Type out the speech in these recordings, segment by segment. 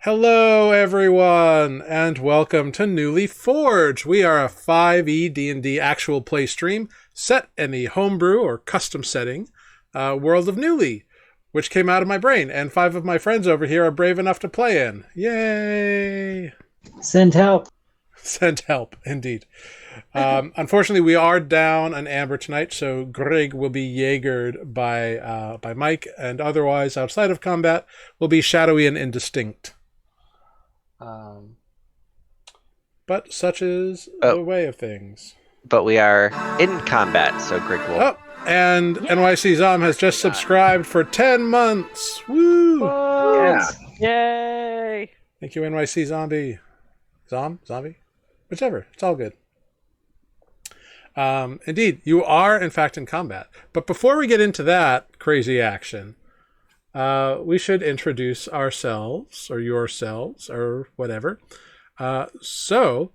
Hello, everyone, and welcome to Nuuli Forged. We are a 5e D&D actual play stream set in the homebrew or custom setting world of Nuuli, which came out of my brain, and 5 of my friends over here are brave enough to play in. Yay! Send help. Send help, indeed. Unfortunately, we are down an amber tonight, so Greg will be Jaegered by Mike, and otherwise, outside of combat, will be shadowy and indistinct. But such is the way of things. But we are in combat, so Greg will... Oh, and NYC Zom has just subscribed for 10 months. Woo! Yeah. Yay! Thank you, NYC Zombie. Zombie? Whichever. It's all good. Indeed, you are, in fact, in combat. But before we get into that crazy action, we should introduce ourselves, or yourselves, or whatever. So,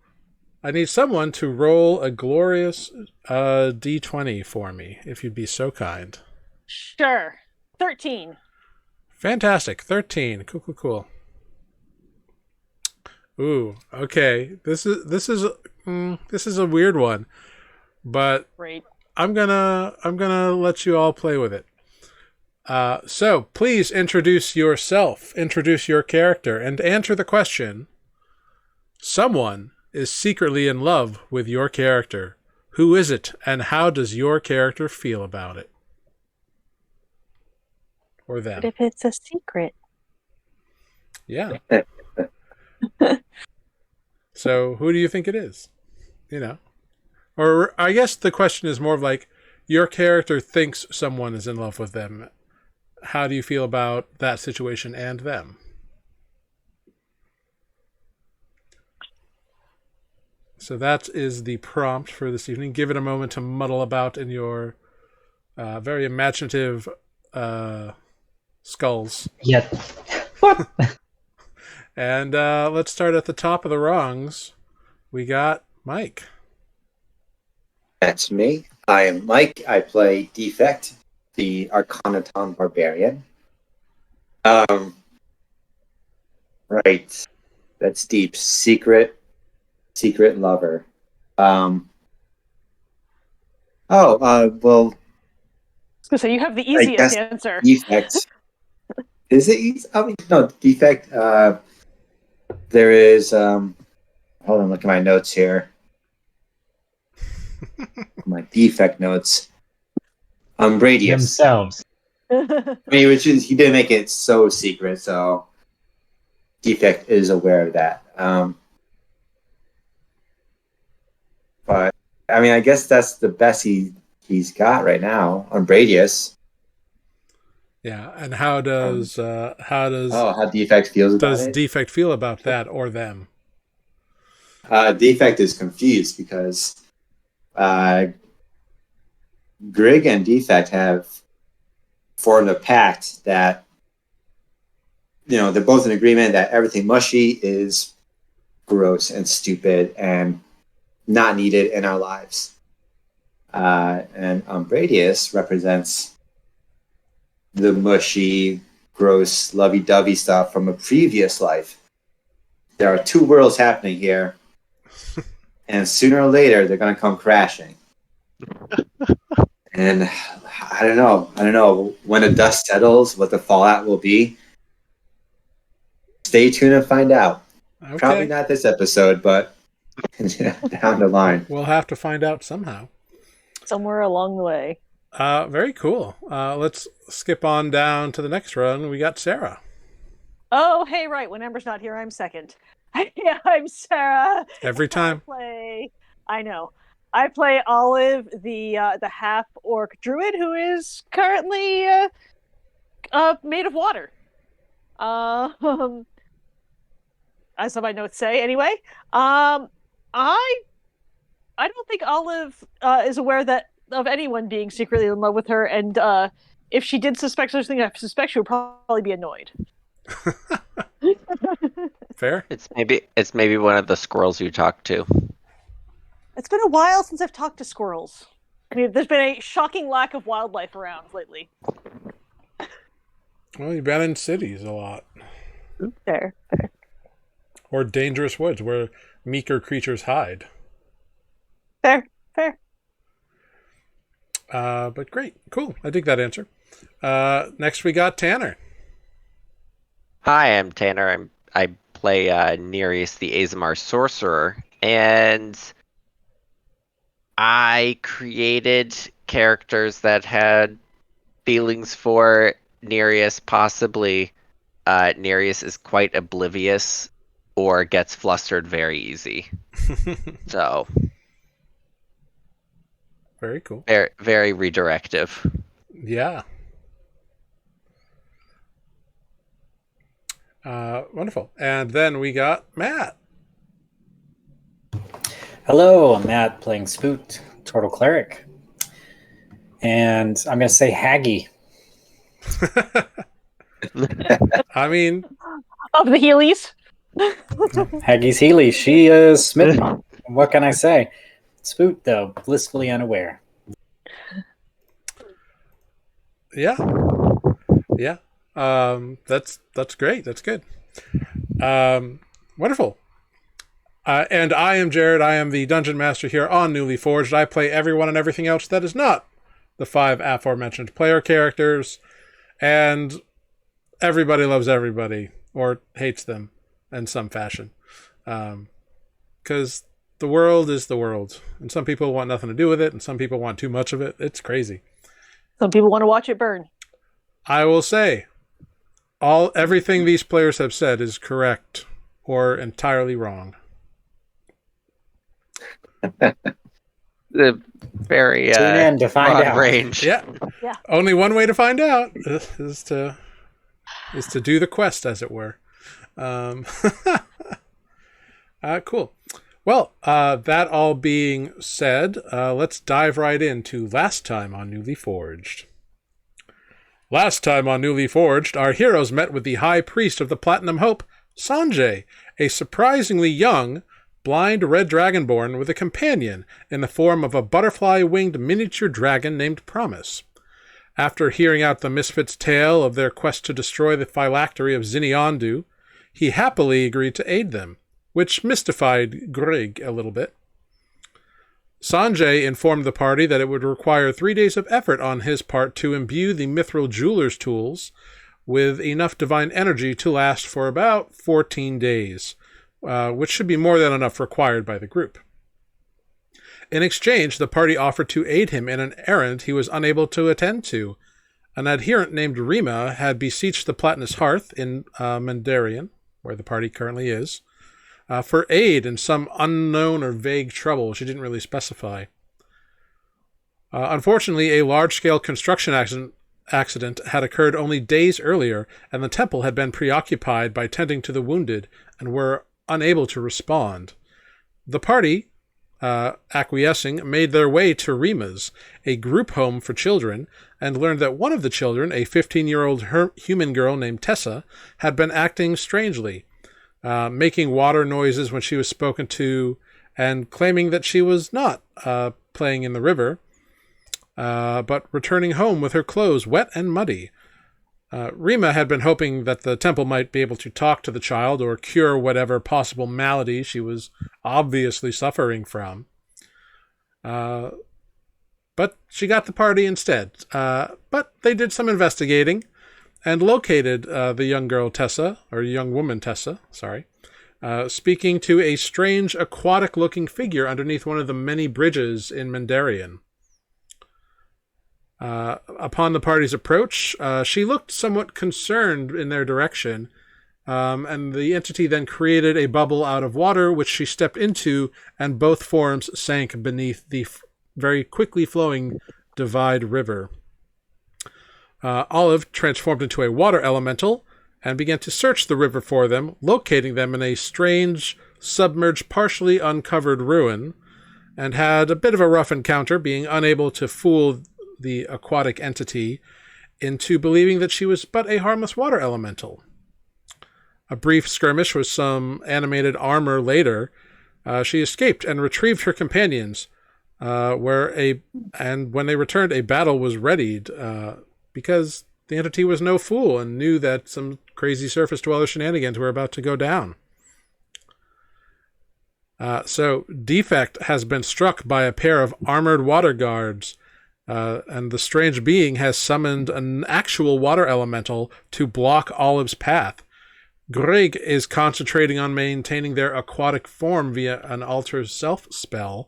I need someone to roll a glorious D20 for me, if you'd be so kind. Sure. 13. Fantastic. 13. Cool. Ooh, okay. This is a weird one, but Great. I'm gonna let you all play with it. So please introduce yourself, introduce your character, and answer the question. Someone is secretly in love with your character. Who is it, and how does your character feel about it? Or them. But if it's a secret. Yeah. So who do you think it is? You know? Or I guess the question is more of like, your character thinks someone is in love with them. How do you feel about that situation and them? So that is the prompt for this evening. Give it a moment to muddle about in your very imaginative skulls. Yep. And let's start at the top of the rungs. We got Mike. That's me. I am Mike. I play Defect, the Arcanaton Barbarian. Right. That's deep. Secret lover. Well, So you have the easiest answer. Defect. Is it easy? I mean, no, Defect. There is, hold on, look at my notes here. My Defect notes. Radius. Themselves. I mean, he didn't make it so secret, so Defect is aware of that. But I mean, I guess that's the best he's got right now on Radius. Yeah, and how does how Defect feels about does it? Defect feel about that or them? Defect is confused because Grig and Defect have formed a pact that, you know, they're both in agreement that everything mushy is gross and stupid and not needed in our lives. And Radius represents the mushy, gross, lovey-dovey stuff from a previous life. There are two worlds happening here, and sooner or later they're going to come crashing. And I don't know when the dust settles what the fallout will be. Stay tuned and find out. Okay. Probably not this episode, but down the line. We'll have to find out somehow. Somewhere along the way. Very cool. Let's skip on down to the next run. We got Sarah. Oh, hey, right. When Amber's not here, I'm second. Yeah, I'm Sarah. Every time. I know. I play Olive, the half-orc druid who is currently made of water. As my notes say, anyway. I don't think Olive is aware of anyone being secretly in love with her, and if she did suspect such a thing, I suspect she would probably be annoyed. Fair. It's maybe one of the squirrels you talk to. It's been a while since I've talked to squirrels. I mean, there's been a shocking lack of wildlife around lately. Well, you've been in cities a lot. Fair. or dangerous woods where meeker creatures hide. Fair. But great. Cool. I dig that answer. Next we got Tanner. Hi, I'm Tanner. I play Nereus, the Azamar sorcerer, and I created characters that had feelings for Nereus. Possibly, Nereus is quite oblivious or gets flustered very easy. So, Very cool. very, very redirective. Yeah. Wonderful. And then we got Matt. Hello, I'm Matt playing Spoot, Turtle Cleric. And I'm going to say Haggy. I mean, Of the Heelys. Haggy's Healy. She is smitten. What can I say? Spoot, though, blissfully unaware. yeah. That's great. That's good. Wonderful. And I am Jared. I am the Dungeon Master here on Nuuli Forged. I play everyone and everything else that is not the 5 aforementioned player characters. And everybody loves everybody, or hates them in some fashion. Because the world is the world. And some people want nothing to do with it, and some people want too much of it. It's crazy. Some people want to watch it burn. I will say, everything these players have said is correct or entirely wrong. The very Tune in to find broad out. range. Yeah. Only one way to find out is to do the quest, as it were. Cool. Well, that all being said, let's dive right into last time on Nuuli Forged. Last time on Nuuli Forged, our heroes met with the High Priest of the Platinum Hope, Sanjay, a surprisingly young, blind red dragonborn with a companion in the form of a butterfly-winged miniature dragon named Promise. After hearing out the misfits' tale of their quest to destroy the phylactery of Ziniondu, he happily agreed to aid them, which mystified Grig a little bit. Sanjay informed the party that it would require 3 days of effort on his part to imbue the mithril jeweler's tools with enough divine energy to last for about 14 days, which should be more than enough required by the group. In exchange, the party offered to aid him in an errand he was unable to attend to. An adherent named Rima had beseeched the Platinous Hearth in Mandarian, where the party currently is, for aid in some unknown or vague trouble she didn't really specify. Unfortunately, a large-scale construction accident had occurred only days earlier, and the temple had been preoccupied by tending to the wounded and were unable to respond. The party, acquiescing, made their way to Rima's, a group home for children, and learned that one of the children, a 15-year-old human girl named Tessa, had been acting strangely, making water noises when she was spoken to, and claiming that she was not playing in the river, but returning home with her clothes wet and muddy. Rima had been hoping that the temple might be able to talk to the child or cure whatever possible malady she was obviously suffering from. But she got the party instead. But they did some investigating and located the young woman Tessa, speaking to a strange aquatic-looking figure underneath one of the many bridges in Mandarian. Upon the party's approach, she looked somewhat concerned in their direction, and the entity then created a bubble out of water, which she stepped into, and both forms sank beneath the very quickly flowing Divide River. Olive transformed into a water elemental and began to search the river for them, locating them in a strange, submerged, partially uncovered ruin, and had a bit of a rough encounter, being unable to fool the aquatic entity into believing that she was but a harmless water elemental. A brief skirmish with some animated armor later, she escaped and retrieved her companions, and when they returned, a battle was readied, because the entity was no fool and knew that some crazy surface dweller shenanigans were about to go down. So Defect has been struck by a pair of armored water guards, and the strange being has summoned an actual water elemental to block Olive's path. Greg is concentrating on maintaining their aquatic form via an alter self spell,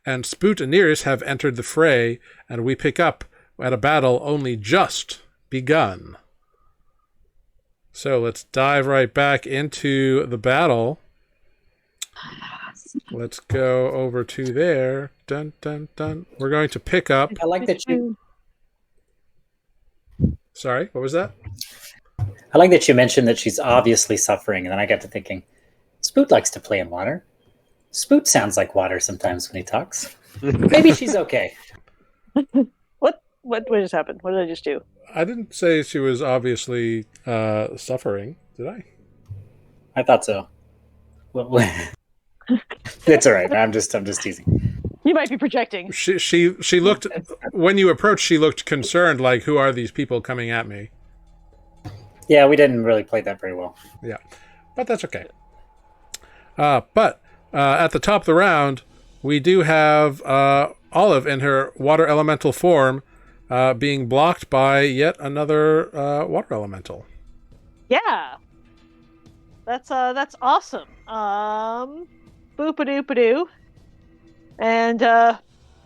and Spoot and Nereus have entered the fray, and we pick up at a battle only just begun. So let's dive right back into the battle. Let's go over to there. Dun, dun, dun. We're going to pick up... I like that you... Sorry, what was that? I like that you mentioned that she's obviously suffering, and then I got to thinking, Spoot likes to play in water. Spoot sounds like water sometimes when he talks. Maybe she's okay. What just happened? What did I just do? I didn't say she was obviously suffering, did I? I thought so. Well, it's all right. I'm just teasing. You might be projecting. She looked, when you approached, she looked concerned, like, who are these people coming at me? Yeah, we didn't really play that very well. Yeah, but that's okay. But at the top of the round, we do have Olive in her water elemental form being blocked by yet another water elemental. Yeah, that's awesome. Boop-a-doop-a-doo. And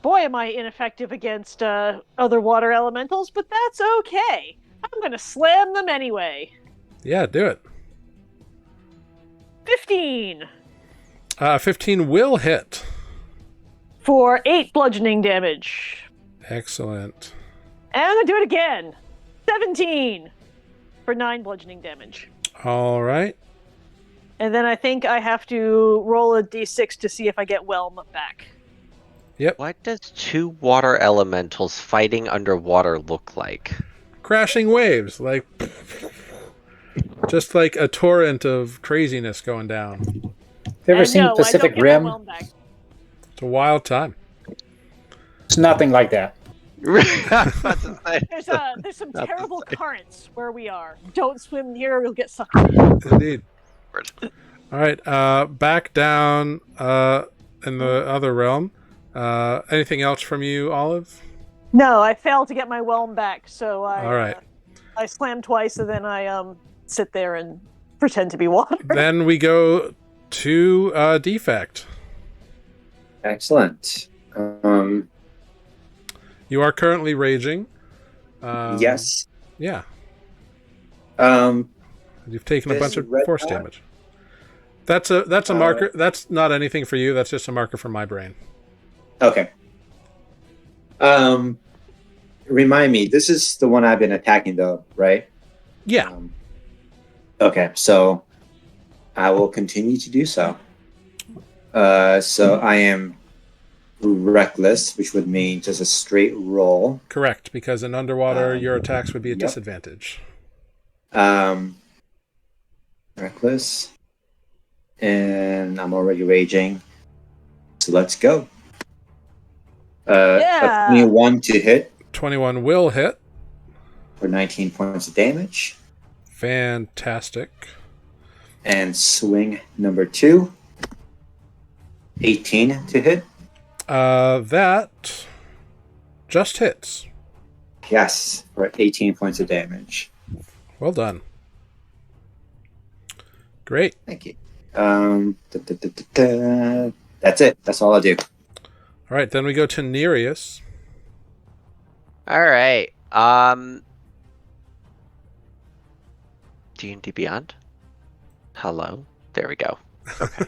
boy, am I ineffective against other water elementals, but that's okay. I'm gonna slam them anyway. Yeah, do it. 15 15 will hit. for 8 bludgeoning damage. Excellent. And I'm gonna do it again. 17 for 9 bludgeoning damage. All right. And then I think I have to roll a d6 to see if I get Whelm back. Yep. What does 2 water elementals fighting underwater look like? Crashing waves, like just like a torrent of craziness going down. Have you ever And seen no, Pacific I don't get Rim? my Whelm back. It's a wild time. It's nothing like that. There's some Not to terrible say. currents where we are. Don't swim here or you'll get sucked. Indeed. All right. Back down in the other realm. Anything else from you, Olive? No, I failed to get my Whelm back, so All right. I slam twice and then I sit there and pretend to be water. Then we go to Defect. Excellent. You are currently raging. Yes. Yeah. Um, You've taken a This bunch of red force dot? damage. That's a marker. That's not anything for you. That's just a marker for my brain. okay. Remind me, this is the one I've been attacking, though, right? Yeah. Okay, so I will continue to do so. So I am reckless, which would mean just a straight roll. Correct. Because in underwater, your attacks would be a disadvantage. Reckless. And I'm already raging. So let's go. Yeah. A 21 to hit 21 will hit. for 19 points of damage. Fantastic. And swing number 2. 18 to hit. That just hits. Yes, for 18 points of damage. Well done. Great. Thank you. That's it. That's all I do. All right, then we go to Nereus. All right. D&D Beyond. Hello. There we go. Okay.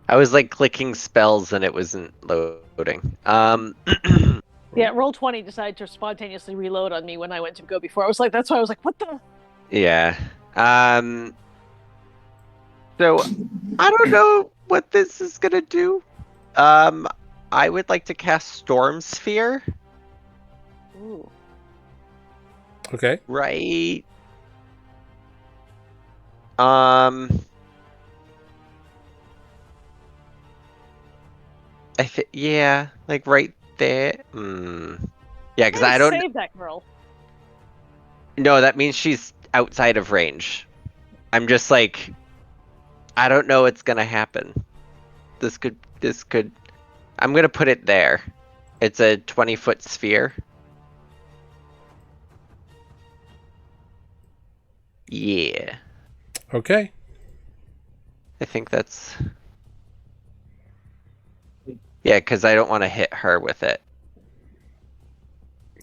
I was like clicking spells and it wasn't loading. Yeah, Roll20 decided to spontaneously reload on me when I went to go before. I was like, that's why I was like, what the? Yeah. So I don't know what this is gonna do. I would like to cast Storm Sphere. Ooh. Okay. Right. Yeah, like right there. Yeah, because I don't. Save that girl. No, that means she's outside of range. I'm just like, I don't know what's gonna happen. This could. I'm gonna put it there. It's a 20-foot sphere. Yeah, Okay. I think that's. Yeah, because I don't want to hit her with it.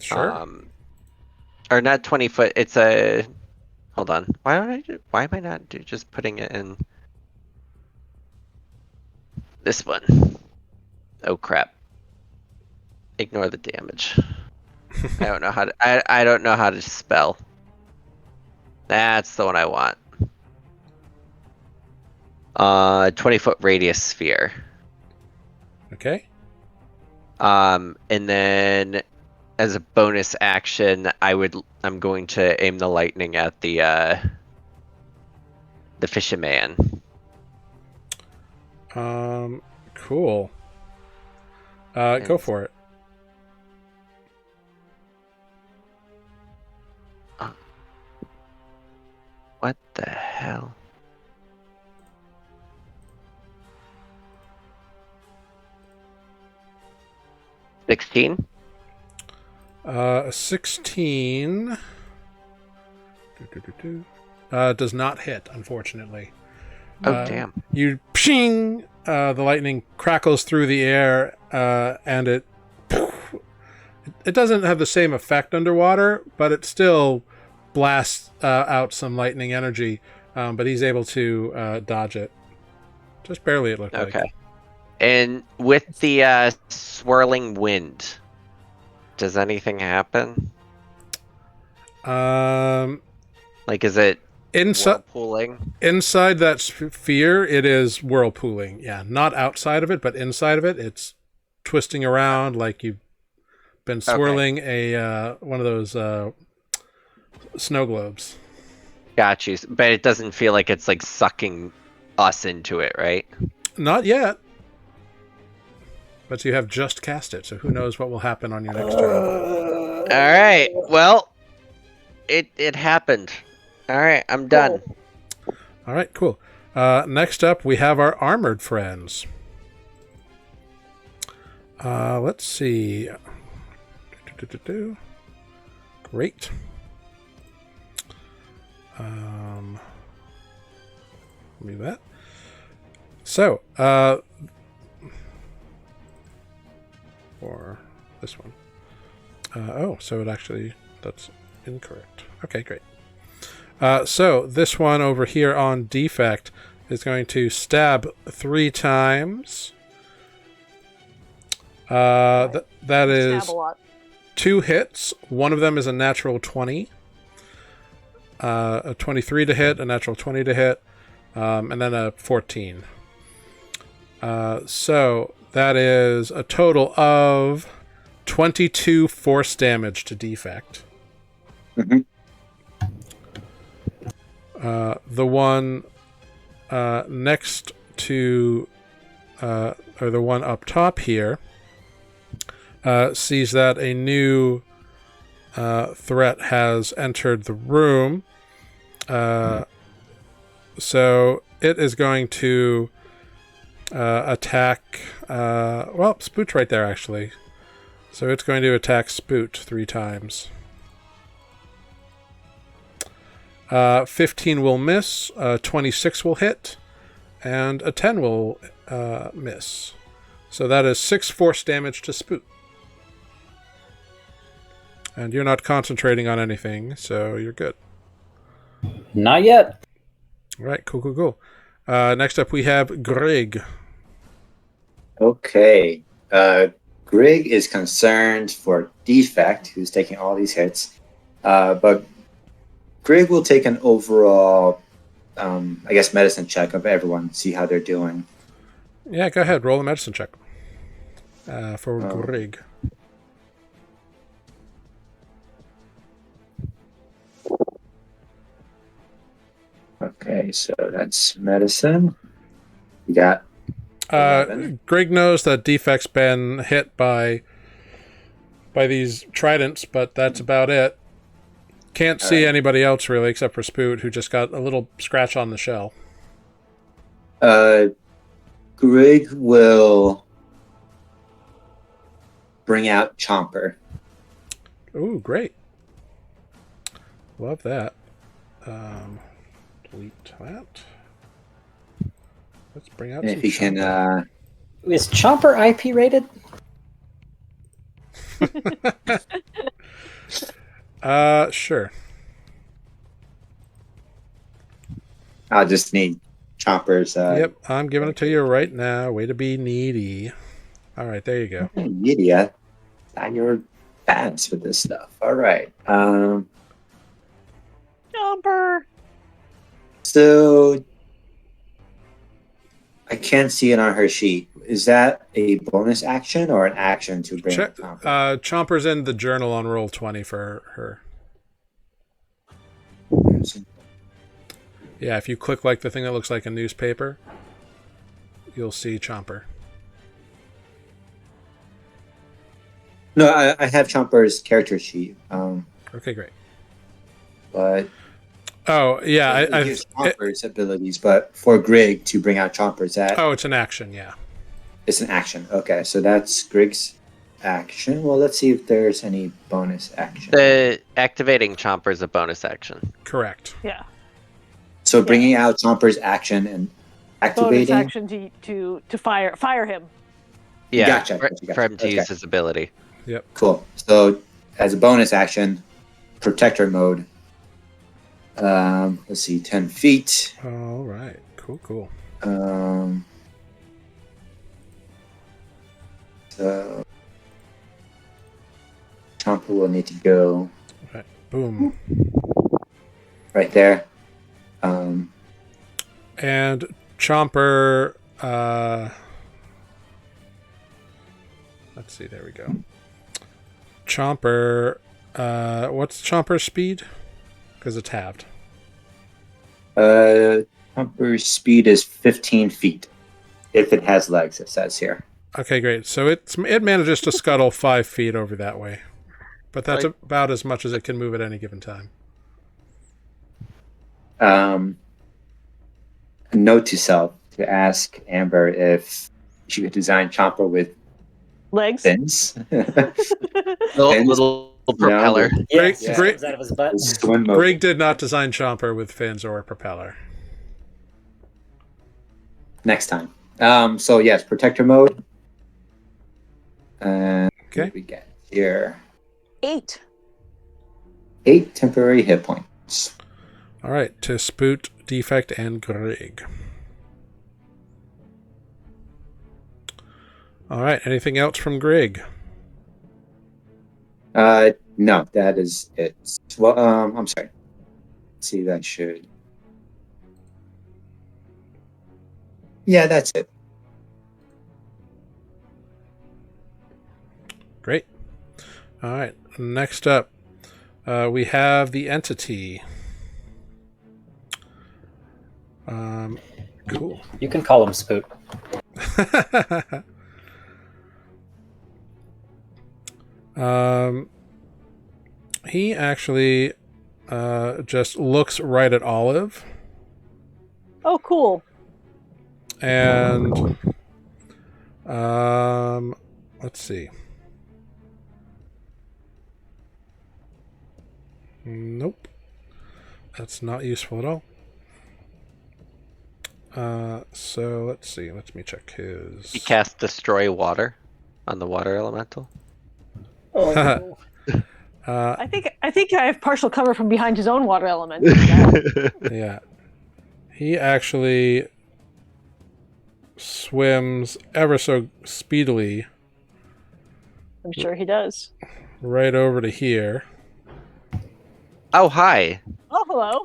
Sure. Or not 20 foot. It's a. Hold on. Why am I not just putting it in this one? Oh crap! Ignore the damage. I don't know how to. I don't know how to spell. That's the one I want. 20-foot radius sphere. Okay. And then as a bonus action, I'm going to aim the lightning at the fisherman. Cool. Go for it. What the hell? $16? 16 does not hit, unfortunately. Oh damn! You pshing! The lightning crackles through the air, and it doesn't have the same effect underwater, but it still blasts out some lightning energy. But he's able to dodge it, just barely. It looked like. Okay. And with the swirling wind, does anything happen? Like, is it whirlpooling? Inside that sphere, it is whirlpooling. Yeah, not outside of it, but inside of it, it's twisting around like you've been swirling a one of those snow globes. Got you. But it doesn't feel like it's like sucking us into it, right? Not yet. But you have just cast it, so who knows what will happen on your next turn. All right. Well, it happened. All right, I'm done. All right, cool. Next up, we have our armored friends. Let's see. Great. Leave that. So, or this one. So it actually, that's incorrect. Okay, great. So this one over here on defect is going to stab 3 times. That is 2 hits. One of them is a natural 20. A 23 to hit, a natural 20 to hit, and then a 14. So that is a total of 22 force damage to defect. Mm-hmm. The one next to, or the one up top here, sees that a new threat has entered the room. So it is going to attack. Well, Spoot's right there, actually. So it's going to attack Spoot 3 times. 15 will miss, 26 will hit, and a 10 will miss. So that is 6 force damage to Spoot. And you're not concentrating on anything, so you're good. Not yet. All right, cool. Next up, we have Greg. Okay. Greg is concerned for Defect, who's taking all these hits. But Greg will take an overall, medicine check of everyone, see how they're doing. Yeah, go ahead. Roll a medicine check for Greg. Okay, so that's medicine. We got 11. Greg knows that Defect's been hit by these tridents, but that's about it. Can't see anybody else really except for Spoot, who just got a little scratch on the shell. Grig will bring out Chomper. Ooh, great. Love that. Delete that. Let's bring out And some if you can, Chomper. Is Chomper IP rated? Sure. I'll just need Chomper's. Yep, I'm giving it to you right now. Way to be needy. All right, there you go. Media. You're fans for this stuff. All right. Jumper. So I can't see it on her sheet. Is that a bonus action or an action to bring Check, out Chomper? Chomper's in the journal on roll 20 for her. Yeah, if you click like the thing that looks like a newspaper, you'll see Chomper. No, I have Chomper's character sheet. Okay, great. But Oh, yeah. it gives Chomper's abilities, but for Grig to bring out Chomper's, It's an action, yeah. it's an action. Okay, so that's Grig's action. Well, let's see if there's any bonus action. The activating Chomper is a bonus action. Correct. Yeah. So bringing out Chomper's action and Bonus activating. action to fire him. Yeah, Gotcha, for, gotcha. for him to Okay. use his ability. Yep. Cool. So as a bonus action, protector mode. Let's see, 10 feet. All right. Cool. So Chomper will need to go All right. Boom. right there. And Chomper, let's see, there we go. Chomper, what's Chomper's speed? Because it's halved. Chomper's speed is 15 feet. If it has legs, it says here. Okay, great. So it manages to scuttle 5 feet over that way. But that's about as much as it can move at any given time. A note to self to ask Amber if she could design Chomper with Legs. fins. Little propeller. Yes, Great. comes out of his butt. Swim mode. Greg did not design Chomper with fins or a propeller. Next time. So yes, protector mode. And Okay. what do we get here? 8. 8 temporary hit points. All right, to Spoot, Defect, and Greg. All right, anything else from Greg? No, that is it. Well, I'm sorry. Let's see, that should. Yeah, that's it. Great. All right, next up, we have the entity. Cool. You can call him Spoot. He actually just looks right at Olive, Oh, cool. and let's see. Nope, that's not useful at all. So let's see. Let me check his. He cast Destroy Water on the water elemental. Oh, I think I have partial cover from behind his own water element. Yeah. He actually swims ever so speedily I'm sure he does. right over to here Oh, hi. Oh, hello.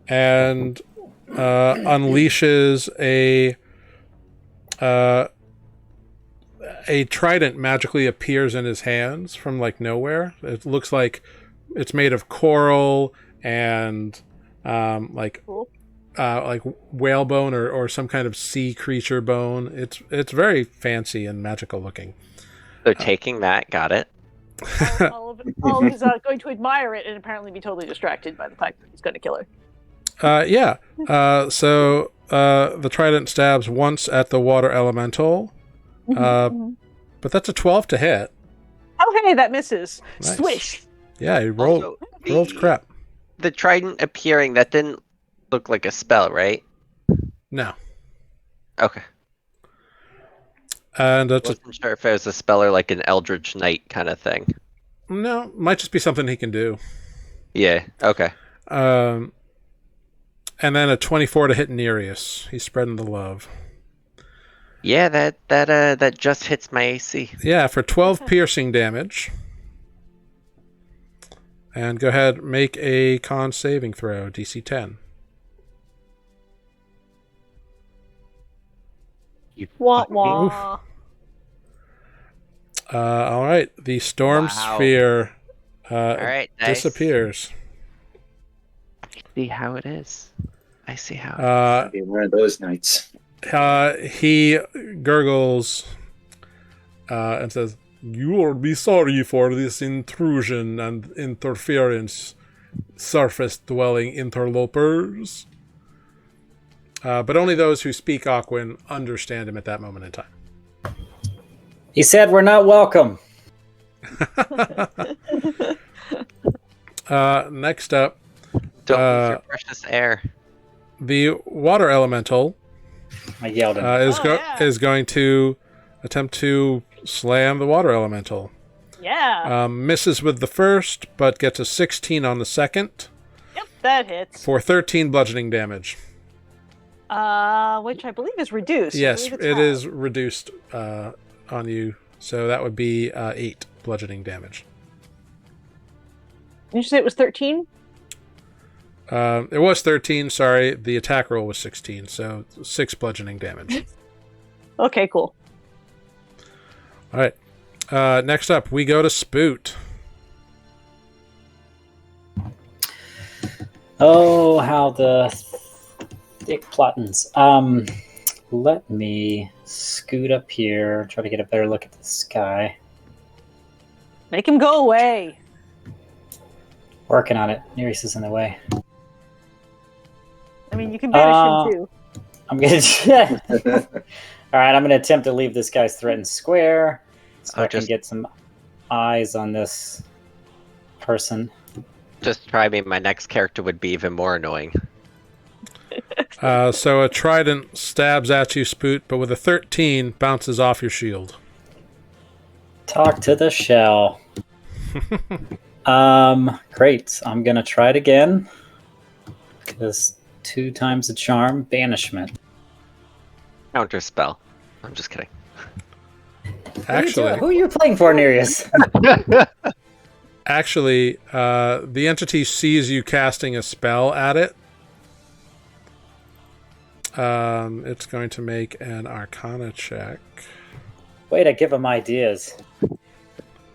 and unleashes a trident magically appears in his hands from like nowhere. It looks like it's made of coral and like Cool. like whalebone or some kind of sea creature bone. It's very fancy and magical looking. So taking that, got it. Olive is going to admire it and apparently be totally distracted by the fact that he's going to kill her. Yeah. So the trident stabs once at the water elemental, but that's a 12 to hit. Oh, hey, that misses. Nice. Swish. Yeah, he rolled Also, crap. The trident appearing, that didn't look like a spell, right? No. Okay. And I that's wasn't sure if it was a spell or like an Eldritch Knight kind of thing. no, might just be something he can do. Yeah, okay. And then a 24 to hit Nereus. He's spreading the love. Yeah, that just hits my AC. Yeah, for 12 piercing damage. And go ahead, make a con saving throw, DC 10. Wah wah. All right, the storm Wow. sphere All right, nice. disappears. I see how it is. I see how. It'll be one of those nights. He gurgles and says, "You will be sorry for this intrusion and interference, surface-dwelling interlopers." But only those who speak Aquan understand him at that moment in time. He said we're not welcome. Next up, Don't lose your precious air. the water elemental I yelled at him. is going to attempt to slam the water elemental. Yeah. Misses with the first, but gets a 16 on the second Yep, that hits. for 13 bludgeoning damage. Which I believe is reduced. Yes, it is reduced on you, so that would be 8 bludgeoning damage. Did you say it was 13? It was 13, sorry. The attack roll was 16, so 6 bludgeoning damage. Okay, cool. All right. Next up, we go to Spoot. Oh, how the thick plottins. Let me scoot up here, try to get a better look at the sky. Make him go away. Working on it. Nereus is in the way. I mean, you can banish him too. I'm gonna. All right, I'm gonna attempt to leave this guy's threatened square, so I can get some eyes on this person. Just try me. My next character would be even more annoying. So a trident stabs at you, Spoot, but with a 13, bounces off your shield. Talk to the shell. Great. I'm gonna try it again. Because 2 times the charm, banishment. Counter spell. I'm just kidding. Actually, who are you playing for, Nereus? Actually, the entity sees you casting a spell at it. It's going to make an Arcana check. Way to give him ideas.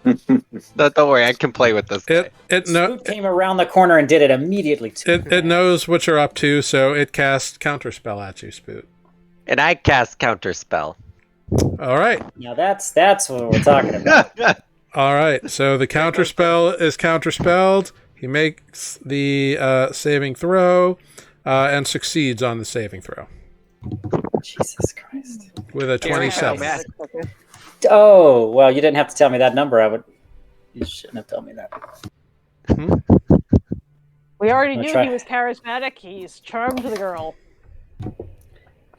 Don't worry, I can play with this guy. Spook came around the corner and did it immediately too. It knows what you're up to, so it casts counterspell at you, Spoot. And I cast counter spell. All right. Now that's what we're talking about. All right. So the counterspell is counterspelled. He makes the saving throw and succeeds on the saving throw Jesus Christ. with a 27. Oh, well, you didn't have to tell me that number. You shouldn't have told me that. We already knew he was charismatic. He's charmed the girl.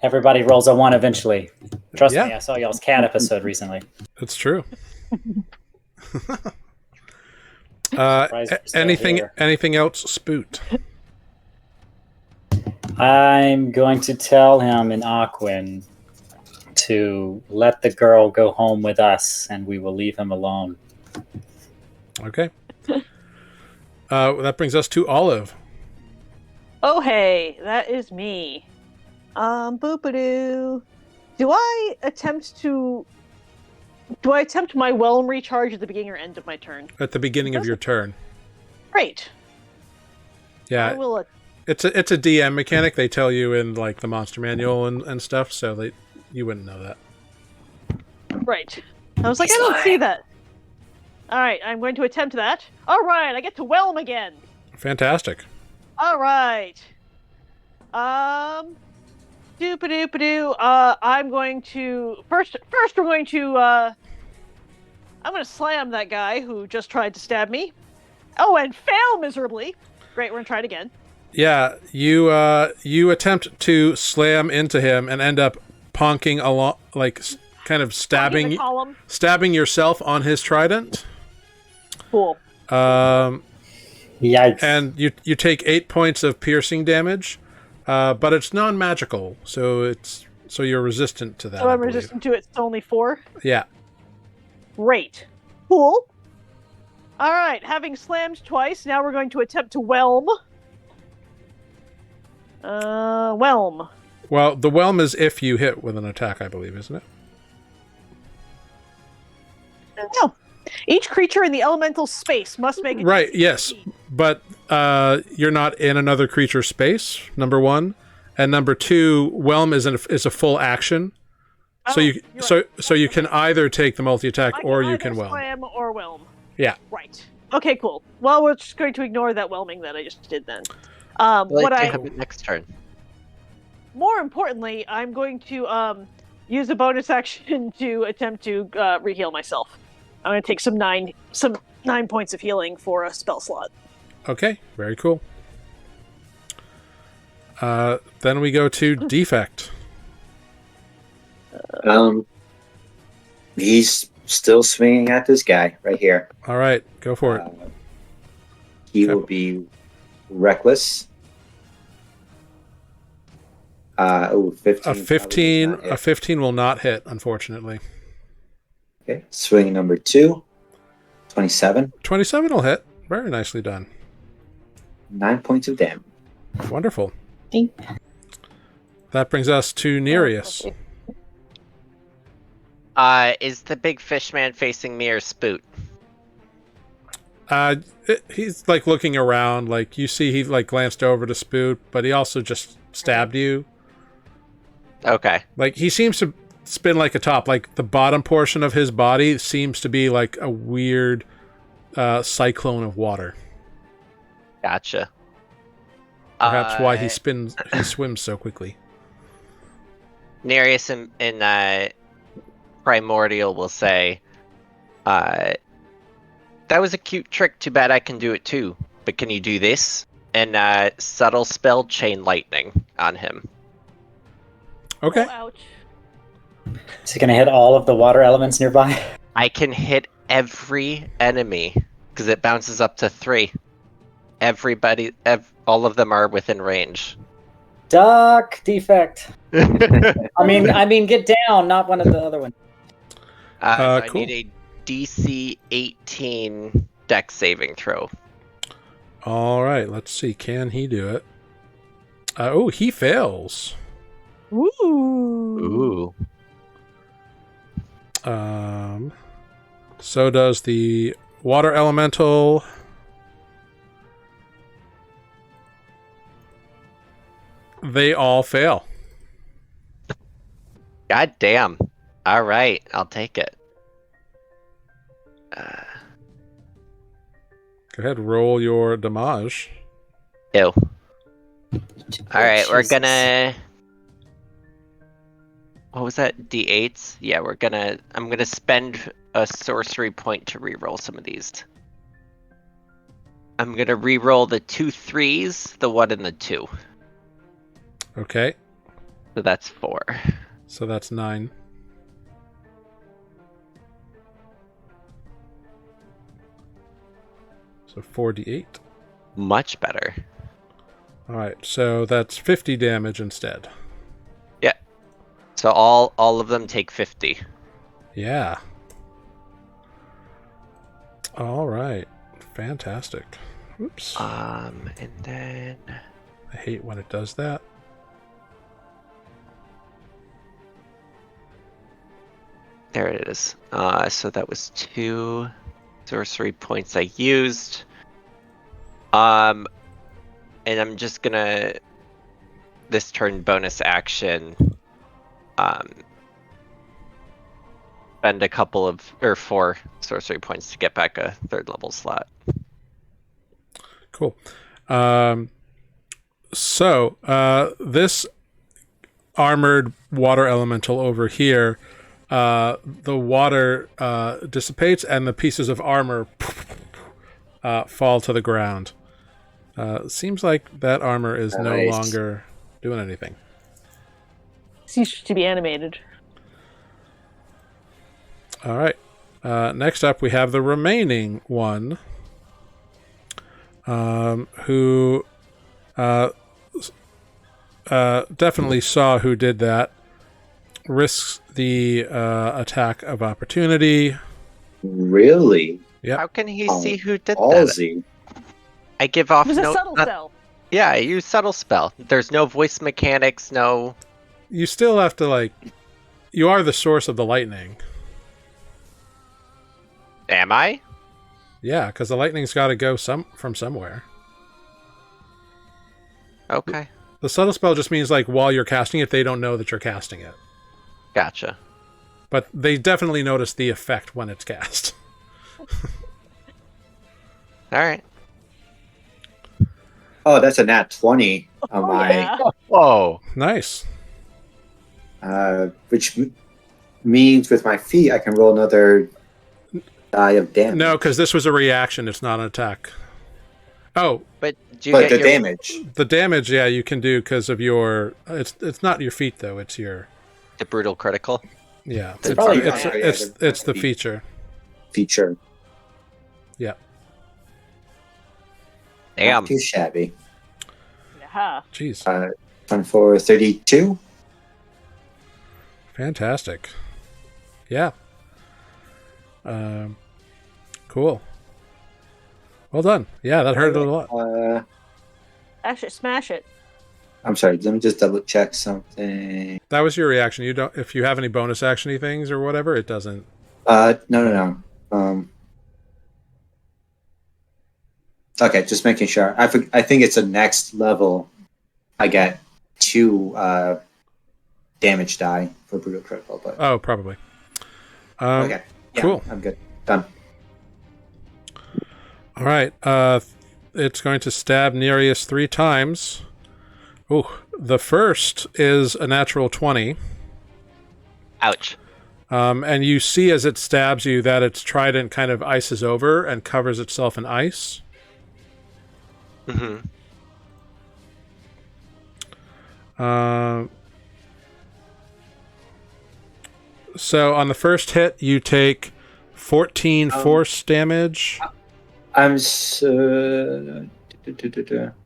Everybody rolls a 1 eventually. Trust me, I saw y'all's cat episode recently. It's true. Anything else, Spoot? I'm going to tell him in Aquan to let the girl go home with us, and we will leave him alone. Okay. That brings us to Olive. Oh, hey, that is me. Boop-a-doo. Do I attempt my whelm recharge at the beginning or end of my turn? At the beginning of your turn. Great. Yeah. I will. It's a DM mechanic. They tell you in like the monster manual and stuff, so you wouldn't know that. Right. I was like, I don't see that. All right, I'm going to attempt that. All right, I get to whelm again. Fantastic. All right. Doop-a-doop-a-doo. I'm going to first. We're going to. I'm going to slam that guy who just tried to stab me. Oh, and fail miserably. Great. We're going to try it again. Yeah, you attempt to slam into him and end up ponking along, like kind of Plugging the column. stabbing yourself on his trident. Cool. Yikes. And you take 8 points of piercing damage, but it's non-magical, so you're resistant to that. So I I'm believe. resistant to it. It's only 4. Yeah. Great. Cool. All right. Having slammed twice, now we're going to attempt to whelm. Whelm. Well, the whelm is if you hit with an attack, I believe, isn't it? No. Each creature in the elemental space must make a Right. DC. Yes, but you're not in another creature's space. Number one, and number two, whelm is a full action. So Oh, you you're right. you can either take the multi attack or you can either whelm. slam or whelm. Yeah. Right. Okay, cool. Well, we're just going to ignore that whelming that I just did then. What I have next turn. More importantly, I'm going to use a bonus action to attempt to re-heal myself. I'm going to take some 9 points of healing for a spell slot. Okay. Very cool. Then we go to defect. He's still swinging at this guy right here. All right, go for it. He Okay. will be reckless. 15. A 15 probably does not hit. a 15 will not hit, unfortunately. Okay. Swing number 2. 27. 27 will hit. Very nicely done. 9 points of damage. Wonderful. Ding. That brings us to Nereus. Is the big fish man facing me or Spoot? He's like looking around, like you see he like glanced over to Spoot, but he also just stabbed you. Okay. Like he seems to spin like a top, like the bottom portion of his body seems to be like a weird cyclone of water. Gotcha. Perhaps why he swims so quickly. Nereus in Primordial will say, that was a cute trick, too bad I can do it too. But can you do this? And subtle spell Chain Lightning on him. Okay. Oh, ouch. Is he going to hit all of the water elements nearby? I can hit every enemy, because it bounces up to 3. Everybody, all of them are within range. Duck defect. I mean, get down, not one of the other ones. I cool. need a DC 18 Dex saving throw. All right, let's see. Can he do it? Oh, he fails. Ooh. So does the water elemental. They all fail. God damn. All right, I'll take it. Go ahead, roll your damage. Ew. All right, we're Jesus. gonna. What was that? D8s? Yeah, I'm gonna spend a sorcery point to reroll some of these. I'm gonna reroll the 2 3s, the 1 and the 2. Okay, So that's 4. so that's 9. So 4d8. Much better. All right, so that's 50 damage instead. Yeah. So all of them take 50. Yeah. All right, fantastic. Oops. And then I hate when it does that. there it is. So that was 2 sorcery points I used. And I'm just gonna this turn bonus action. Spend a couple of 4 sorcery points to get back a 3rd level slot. Cool. So this armored water elemental over here, the water dissipates and the pieces of armor fall to the ground. Seems like that armor is no Nice. longer doing anything. Seems to be animated. All right. Next up, we have the remaining one, who definitely saw who did that. Risks the attack of opportunity. Really? Yep. How can he see who did that? Ballsy. I give off It was a no. subtle spell. Yeah, I use subtle spell. There's no voice mechanics. No. You still have to you are the source of the lightning. Am I? Yeah, because the lightning's got to go from somewhere. Okay. The subtle spell just means while you're casting it, they don't know that you're casting it. Gotcha. But they definitely notice the effect when it's cast. All right. Oh, that's a nat 20 on my, Yeah. Whoa. Nice. which means with my feet I can roll another die of damage. No, because this was a reaction. It's not an attack. Oh, But do you But get the your... damage. the damage, yeah, you can do because of your. It's not your feet though. It's your. the brutal critical? Yeah, It's probably- it's the feature. Feature. Yeah. Damn. Not too shabby. Yeah. Jeez. Fun for 32. Fantastic. Yeah. Cool. Well done. Yeah, that hurt a lot. Actually, smash it. I'm sorry, let me just double check something. That was your reaction. You don't. If you have any bonus actiony things or whatever, it doesn't. No. Okay, just making sure. I think it's a next level. I get 2 damage die for brutal critical, but Oh, probably. okay. Yeah, cool. I'm good. Done. All right. It's going to stab Nereus 3 times. Oh, the first is a natural 20. Ouch. And you see as it stabs you that its trident kind of ices over and covers itself in ice. Mm-hmm. So on the first hit, you take 14 force damage I'm so...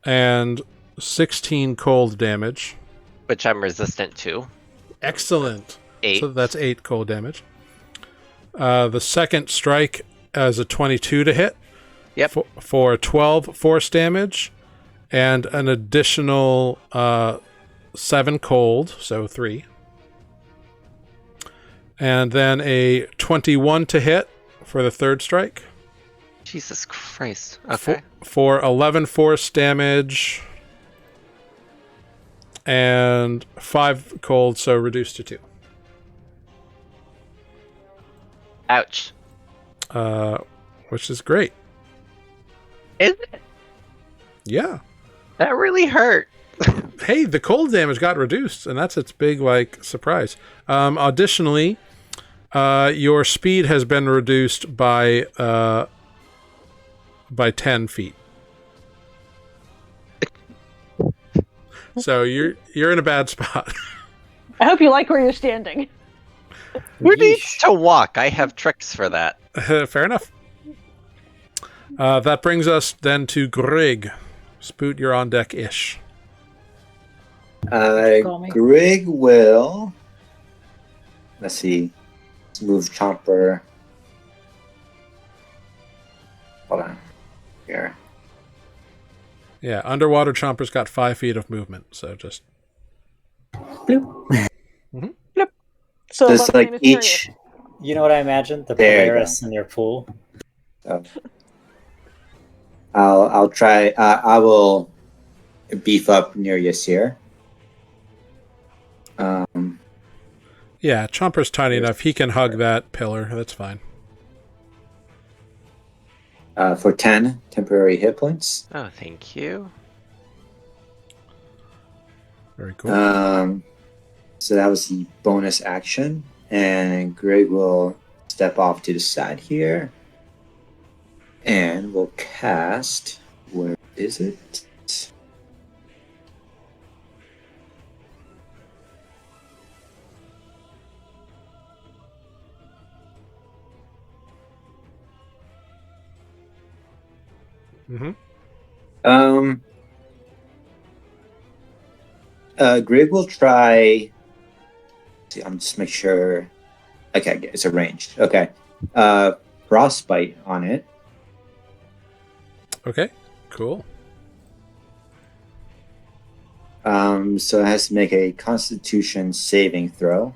and 16 cold damage. Which I'm resistant to. Excellent. 8. So that's 8 cold damage. The second strike is a 22 to hit. Yep. For 12 force damage and an additional 7 cold, so 3. And then a 21 to hit for the third strike. Jesus Christ. Okay. For 11 force damage and 5 cold, so reduced to 2. Ouch. Which is great. Is it? Yeah. That really hurt. Hey, the cold damage got reduced, and that's its big surprise. Additionally, your speed has been reduced by 10 feet. So you're in a bad spot. I hope you like where you're standing. Who needs to walk? I have tricks for that. Fair enough. That brings us then to Grig. Spoot, you're on deck-ish. Call me. Grig will. Let's see. Let's move Chomper. Hold on. Here. Yeah, underwater Chomper's got 5 feet of movement, so just... Bloop. So Just about the like name is each. Period. You know what I imagine? The There you Polaris in your pool. I'll try. I will beef up Nereus here. Yeah, Chomper's tiny enough. He can hug that pillar. That's fine. For 10 temporary hit points. Oh, thank you. Very cool. So that was the bonus action. And Greg will step off to the side here. And we'll cast. Where is it? Mm-hmm. Greg will try. See, I'm just make sure. Okay, it's arranged. Okay. Frostbite on it. Okay, cool. So it has to make a Constitution saving throw.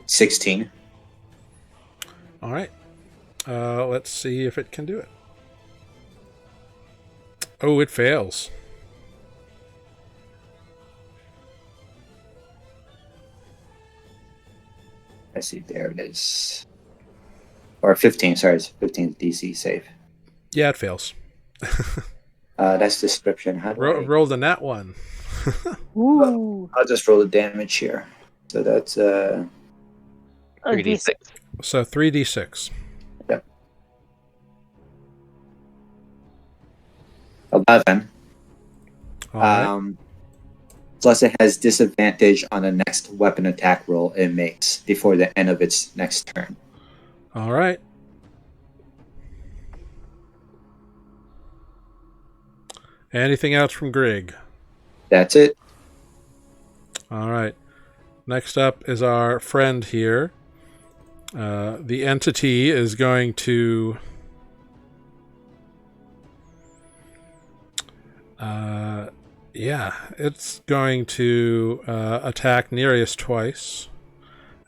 16. All right. Let's see if it can do it. Oh, it fails. I see. There it is. Or 15. Sorry, it's 15 DC save. Yeah, it fails. That's description. How do I... Rolled a nat 1. Ooh. I'll just roll the damage here. So that's 3d6. So 3d6. Yep. 11. All right. Plus, it has disadvantage on the next weapon attack roll it makes before the end of its next turn. All right. Anything else from Greg? That's it. All right. Next up is our friend here. The entity is going to... yeah, it's going to attack Nereus twice.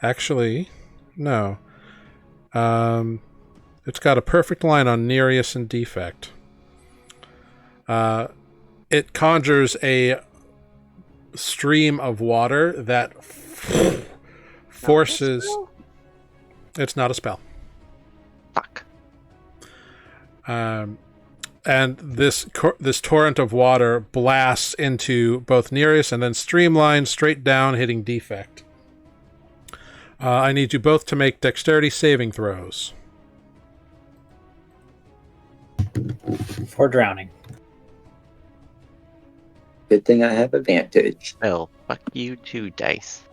Actually, no. It's got a perfect line on Nereus and Defect. It conjures a stream of water that forces... It's not a spell. Fuck. And this torrent of water blasts into both Nereus and then streamlines straight down, hitting Defect. I need you both to make dexterity saving throws. For drowning. Good thing I have advantage. Oh, fuck you too, dice.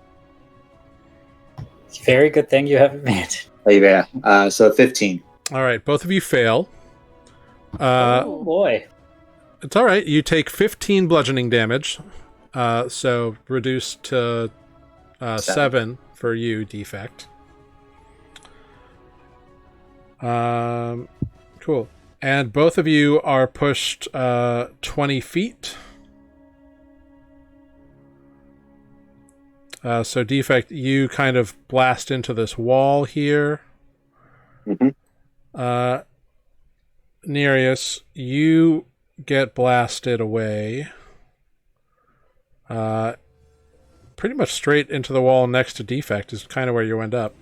Very good thing you have advantage. Oh, yeah. So 15. All right, both of you fail. Oh boy. It's all right. You take 15 bludgeoning damage, so reduced to 7 for you, Defect. Cool. And both of you are pushed 20 feet. So Defect, you kind of blast into this wall here. Mm-hmm. Nereus, you get blasted away. Pretty much straight into the wall next to Defect is kind of where you end up.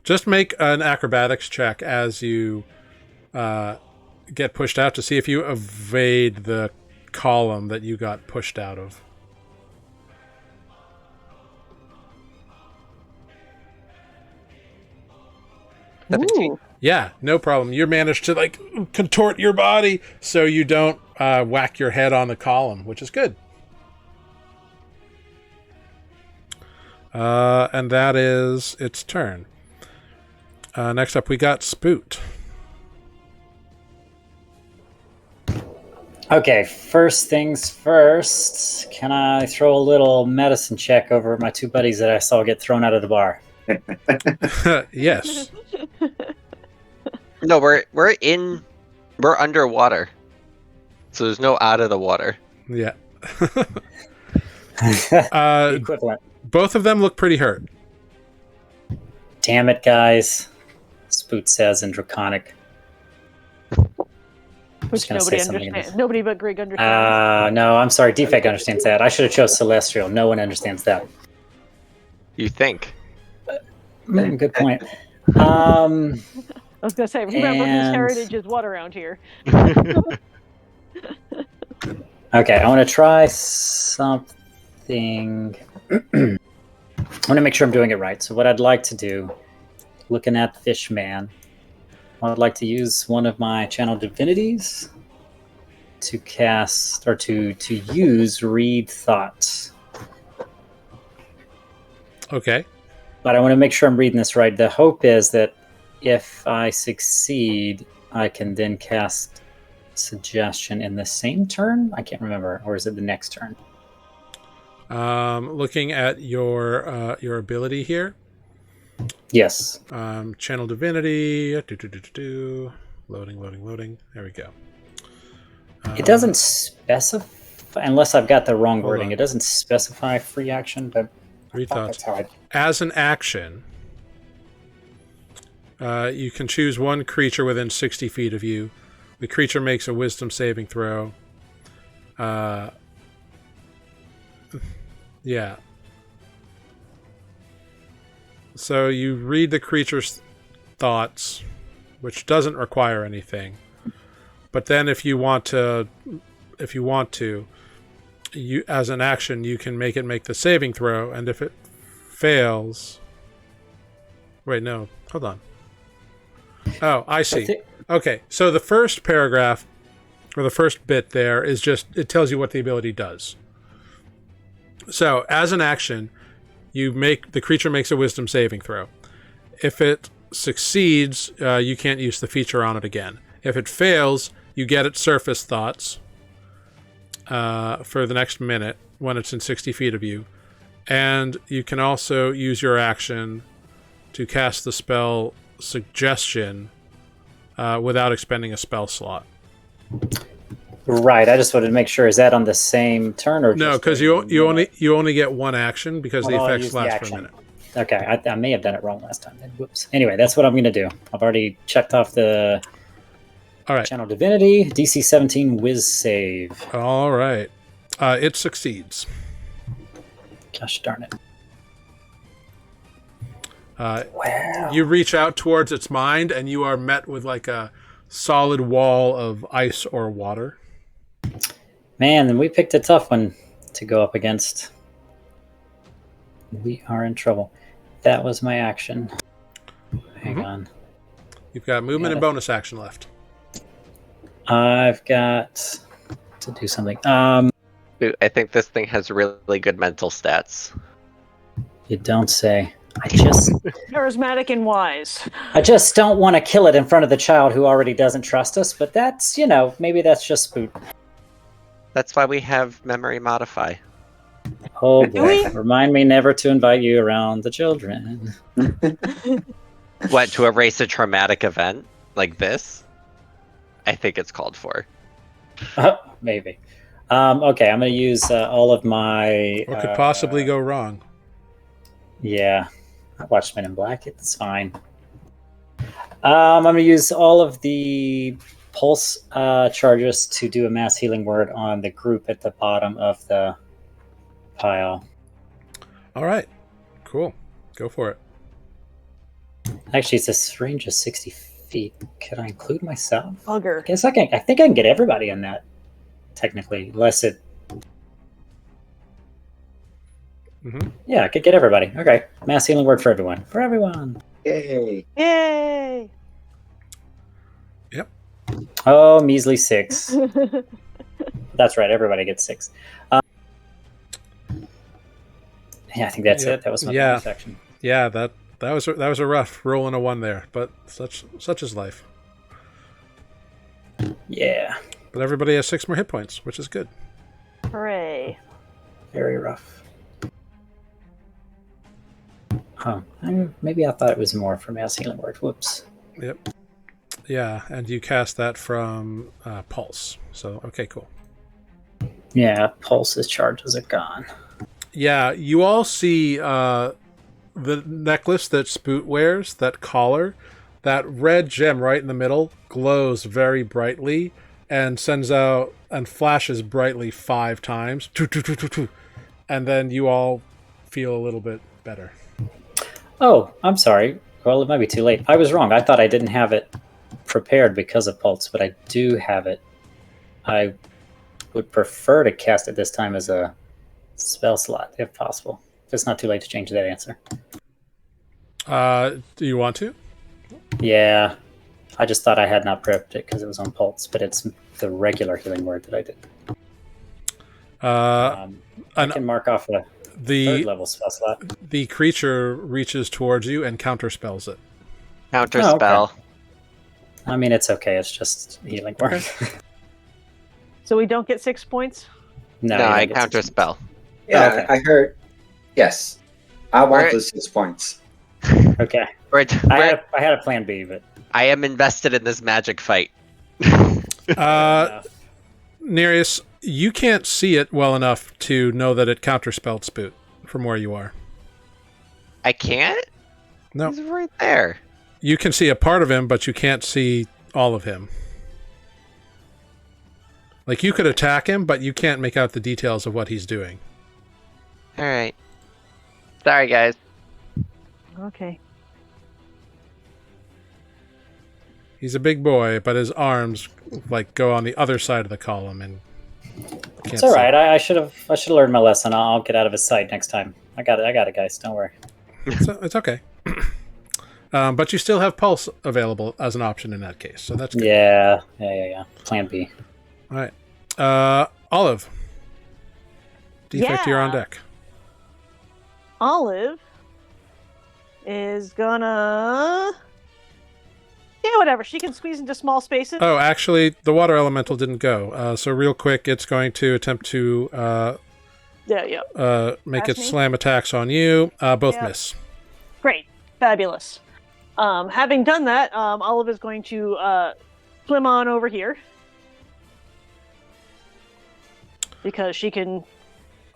Just make an acrobatics check as you get pushed out to see if you evade the column that you got pushed out of. Ooh. Yeah, no problem. You managed to contort your body so you don't whack your head on the column, which is good. And that is its turn. Next up, we got Spoot. Okay, first things first. Can I throw a little medicine check over my two buddies that I saw get thrown out of the bar? Yes. No, we're underwater, so there's no out of the water. Yeah. Equivalent. Both of them look pretty hurt. Damn it, guys. Spoot says in Draconic. Which gonna nobody say something in understands. this. Nobody but Greg understands. No, I'm sorry. Defect understands that. I should have chose Celestial. No one understands that. You think? Good point. I was going to say, remember whose and- heritage is what around here? Okay, I want to try something. I want to make sure I'm doing it right. So what I'd like to do, looking at Fishman, I'd like to use one of my channel divinities to cast or to use read thoughts. Okay. But I want to make sure I'm reading this right. The hope is that if I succeed, I can then cast suggestion in the same turn. I can't remember, or is it the next turn? Looking at your ability here. Yes. Channel divinity. Loading. There we go. It doesn't specify, unless I've got the wrong Hold wording. on. It doesn't specify free action, but Read that's thoughts. how I. As an action, you can choose one creature within 60 feet of you. The creature makes a wisdom saving throw. Yeah. So you read the creature's thoughts, which doesn't require anything. But then if you want to, you as an action, you can make it make the saving throw, and if it fails... Wait, no. Hold on. Oh, I see. Okay, so the first paragraph, or the first bit there, is just, it tells you what the ability does. So, as an action, the creature makes a wisdom saving throw. If it succeeds, you can't use the feature on it again. If it fails, you get its surface thoughts for the next minute when it's in 60 feet of you. And you can also use your action to cast the spell Suggestion without expending a spell slot. Right. I just wanted to make sure. Is that on the same turn or No, just because you only get one action because the I'll effects use the last for a action. minute. Okay, I may have done it wrong last time. Whoops. Anyway, that's what I'm going to do. I've already checked off the All right. channel divinity, DC 17 whiz save. All right. It succeeds. Gosh darn it. Wow. Wow. You reach out towards its mind, and you are met with like a solid wall of ice or water. Man, then we picked a tough one to go up against. We are in trouble. That was my action. Hang on. You've got movement and bonus action left. I've got to do something. Ooh, I think this thing has really good mental stats. You don't say. Charismatic and wise. I just don't want to kill it in front of the child who already doesn't trust us, but that's, maybe that's just spook. That's why we have memory modify. Oh Do boy. we? Remind me never to invite you around the children. What, to erase a traumatic event like this? I think it's called for. Maybe. Okay, I'm going to use all of my... What could possibly go wrong? Yeah. I watched Men in Black. It's fine. I'm going to use all of the pulse charges to do a mass healing word on the group at the bottom of the pile. All right. Cool. Go for it. Actually, it's a range of 60 feet. Could I include myself? Bugger. I think I can get everybody in that, technically, unless it... Mm-hmm. Yeah, I could get everybody. Okay. Mass healing word for everyone. For everyone. Yay! Yay! Yep. Oh, measly 6. That's right. Everybody gets 6. Yeah, I think that's Yep. it. That was my Yeah. bonus action. Yeah, that was a rough rolling a 1 there, but such is life. Yeah. But everybody has 6 more hit points, which is good. Hooray. Very rough. Huh. Maybe I thought it was more for mass healing word. Whoops. Yep. Yeah, and you cast that from Pulse. So, okay, cool. Yeah, Pulse's charges are gone. Yeah, you all see the necklace that Spoot wears, that collar, that red gem right in the middle glows very brightly and sends out and flashes brightly 5 times. And then you all feel a little bit better. Oh, I'm sorry. Well, it might be too late. I was wrong. I thought I didn't have it prepared because of Pulse, but I do have it. I would prefer to cast it this time as a spell slot, if possible. If it's not too late to change that answer. Do you want to? Yeah. I just thought I had not prepped it because it was on Pulse, but it's the regular healing word that I did. I can mark off a third level spell slot. The creature reaches towards you and counterspells it. Counter Oh, okay. spell. I mean, it's okay. It's just healing word. So we don't get 6 points? No, No, you don't I get counter 6 spell. Yeah, Okay. I heard. Yes, I want Right. those 6 points. points. Okay. I had a plan B, but I am invested in this magic fight. Nereus, you can't see it well enough to know that it counterspelled Spoot from where you are. I can't? No. He's right there. You can see a part of him, but you can't see all of him. Like, you could attack him, but you can't make out the details of what he's doing. Alright. Sorry, guys. Okay. He's a big boy, but his arms like go on the other side of the column, and it's all right. I should have learned my lesson. I'll get out of his sight next time. I got it, guys. Don't worry. It's okay. But you still have pulse available as an option in that case, so that's good. Yeah. Plan B. All right, Olive. Defect, you're on Yeah. deck. Olive is gonna... Yeah, whatever. She can squeeze into small spaces. Oh, actually, the water elemental didn't go. So real quick, it's going to attempt to make Pass its me? slam attacks on you. Both Yep. miss. Great. Fabulous. Having done that, Olive is going to swim on over here. Because she can All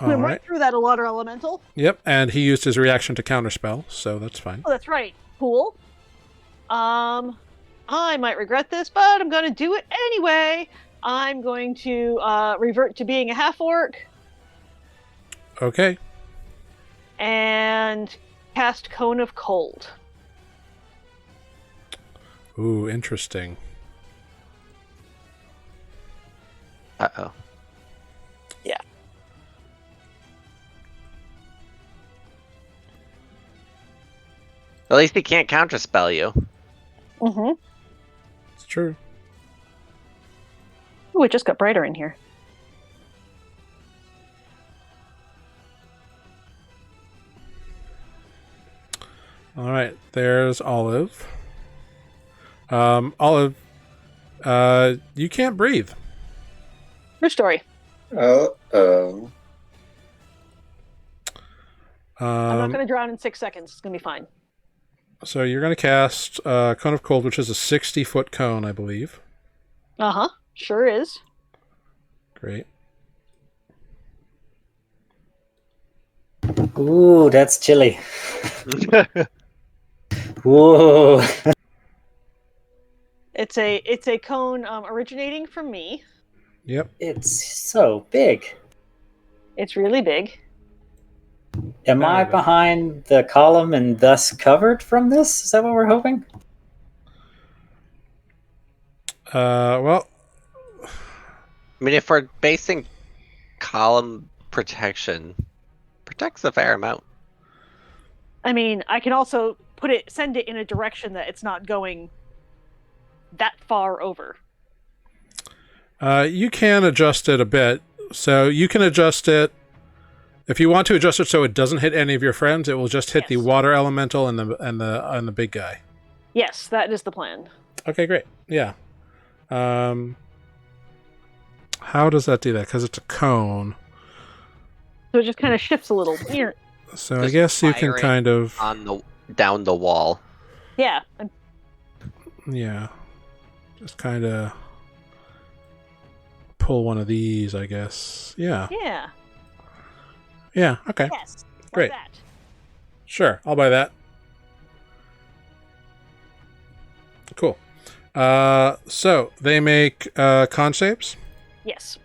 swim right. right through that water elemental. Yep, and he used his reaction to counterspell, so that's fine. Oh, that's right. Cool. I might regret this, but I'm going to do it anyway. I'm going to revert to being a half-orc Okay. and cast Cone of Cold. Ooh, interesting. Uh-oh. Yeah. At least he can't counterspell you. Mm-hmm. It's true. Ooh, it just got brighter in here. All right, there's Olive. Olive, you can't breathe. True story. Oh. I'm not going to drown in 6 seconds. It's going to be fine. So you're going to cast Cone of Cold, which is a 60-foot cone, I believe. Uh-huh. Sure is. Great. Ooh, that's chilly. Whoa. It's a cone originating from me. Yep. It's so big. It's really big. Am I behind the column and thus covered from this? Is that what we're hoping? Well, I mean, if we're basing column protection, protects a fair amount. I mean, I can also send it in a direction that it's not going that far over. you can adjust it a bit. So you can adjust it. If you want to adjust it so it doesn't hit any of your friends, it will just hit the Yes. water elemental and the big guy. Yes, that is the plan. Okay, great. Yeah. How does that do that? Because it's a cone. So it just kind of shifts a little. Here. So I Just guess you can firing kind of... down the wall. Yeah. Yeah. Just kind of pull one of these, I guess. Yeah. Yeah. Yeah, okay. Yes. Like Great. that. Sure, I'll buy that. Cool. So they make con saves. Yes.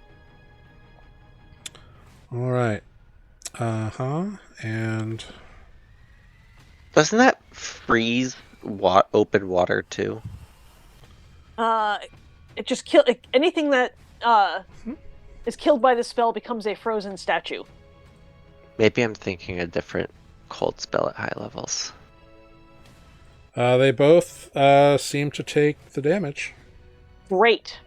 All right. And Doesn't that freeze open water too? It just anything that is killed by the spell becomes a frozen statue. Maybe I'm thinking a different cold spell at high levels. They both seem to take the damage. Great.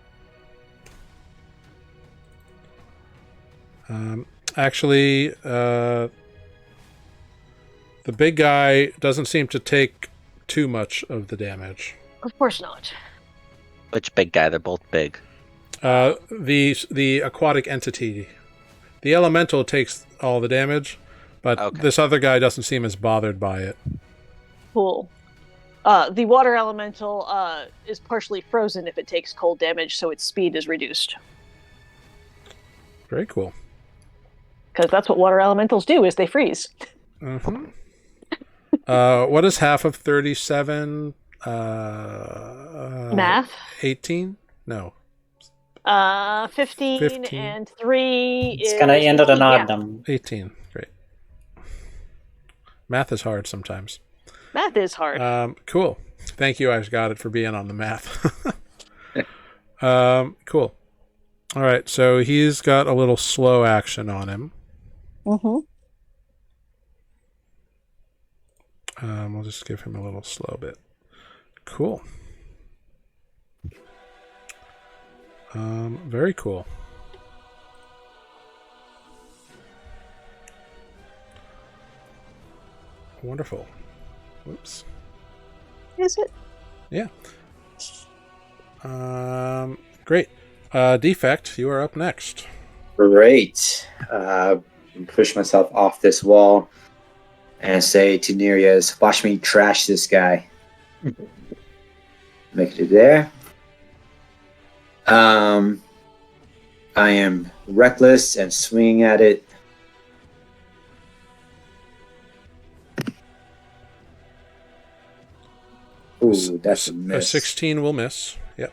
Actually, the big guy doesn't seem to take too much of the damage. Of course not. Which big guy? They're both big. The aquatic entity. The elemental takes all the damage, but this other guy doesn't seem as bothered by it. Cool. The water elemental is partially frozen if it takes cold damage, so its speed is reduced. Very cool. Because that's what water elementals do, is they freeze. Mm-hmm. What is half of 37? Math? 18? No. 15 and 3 It's is... going to end at an 15, odd yeah. number. 18. Great. Math is hard sometimes. Math is hard. Cool. Thank you, I got it, for being on the math. Cool. All right, so he's got a little slow action on him. Mm-hmm. We'll just give him a little slow bit. Cool. Very cool. Wonderful. Whoops. Is it? Yeah. Great. Defect, you are up next. Great. Push myself off this wall and say to Nereus, watch me trash this guy. Make it there. I am reckless and swinging at it. Ooh, that's a A miss. 16 will miss. Yep.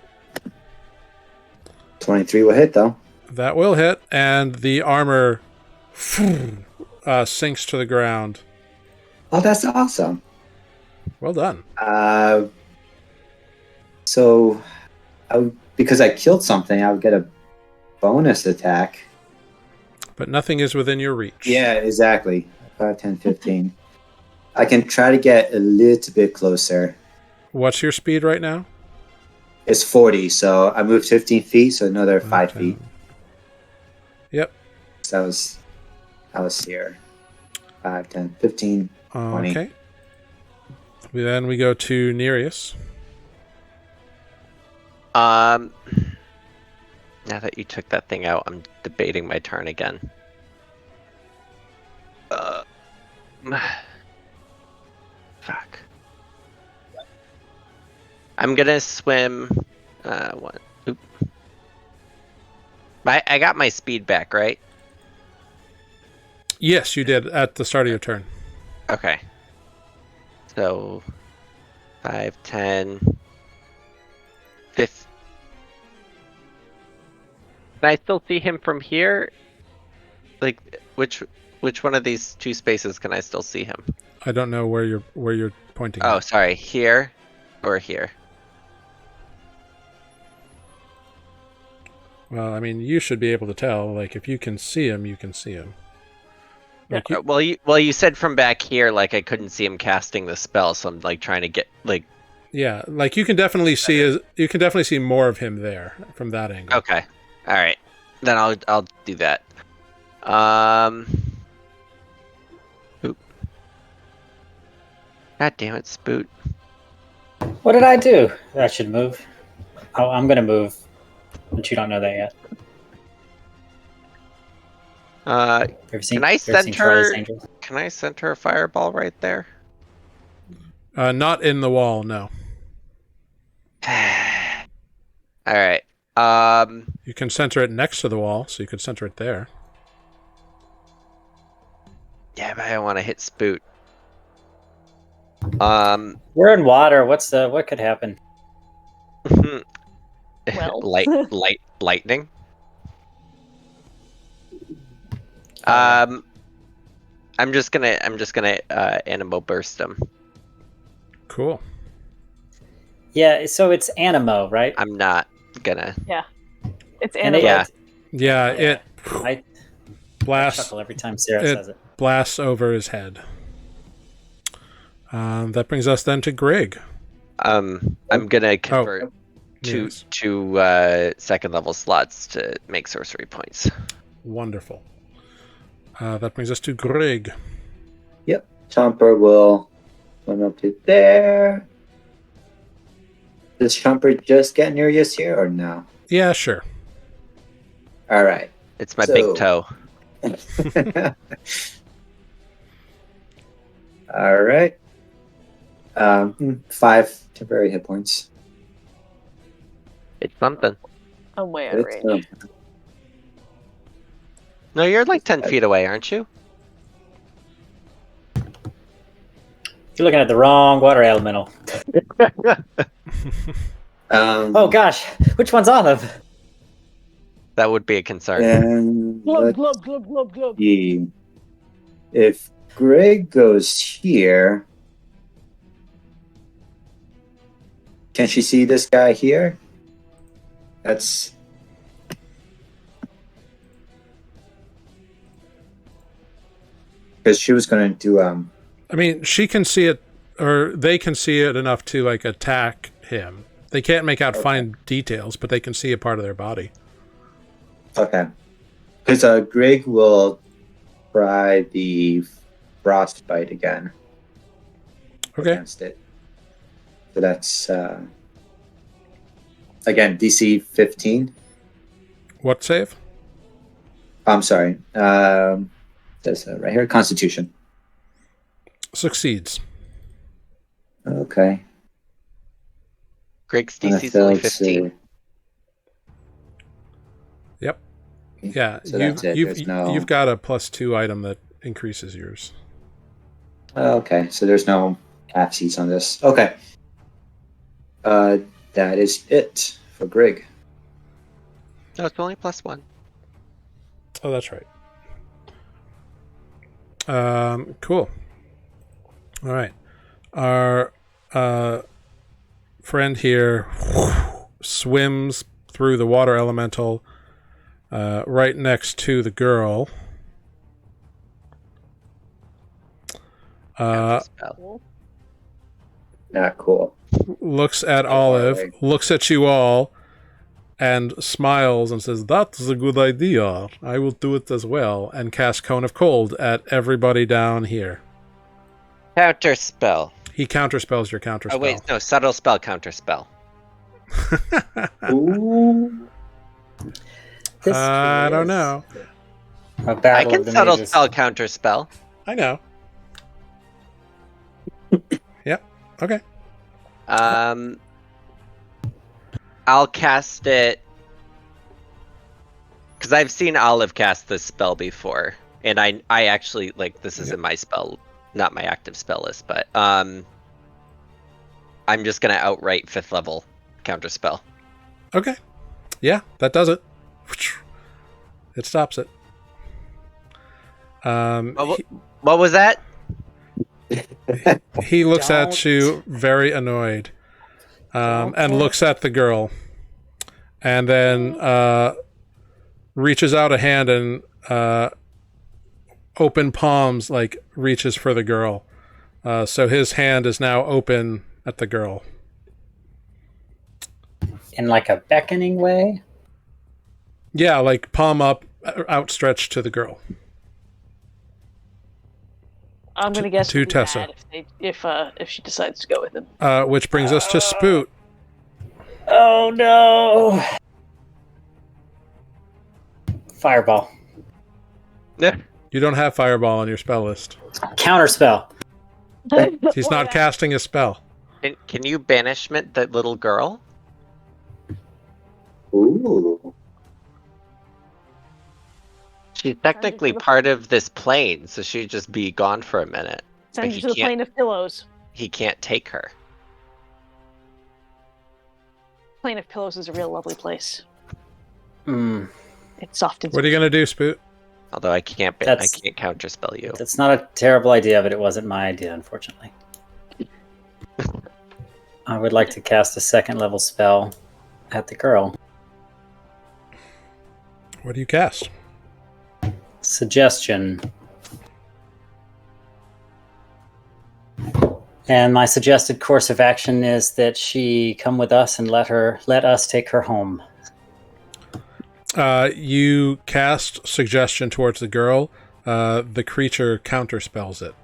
23 will hit, though. That will hit, and the armor sinks to the ground. Oh, that's awesome. Well done. Because I killed something, I would get a bonus attack. But nothing is within your reach. Yeah, exactly. 5, 10, 15. I can try to get a little bit closer. What's your speed right now? It's 40, so I moved 15 feet, so another 5 Okay. feet. Yep. So I was here. 5, 10, 15, 20. Okay. Then we go to Nereus. Now that you took that thing out, I'm debating my turn again. Fuck. I'm gonna swim. What? Oop. I got my speed back, right? Yes, you did at the start of your turn. Okay. So 5, 10, 15. Can I still see him from here? Like, which one of these two spaces can I still see him? I don't know where you're pointing. Oh, at. sorry. Here or here? Well, I mean, you should be able to tell. Like, if you can see him, you can see him. Like you, Well, you said from back here, like I couldn't see him casting the spell, so I'm like trying to get like. yeah, like you can definitely see more of him there from that angle. Okay. All right. Then I'll do that. Oop. God damn it, Spoot. What did I do? I should move. Oh, I'm going to move, but you don't know that yet. Can I center a fireball right there? Not in the wall, no. All right. You can center it next to the wall, so you could center it there. Yeah, but I don't want to hit Spoot. We're in water. What could happen? Well. Lightning. I'm just gonna Animo Burst him. Cool. Yeah, so it's Animo, right? I'm not gonna. Yeah. It's And animal. Yeah. Yeah, it I blasts chuckle every time Sarah it says it. blasts over his head. That brings us then to Greg. I'm gonna convert Yes. two second level slots to make sorcery points. Wonderful. That brings us to Greg. Yep. Chomper will swim up to there. Does Chomper just get near us here or no? Yeah, sure. All right. It's my So- big toe. All right. 5 temporary hit points. It's something. I'm way out of It's, range. No, you're like 10 feet away, aren't you? You're looking at the wrong water elemental. Oh gosh, which one's Olive? That would be a concern. And Glub, let's glub, glub, glub, glub. see. If Greg goes here, can she see this guy here? That's because she was going to do I mean, she can see it, or they can see it enough to like attack him. They can't make out fine details, but they can see a part of their body. okay. Because Greg will try the frostbite again Okay. against it. So that's again DC 15. What save? I'm sorry. That's right here. Constitution. Succeeds. Okay. Greg's And I DC's only failed 15. to- Yep. Yeah, So that's it. There's no. you've got a +2 item that increases yours. Okay, so there's no half seats on this. Okay. That is it for Greg. No, it's only +1. Oh, that's right. Cool. All right. Our friend here swims through the water elemental right next to the girl. Spell. Not cool. Looks at Right. Olive, looks at you all, and smiles and says, "That's a good idea. I will do it as well," and cast Cone of Cold at everybody down here. Counter spell. He counterspells your counterspell. Oh wait, no, subtle spell, counter spell. Ooh. This I don't is know. A I battle can of the subtle mages. spell, counter spell. I know. Yep. Okay. I'll cast it because I've seen Olive cast this spell before, and I actually like this is in my spell, not my active spell list, but I'm just gonna outright 5th level counter spell. Okay. Yeah, that does it. It stops it. What was that? He looks at Don't. you very annoyed, and looks at the girl, and then reaches out a hand and open palms like reaches for the girl. So his hand is now open at the girl. In like a beckoning way. Yeah, like palm up, outstretched to the girl. I'm gonna guess to we'll be Tessa. mad if she decides to go with him. Which brings us to Spoot. Oh no! Fireball. You don't have Fireball on your spell list. Counterspell. He's not casting a spell. Can you banishment that little girl? Ooh. She's technically part of this plane, so she'd just be gone for a minute. Send he her to the can't- plane of pillows. He can't take her. Plane of pillows is a real lovely place. Hmm. It's soft and What are you gonna do, Spoot? Although I can't That's- counterspell you. That's not a terrible idea, but it wasn't my idea, unfortunately. I would like to cast a 2nd level spell at the girl. What do you cast? Suggestion. And my suggested course of action is that she come with us and let us take her home. You cast suggestion towards the girl. The creature counterspells it.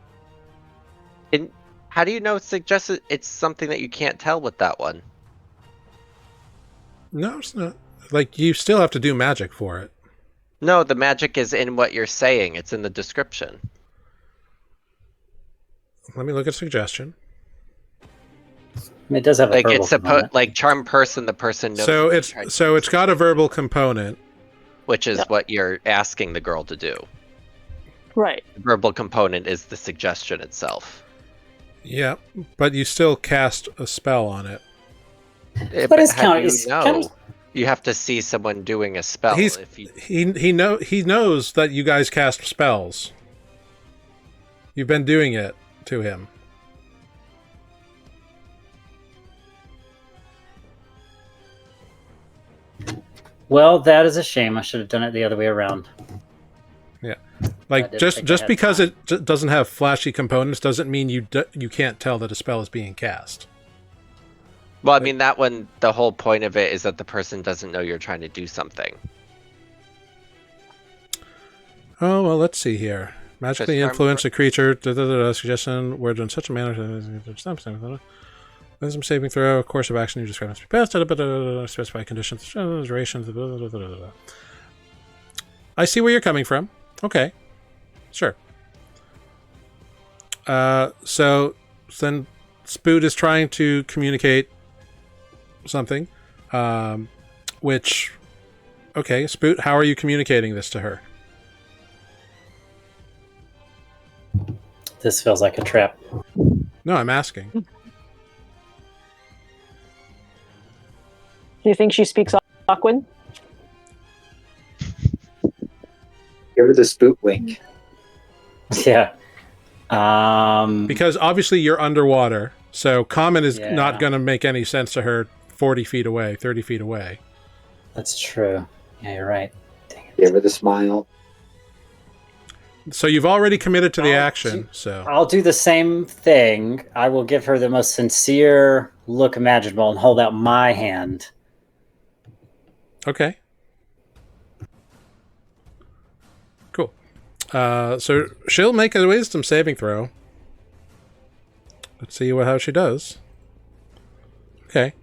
And how do you know it's something that you can't tell with that one? No, it's not. Like, you still have to do magic for it. No, the magic is in what you're saying. It's in the description. Let me look at suggestion. It does have a Like verbal it's supposed component. like charm person. The person knows. So what it's you're trying to so it's got a verbal component. which is what you're asking the girl to do. Right. The verbal component is the suggestion itself. Yeah, but you still cast a spell on it. But it's how do you it's know? kind of- You have to see someone doing a spell. He knows that you guys cast spells. You've been doing it to him. Well, that is a shame. I should have done it the other way around. Yeah, I like didn't just think I had because time. it doesn't have flashy components doesn't mean you can't tell that a spell is being cast. Well, I mean, that one, the whole point of it is that the person doesn't know you're trying to do something. Oh, well, let's see here. Magically Just influence a creature. Suggestion. Word in such a manner. Wisdom saving throw. Course of action you describe must be passed. Specify conditions. Durations. I see where you're coming from. Okay. Sure. So then Spoot is trying to communicate something. Which... Okay, Spoot, how are you communicating this to her? This feels like a trap. No, I'm asking. Do you think she speaks Aquan? Give her the spook wink. Yeah. Because obviously you're underwater, so common is Yeah. not going to make any sense to her 40 feet away, 30 feet away. That's true. Yeah, you're right. Dang it. Give her the smile. So you've already committed to the I'll action, do- so... I'll do the same thing. I will give her the most sincere look imaginable and hold out my hand. Okay. Cool. So she'll make a wisdom saving throw. Let's see how she does. Okay.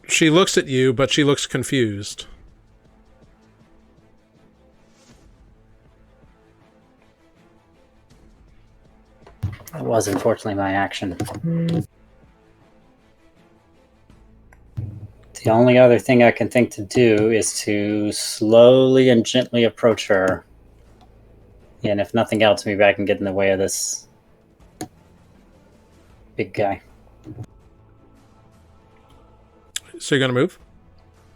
She looks at you, but she looks confused. That was unfortunately my action. The only other thing I can think to do is to slowly and gently approach her. And if nothing else, maybe I can get in the way of this big guy. So you're going to move?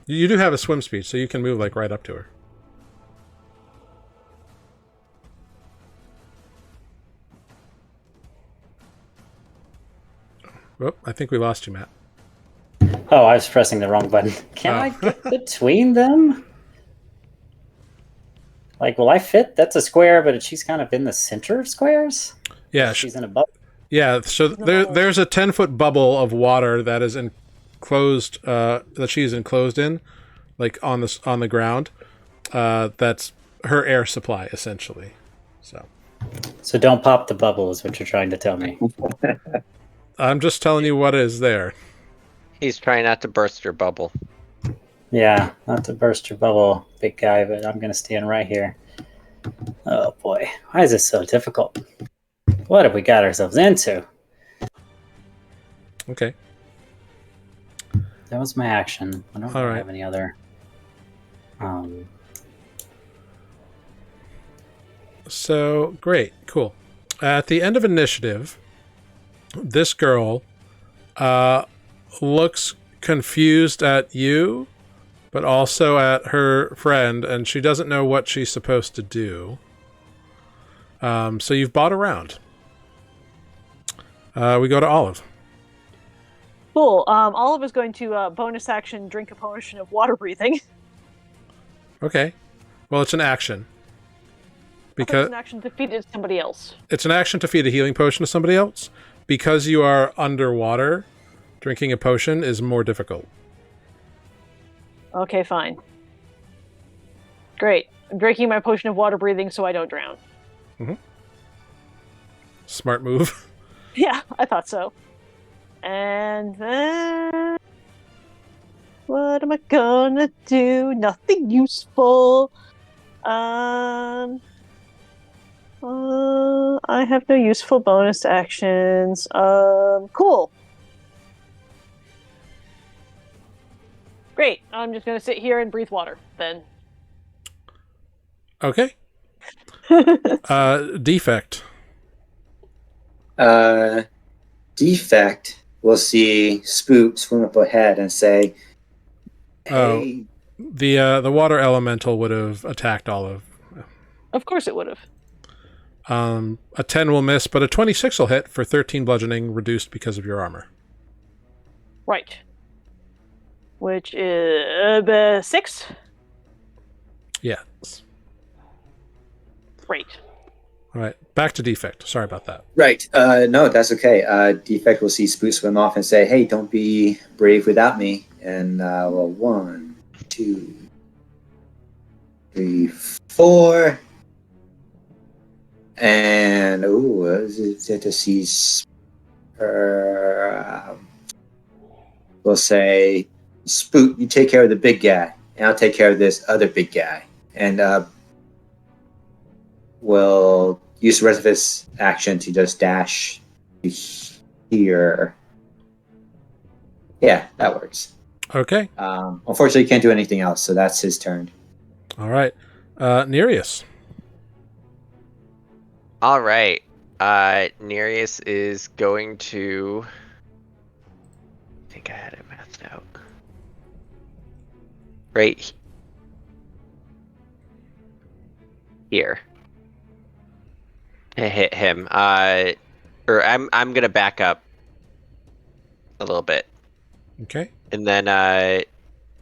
You do have a swim speed, so you can move like right up to her. Oh, I think we lost you, Matt. Oh, I was pressing the wrong button. Can Oh. I get between them? Like, will I fit? That's a square, but she's kind of in the center of squares? Yeah, She's in a bubble. yeah. So there's a 10-foot bubble of water that is enclosed, that she's enclosed in, like on the ground. That's her air supply, essentially. So don't pop the bubble is what you're trying to tell me. I'm just telling you what is there. He's trying not to burst your bubble. Yeah, not to burst your bubble, big guy, but I'm going to stand right here. Oh boy, why is this so difficult? What have we got ourselves into? Okay. That was my action. I don't All really right. have any other. So great, cool. At the end of initiative, this girl looks confused at you, but also at her friend, and she doesn't know what she's supposed to do. So you've bought around. We go to Olive. Cool. Olive is going to bonus action drink a potion of water breathing. Okay. Well, it's an action. Because Because an action defeated somebody else. it's an action to feed a healing potion to somebody else. Because you are underwater, drinking a potion is more difficult. Okay, fine. Great. I'm drinking my potion of water breathing so I don't drown. Smart move. Yeah, I thought so. And then... what am I gonna do? Nothing useful. I have no useful bonus actions. Cool. Great. I'm just gonna sit here and breathe water then. Okay. Defect. Defect will see Spook swim up ahead and say, "Hey, The water elemental would have attacked all of. Of course it would have. A 10 will miss, but a 26 will hit for 13 bludgeoning, reduced because of your armor. Right. Which is 6. Yes. Great. All right. Back to defect. Sorry about that. right? No, that's okay. Defect will see Spook swim off and say, "Hey, don't be brave without me." And well, 1, 2, 3, 4. And to see, we'll say, Spook, you take care of the big guy, and I'll take care of this other big guy, and we'll use the rest of his action to just dash here. Yeah, that works. Okay. Unfortunately, he can't do anything else, so that's his turn. All right. Nereus. All right. Nereus is going to. I think I had it mathed out. Right here. To hit him. Or I'm gonna back up a little bit, Okay. and then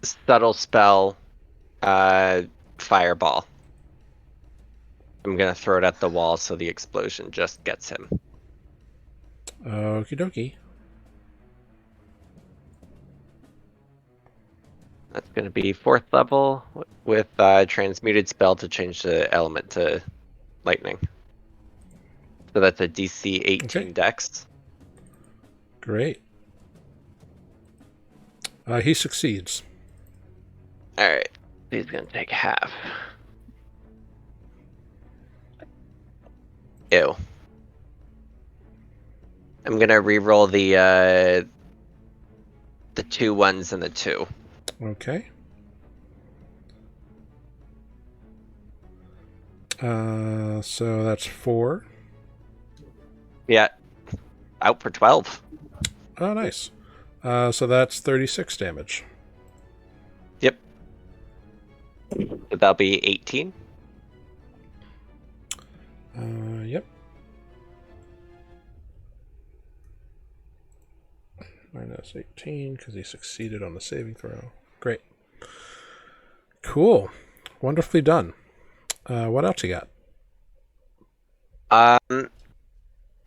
subtle spell, fireball. I'm gonna throw it at the wall so the explosion just gets him. Okie dokie. That's gonna be 4th level with transmuted spell to change the element to lightning. So that's a DC 18 Okay. dex. Great. He succeeds. All right, he's gonna take half. Ew. I'm gonna re-roll the 2 1s and the 2. Okay. So that's 4. Yeah, out for 12. Oh, nice. So that's 36 damage. Yep. So that'll be 18. Yep. Minus 18 because he succeeded on the saving throw. Great. Cool. Wonderfully done. What else you got? That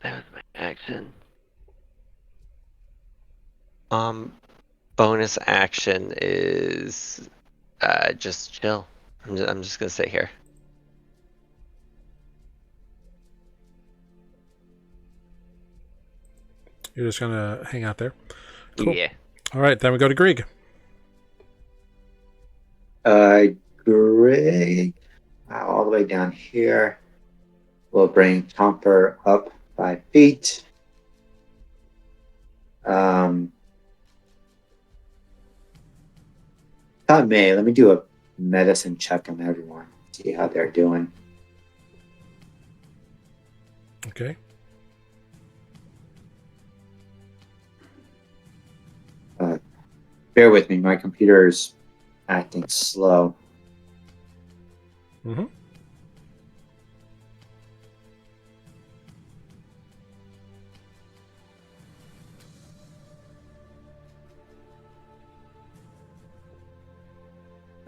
was my action. Bonus action is just chill. I'm just gonna sit here. You're just going to hang out there? Cool. Yeah. All right, then we go to Grieg. Greg, all the way down here. We'll bring Chomper up 5 feet. Let me do a medicine check on everyone. See how they're doing. Okay. Bear with me, my computer's acting slow. Mm-hmm.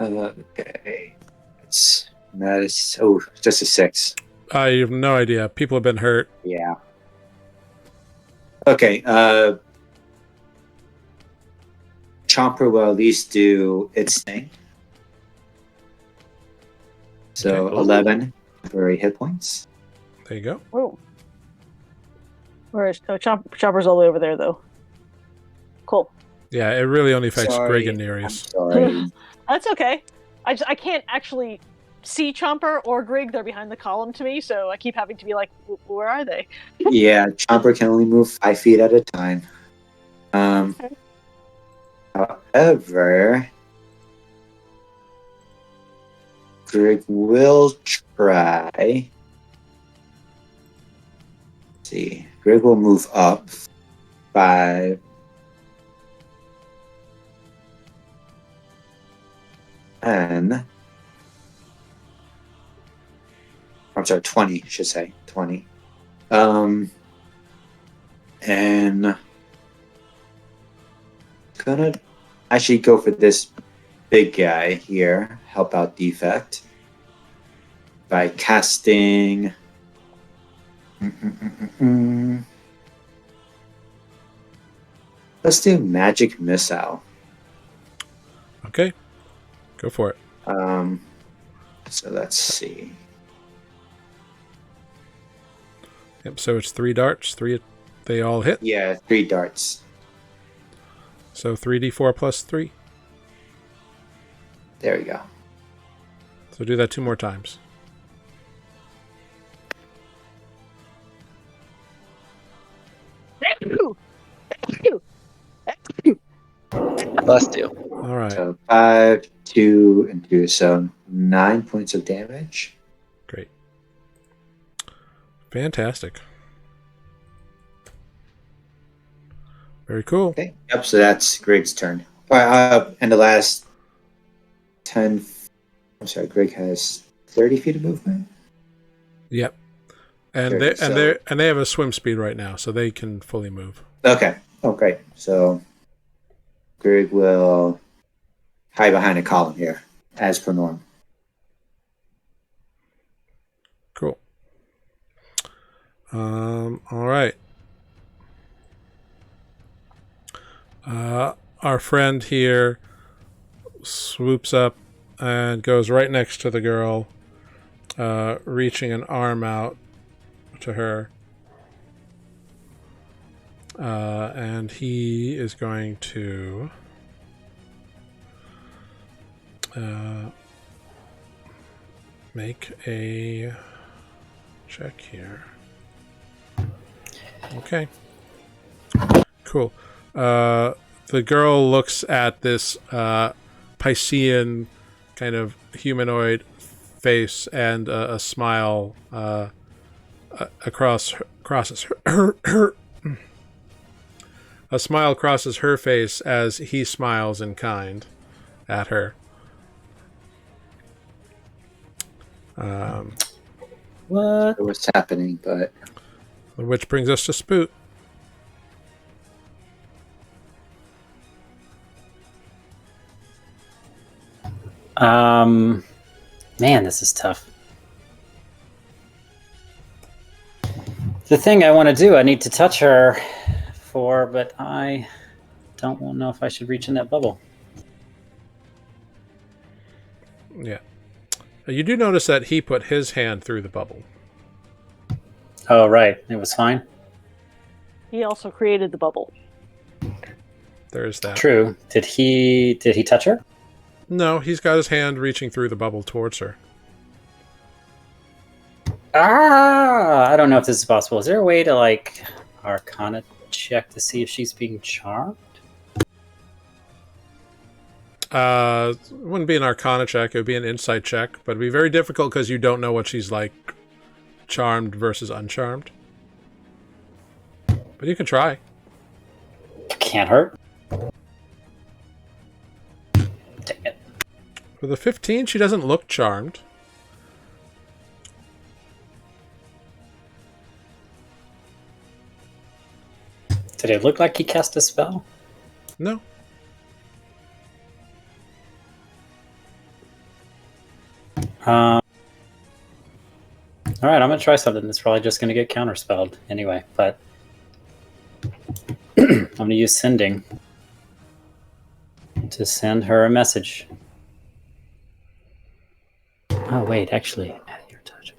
Okay. That is just a 6. I have no idea. People have been hurt. Yeah. Okay. Chomper will at least do its thing. So Okay. 11 temporary hit points. There you go. Whoa. Where is Chopper's all the way over there though? Cool. Yeah, it really only affects Sorry, Greg and I'm Nereus. sorry. That's okay. I can't actually see Chomper or Grig. They're behind the column to me, so I keep having to be like, where are they? Yeah, Chomper can only move 5 feet at a time. Okay. However, Grig will try. Let's see, Grig will move up 5. And I'm sorry, 20, I should say. 20. And gonna actually go for this big guy here, help out defect, by casting. Let's do magic missile. Okay. Go for it. So let's see. Yep, so it's 3 darts. 3, they all hit. Yeah, 3 darts. So 3d4 plus 3. There we go. So do that 2 more times. Plus 2. All right. So 5, 2, and 2. So 9 points of damage. Great. Fantastic. Very cool. Okay. Yep. So that's Greg's turn. All right. And the last 10. I'm sorry. Greg has 30 feet of movement. Yep. And Sure, they have a swim speed right now, so they can fully move. Okay. Oh, great. So Greg will hide behind a column here, as per norm. Cool. All right. Our friend here swoops up and goes right next to the girl, reaching an arm out to her. And he is going to make a check here. Okay. Cool. The girl looks at this Piscean kind of humanoid face, and a smile crosses her a smile crosses her face as he smiles in kind at her. What? What's happening? But Which brings us to Spoot. Man, this is tough. The thing I want to do, I need to touch her for, but I don't know if I should reach in that bubble. Yeah. You do notice that he put his hand through the bubble. Oh, right. It was fine. He also created the bubble. There is that. True. Did he touch her? No, he's got his hand reaching through the bubble towards her. I don't know if this is possible. Is there a way to, like, Arcana check to see if she's being charmed? It wouldn't be an Arcana check. It would be an Insight check, but it'd be very difficult because you don't know what she's like, charmed versus uncharmed. But you can try. Can't hurt. Dang it. With a 15, she doesn't look charmed. Did it look like he cast a spell? No. All right, I'm gonna try something that's probably just gonna get counterspelled anyway, but I'm gonna use sending to send her a message. Oh wait, actually, add your touch.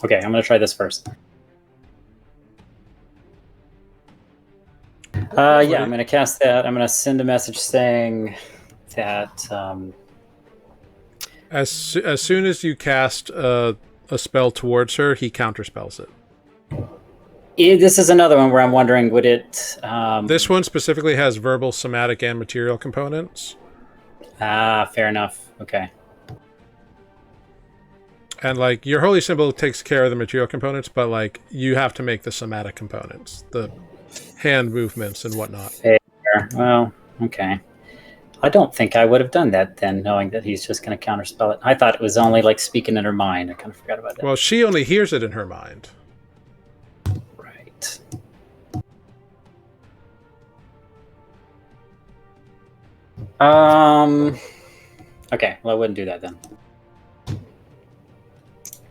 Okay, I'm gonna try this first. Yeah, I'm gonna cast that. I'm gonna send a message saying that. As soon as you cast a spell towards her, he counterspells it. This is another one where I'm wondering, would it... This one specifically has verbal, somatic, and material components. Fair enough. Okay. And, like, your holy symbol takes care of the material components, but, like, you have to make the somatic components. The hand movements and whatnot. Fair. Well, okay. I don't think I would have done that then, knowing that he's just going to counterspell it. I thought it was only, like, speaking in her mind. I kind of forgot about that. Well, she only hears it in her mind. Right. Okay, well, I wouldn't do that then.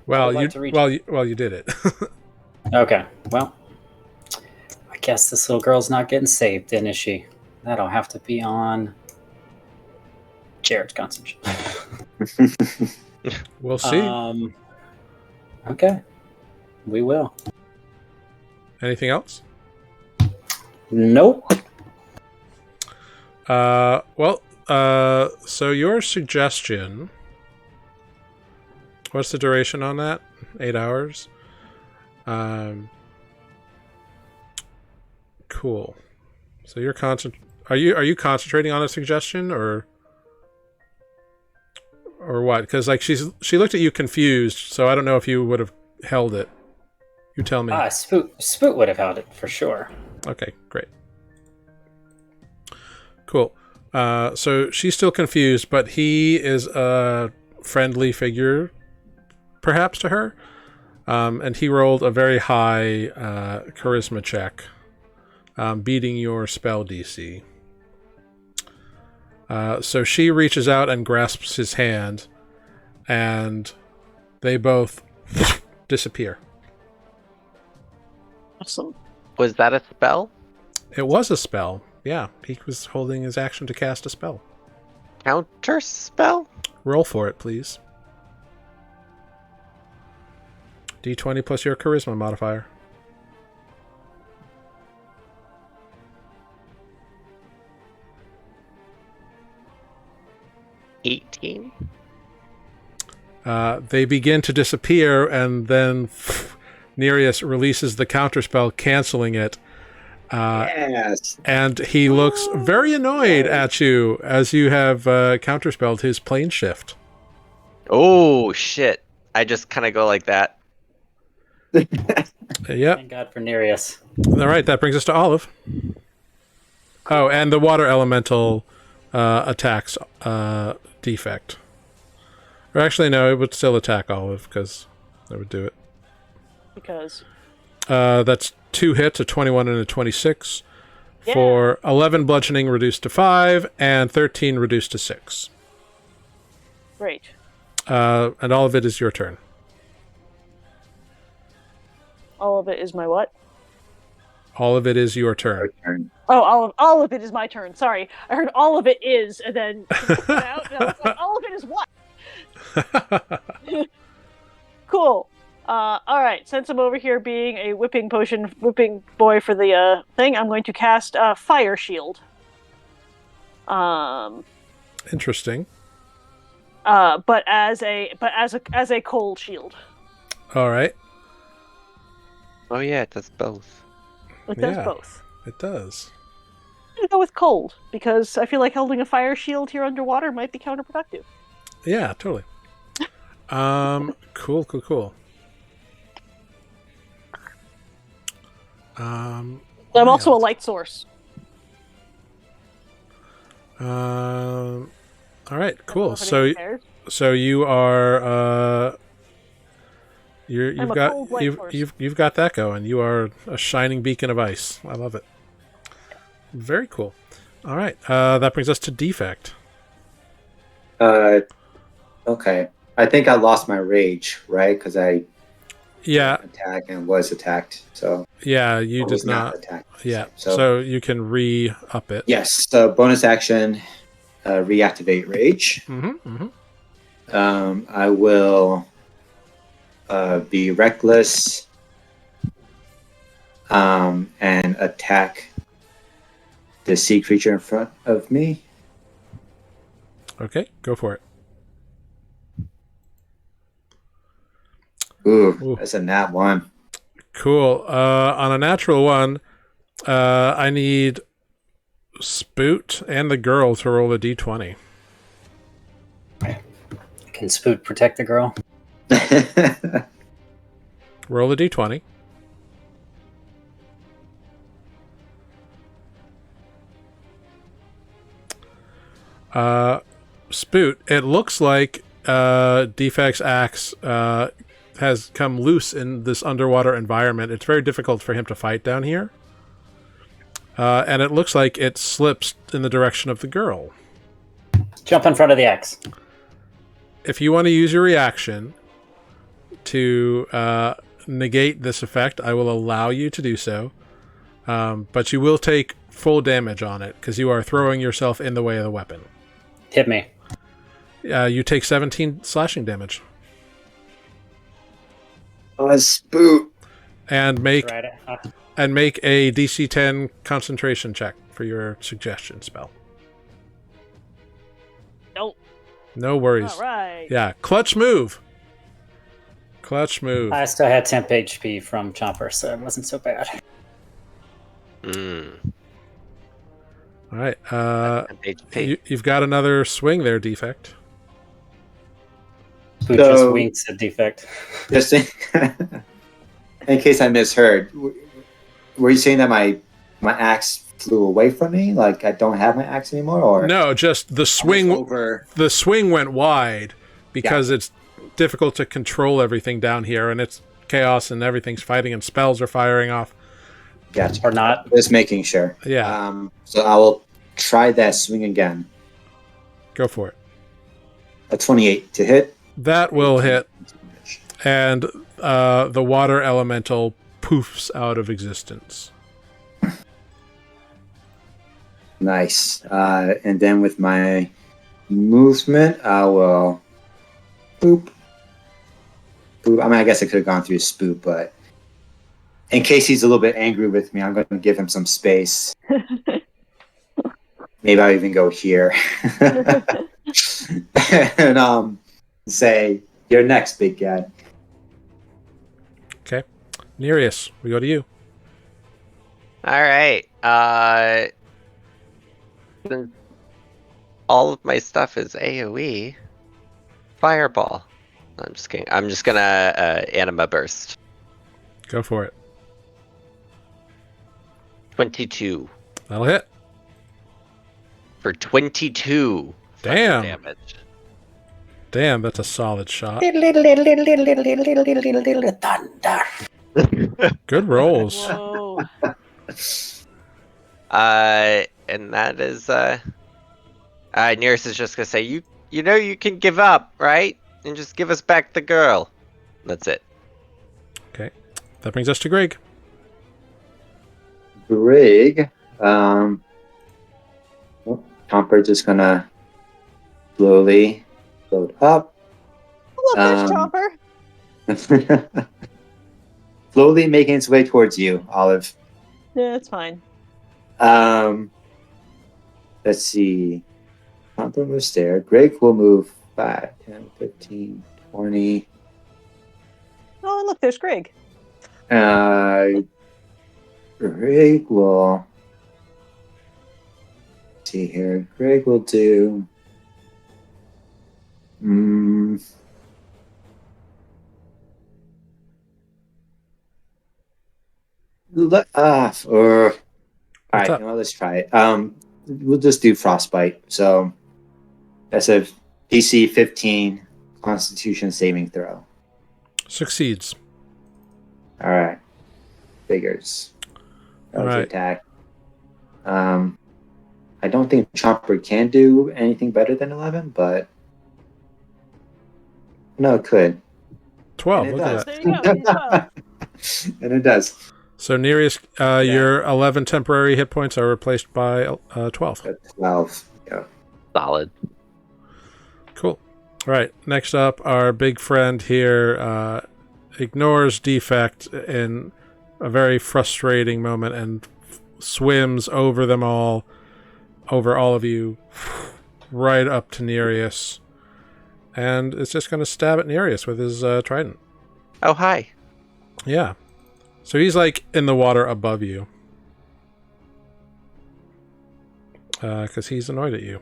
Well, I'd like you did it. Okay, well, I guess this little girl's not getting saved, then, is she? That'll have to be on Jared's concentration. We'll see. Okay, we will. Anything else? Nope. So your suggestion... What's the duration on that? 8 hours? Cool. So you're are you concentrating on a suggestion or what? Because like she looked at you confused, so I don't know if you would have held it. You tell me. Spoot would have held it for sure. Okay, great. Cool. So she's still confused, but he is a friendly figure, perhaps, to her. And he rolled a very high charisma check, beating your spell DC. So she reaches out and grasps his hand, and they both disappear. Awesome. Was that a spell? It was a spell. Yeah, he was holding his action to cast a spell. Counter spell? Roll for it, please. D20 plus your charisma modifier. $18. They begin to disappear, and then Nereus releases the counterspell, canceling it. Yes. And he looks very annoyed at you as you have counterspelled his plane shift. Oh, shit. I just kind of go like that. Yep. Thank God for Nereus. All right, that brings us to Olive. Oh, and the water elemental attacks defect. Or actually, no, it would still attack Olive, because that would do it. Because that's 2 hits, a 21 and a 26, for 11 bludgeoning reduced to 5, and 13 reduced to 6. great. And all of it is your turn. All of it is my what? All of it is your turn. Oh, all of it is my turn. Sorry, I heard all of it is, and then out, and I was like, all of it is what? Cool. All right. Since I'm over here being a whipping boy for the thing, I'm going to cast Fire Shield. Interesting. But as a cold shield. All right. Oh, yeah, it does both. It does Yeah. both. It does. I'm gonna go with cold because I feel like holding a fire shield here underwater might be counterproductive. Yeah, totally. Cool. I'm also a light source. All right, cool. If anyone cares. So you are I'm a cold light source. you've got that going. You are a shining beacon of ice. I love it. Very cool. All right, that brings us to defect. Okay. I think I lost my rage, right? Because I Yeah, attacked and was attacked. So yeah, you or was did not. attacked. Yeah, So so you can re-up it. yes, so bonus action, reactivate rage. I will be reckless and attack the sea creature in front of me. Okay, go for it. Ooh, that's a nat 1. Cool. On a natural one, I need Spoot and the girl to roll a d20. Can Spoot protect the girl? Roll a d20. Spoot, it looks like Defect's axe has come loose in this underwater environment. It's very difficult for him to fight down here. And it looks like it slips in the direction of the girl. Jump in front of the axe. If you want to use your reaction to negate this effect, I will allow you to do so. But you will take full damage on it because you are throwing yourself in the way of the weapon. Hit me. You take 17 slashing damage. Spoot. And make Right. a DC 10 concentration check for your suggestion spell. Nope. No worries. All right. Yeah, clutch move. Clutch move. I still had temp HP from Chomper, so it wasn't so bad. All right. HP. You've got another swing there, Defect. Spoot just winks at Defect. Just in case I misheard, were you saying that my axe flew away from me? Like I don't have my axe anymore, or No, just the swing. over? The swing went wide because it's difficult to control everything down here, and it's chaos, and everything's fighting, and spells are firing off. Gotcha. Or not. Just making sure. Yeah. So I will try that swing again. Go for it. A 28 to hit. That will hit, and the water elemental poofs out of existence. Nice. And then with my movement, I will boop. Boop. I mean, I guess I could have gone through Spoop, but in case he's a little bit angry with me, I'm going to give him some space. Maybe I'll even go here. And say, "You're next, big guy." Okay. Nereus, we go to you. All right. Since all of my stuff is AoE, fireball. I'm just kidding. I'm just gonna anima burst. Go for it. 22 That'll hit. for 22 Damn. damage. Damn, that's a solid shot. Thunder. Good rolls. Whoa. And that is Nearest is just gonna say, you know you can give up, right? And just give us back the girl. That's it. Okay. That brings us to Greg. Greg, Chomper just gonna slowly float up. Look, there's Chomper. Slowly making its way towards you, Olive. Yeah, it's fine. Let's see. Chomper moves there. Greg will move 5, 10, 15, 20. Oh, and look, there's Greg. Greg will... Let's see here. Greg will do... All right, up? you know, let's try it. We'll just do frostbite. So that's a DC 15 Constitution saving throw. Succeeds. All right, figures. That was All right. attack. I don't think Chomper can do anything better than 11, but No, it could. 12. And it Look at does. that. There you go. He's 12. And it does. So Nereus, your 11 temporary hit points are replaced by 12. At 12. Yeah. Solid. Cool. All right. Next up, our big friend here ignores defect in a very frustrating moment and swims over them all, over all of you, right up to Nereus. And it's just going to stab at Nereus with his trident. Oh, hi. Yeah. So he's like in the water above you. Because he's annoyed at you.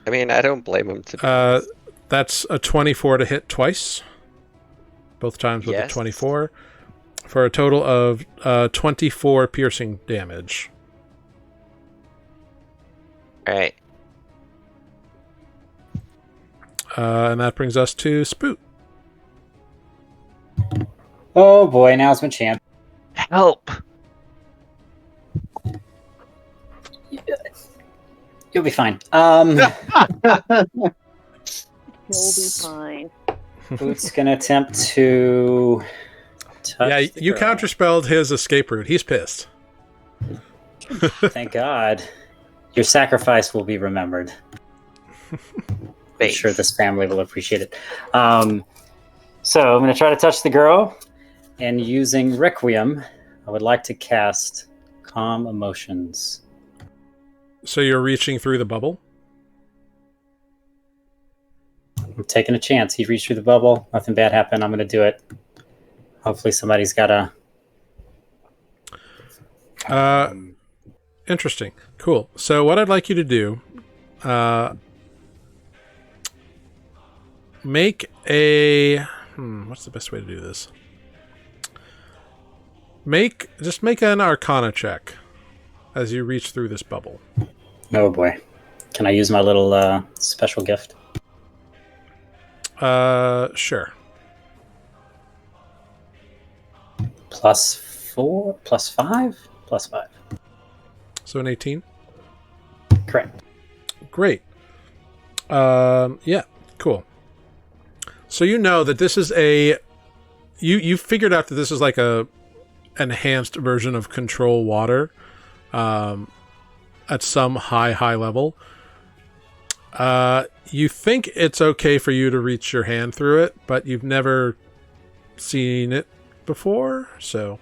I mean, I don't blame him, to be honest. That's a 24 to hit twice. Both times with a 24. For a total of 24 piercing damage. Alright. And that brings us to Spoot. Oh boy, now's my chance. Help! You'll be fine. You'll be fine. Boot's gonna attempt to touch Yeah, the you girl. counterspelled his escape route. He's pissed. Thank God. Your sacrifice will be remembered. I'm Thanks. sure this family will appreciate it. So I'm going to try to touch the girl, and using Requiem, I would like to cast Calm Emotions. So you're reaching through the bubble? I'm taking a chance. He reached through the bubble. Nothing bad happened. I'm going to do it. Hopefully somebody's got a... Interesting. Cool. So what I'd like you to do, make a... what's the best way to do this? Just make an Arcana check as you reach through this bubble. Oh boy. Can I use my little special gift? Sure. +4, +5, +5. So an 18? Correct. Great. Yeah, cool. So you know that this is you figured out that this is like a enhanced version of control water at some high level. You think it's okay for you to reach your hand through it, but you've never seen it before, so...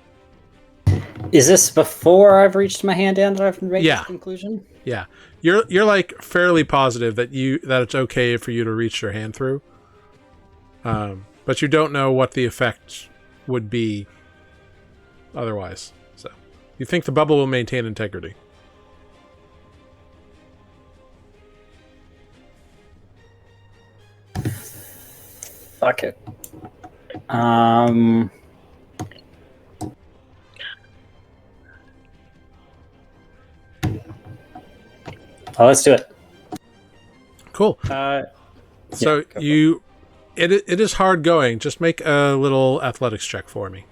Is this before I've reached my hand down that I've made Yeah. this conclusion? Yeah. You're like fairly positive that it's okay for you to reach your hand through. But you don't know what the effect would be otherwise. So you think the bubble will maintain integrity. Fuck it. Oh, let's do it. Cool. So go it is hard going. Just make a little athletics check for me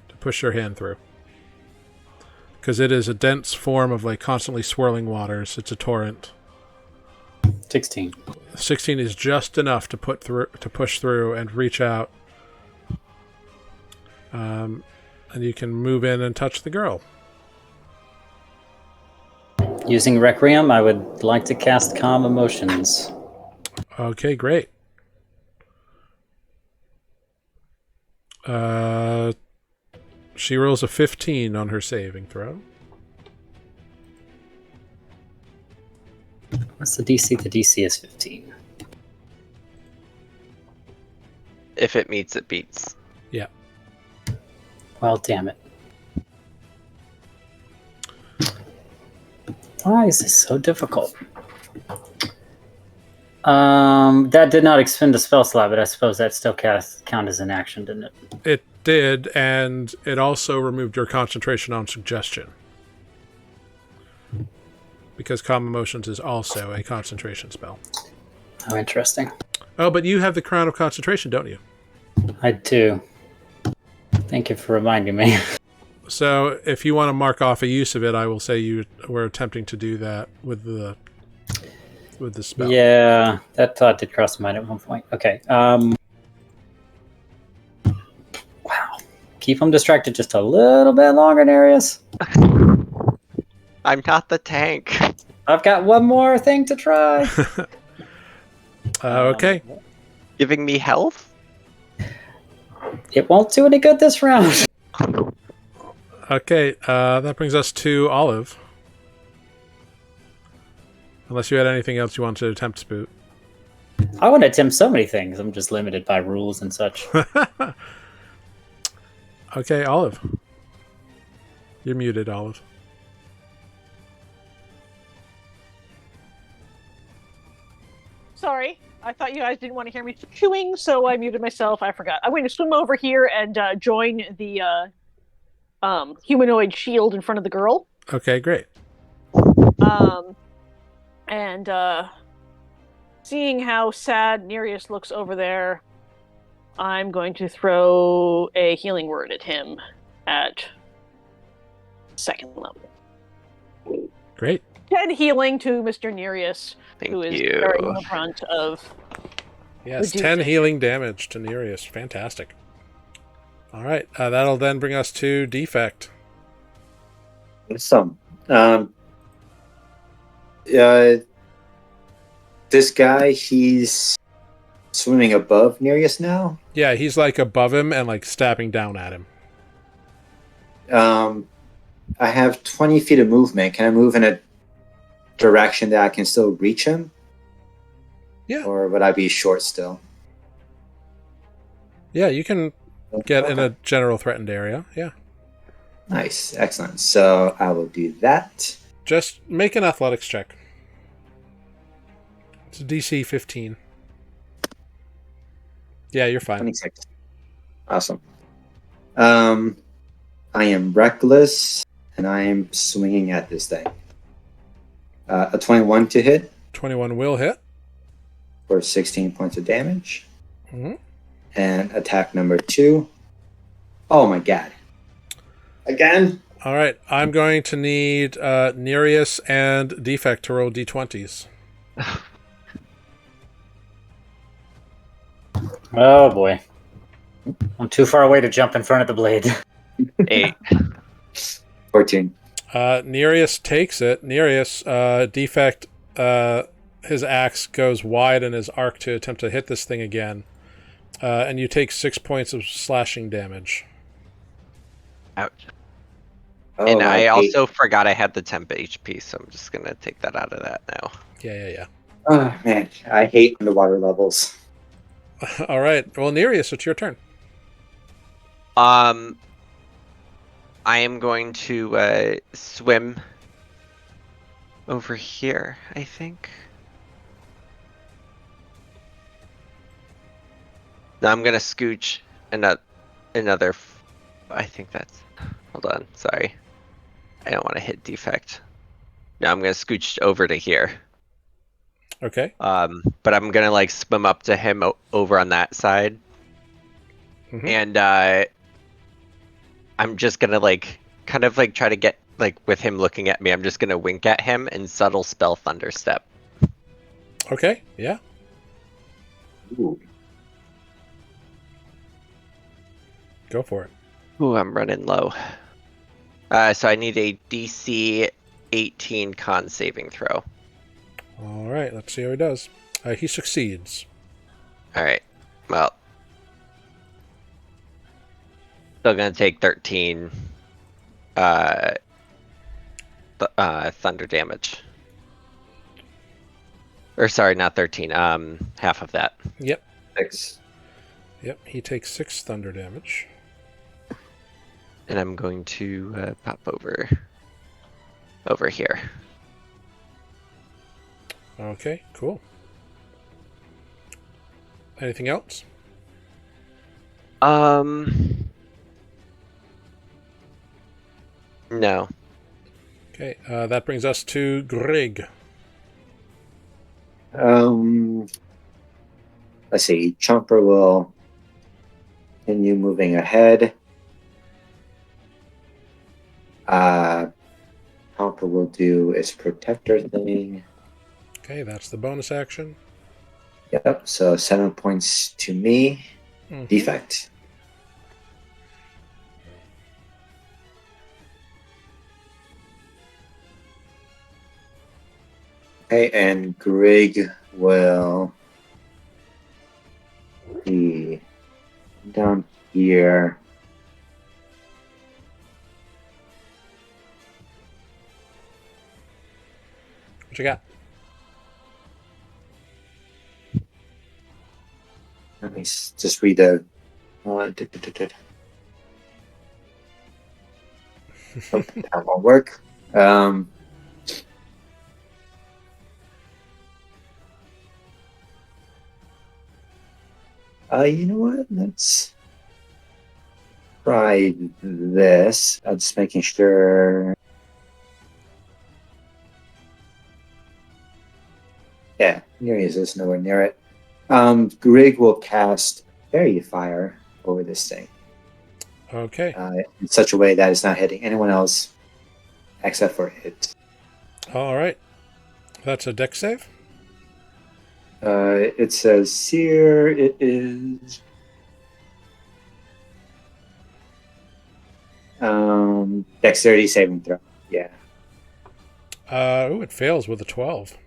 to push your hand through, because it is a dense form of like constantly swirling waters. It's a torrent. 16. 16 is just enough to push through and reach out. And you can move in and touch the girl. Using Requiem, I would like to cast Calm Emotions. Okay, great. She rolls a 15 on her saving throw. What's the DC? The DC is 15. If it meets, it beats. Yeah. Well, damn it. Why is this so difficult? That did not expend a spell slot, but I suppose that still count as an action, didn't it? It did, and it also removed your concentration on suggestion. Because Calm Emotions is also a concentration spell. Oh, interesting. Oh, but you have the Crown of Concentration, don't you? I do. Thank you for reminding me. So if you want to mark off a use of it, I will say you were attempting to do that with the with the spell. Yeah, that thought did cross my mind at one point. Okay. Wow. Keep them distracted just a little bit longer, Nereus. I'm not the tank. I've got one more thing to try. Okay. Giving me health? It won't do any good this round. Okay, that brings us to Olive. Unless you had anything else you wanted to attempt, Spoot. I want to attempt so many things. I'm just limited by rules and such. Okay, Olive. You're muted, Olive. Sorry, I thought you guys didn't want to hear me chewing, so I muted myself. I forgot. I'm going to swim over here and join the humanoid shield in front of the girl. Okay, great. And seeing how sad Nereus looks over there, I'm going to throw a healing word at him at 2nd level. Great. 10 healing to Mr. Nereus, who is you. carrying the brunt of. Yes, Reduce 10 it. healing damage to Nereus. Fantastic. All right, that'll then bring us to Defect. Some. This guy, he's swimming above Nereus now. Yeah, he's like above him and like stabbing down at him. I have 20 feet of movement. Can I move in a direction that I can still reach him? Yeah. Or would I be short still? Yeah, you can get in Okay. a general threatened area. Yeah. Nice. Excellent. So I will do that. Just make an athletics check. It's a DC 15. Yeah, you're fine. 26. Awesome. I am reckless, and I am swinging at this thing. A 21 to hit 21 will hit. for 16 points of damage. Mhm. And attack number 2. Oh my god. Again? All right, I'm going to need Nereus and Defect to roll D20s. Oh boy. I'm too far away to jump in front of the blade. 8. 14. Nereus takes it. Nereus, Defect, his axe goes wide in his arc to attempt to hit this thing again. And you take 6 points of slashing damage. Ouch. Oh, And I hate- also forgot I had the temp HP, so I'm just gonna take that out of that now. Yeah. Oh man, I hate underwater levels. All right. Well, Nereus, it's your turn. I am going to swim over here, I think. Now I'm gonna scooch another. I think that's. Hold on, sorry. I don't want to hit Defect. No, I'm gonna scooch over to here. Okay. But I'm gonna like swim up to him over on that side, Mhm. and I'm just gonna like kind of like try to get like with him looking at me. I'm just gonna wink at him and subtle spell Thunder Step. Okay. Yeah. Ooh. Go for it. Ooh, I'm running low. So I need a DC 18 con saving throw. All right. Let's see how he does. He succeeds. All right. Well, still gonna take 13 thunder damage. Or sorry, not 13. Half of that. Yep. 6. Yep. He takes 6 thunder damage. And I'm going to pop over here. Okay. Cool. Anything else? No. Okay. That brings us to Grig. Let's see. Chomper will continue moving ahead. Chomper will do its protector thing. Okay, that's the bonus action. Yep. So 7 points to me. Mhm. Defect. Okay, and Greg will be down here. What you got? Let me just read the. Nope, that won't work. You know what? Let's try this. I'm just making sure. Yeah, near is nowhere near it. Greg will cast Fairy Fire over this thing Okay. in such a way that it's not hitting anyone else except for it. All right. That's a deck save. It says here it is dexterity saving throw. Yeah. It fails with a 12.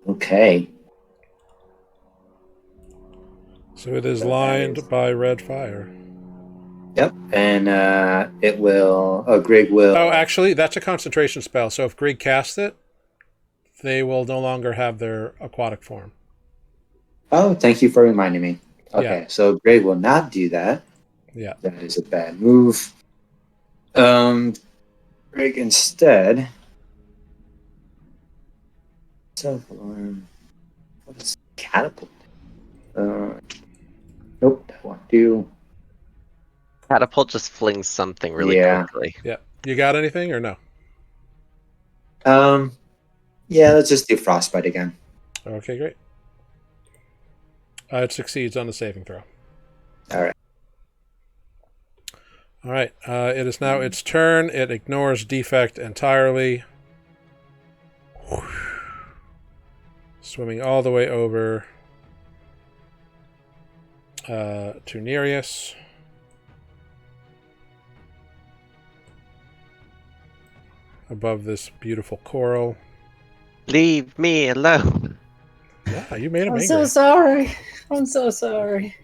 Okay. So it is So that lined is- by red fire. Yep. And it will. Greg will. Oh, actually, that's a concentration spell. So if Greg casts it, they will no longer have their aquatic form. Oh, thank you for reminding me. Okay, Yeah. so Greg will not do that. Yeah. That is a bad move. Greg instead. Self-alarm. What's catapult? Nope, that won't do. Catapult just flings something really Yeah. quickly. Yeah. You got anything or no? Yeah, let's just do frostbite again. Okay, great. It succeeds on the saving throw. All right. All right. It is now its turn. It ignores defect entirely. Swimming all the way over to Nereus. Above this beautiful coral. Leave me alone. Yeah, you made him I'm angry. so sorry. I'm so sorry.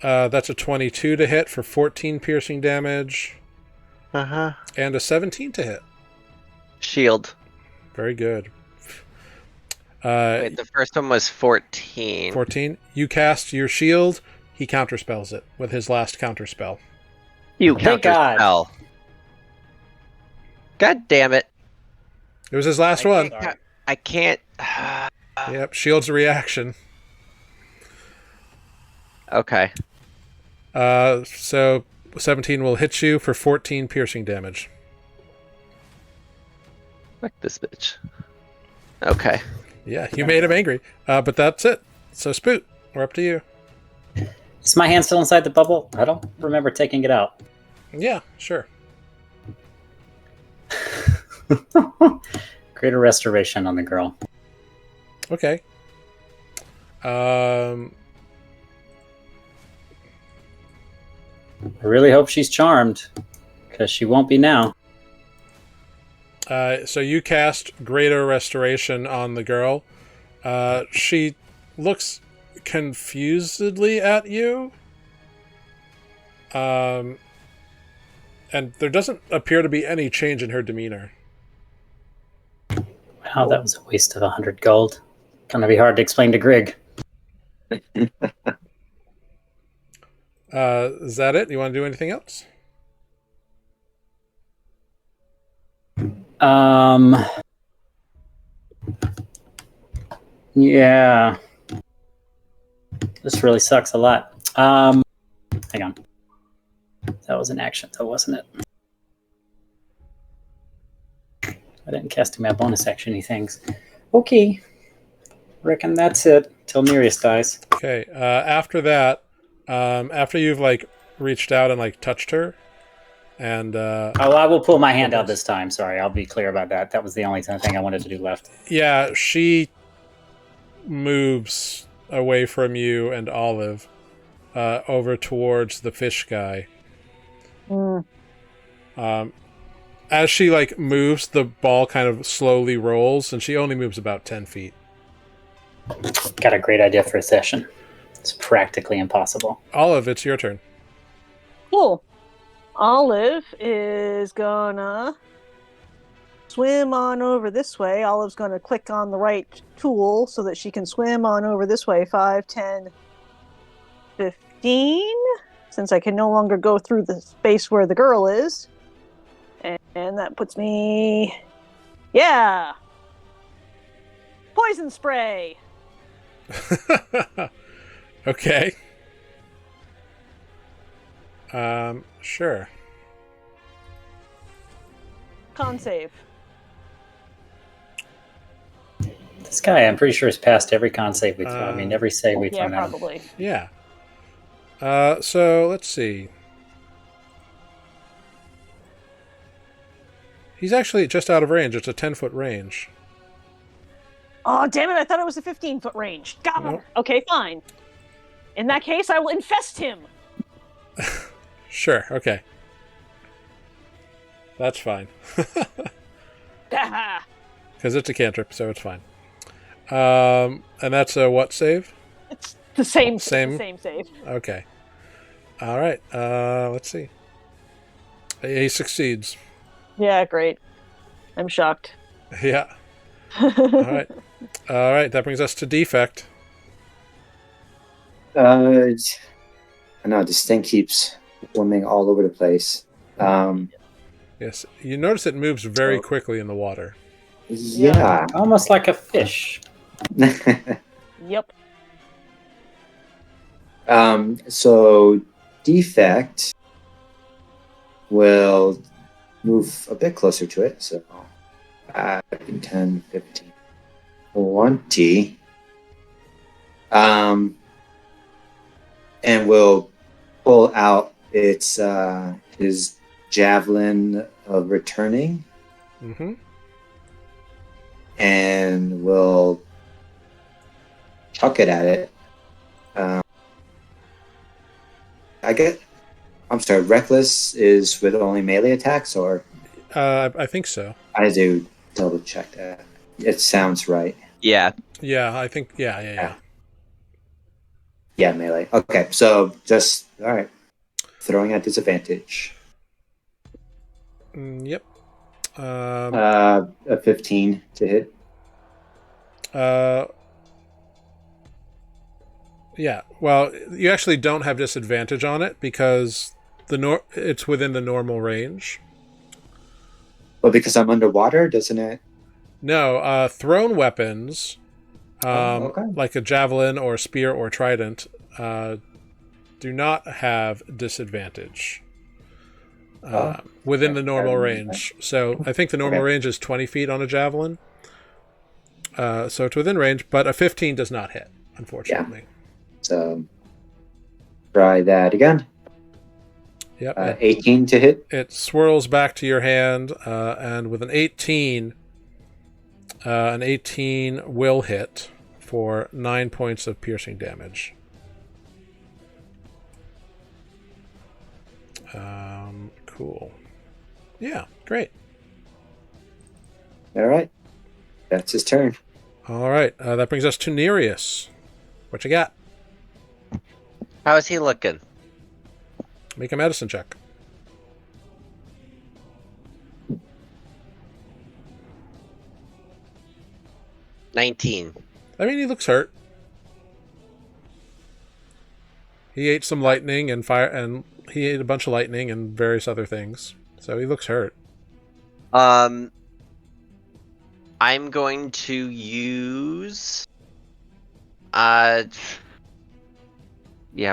That's a 22 to hit for 14 piercing damage. Uh-huh. And a 17 to hit. Shield. Very good. Wait, the first one was 14. 14. You cast your shield. He counterspells it with his last counterspell. You Thank God. counterspell. God damn it. It was his last one. Sorry. I can't. Yep, shield's a reaction. Okay. So 17 will hit you for 14 piercing damage. Fuck this bitch. Okay. Yeah, you made him angry. But that's it. So Spoot, we're up to you. Is my hand still inside the bubble? I don't remember taking it out. Yeah, sure. Greater restoration on the girl. Okay. I really hope she's charmed, because she won't be now. So you cast Greater Restoration on the girl. She looks confusedly at you. And there doesn't appear to be any change in her demeanor. Wow, that was a waste of 100 gold. Gonna be hard to explain to Grig. Is that it? You want to do anything else? Yeah. This really sucks a lot. Hang on. That was an action, though, wasn't it? I didn't cast my bonus actiony things. Okay. Reckon that's it. Till Nereus dies. Okay. After that, after you've like reached out and like touched her, And Oh, I will pull my hand out this time. Sorry, I'll be clear about that. That was the only thing I wanted to do left. yeah, she moves away from you and Olive over towards the fish guy. As she like moves, the ball kind of slowly rolls, and she only moves about 10 feet. Got a great idea for a session. It's practically impossible. Olive, it's your turn. Cool. Olive is gonna swim on over this way. Olive's gonna click on the right tool so that she can swim on over this way. 5, 10, 15. Since I can no longer go through the space where the girl is. And that puts me... Yeah! Poison spray! Okay. Sure. Con save. This guy, I'm pretty sure, has passed every con save we throw. I mean, every save we Yeah, throw at him. probably. Yeah. So let's see. He's actually just out of range. It's a 10-foot range. Oh, damn it, I thought it was a 15-foot range. God. Nope. Okay, fine. In that case, I will infest him. Sure, okay. That's fine. Because it's a cantrip, so it's fine. And that's a what save? It's the same Same? the same save. Okay. All right. Let's see. He succeeds. Yeah, great. I'm shocked. Yeah. All right. All right. That brings us to defect. I know this thing keeps swimming all over the place. Yes. You notice it moves very quickly in the water. Yeah. Almost like a fish. Yep. So defect will move a bit closer to it. So 10, 15, 20. And will pull out its his javelin of returning, Mm-hmm. and will chuck it at it. I'm sorry. Reckless is with only melee attacks, or I think so. I do double check that. It sounds right. Yeah. Yeah, I think. Yeah. Yeah, melee. Okay, so just all right. Throwing at disadvantage. Yep. A 15 to hit. Yeah. Well, you actually don't have disadvantage on it because it's within the normal range. Well, because I'm underwater, doesn't it? No, thrown weapons, Okay. like a javelin or spear or trident, do not have disadvantage within the normal range. So I think the normal range is 20 feet on a javelin. So it's within range, but a 15 does not hit, unfortunately. So try that again. Yep. 18 to hit. It swirls back to your hand, and with an 18 will hit for 9 points of piercing damage. Cool. Yeah, great. All right. That's his turn. All right, that brings us to Nereus. What you got? How is he looking? Make a medicine check. $19. I mean, he looks hurt. He ate some lightning and fire, and he ate a bunch of lightning and various other things. So he looks hurt. I'm going to use. Yeah,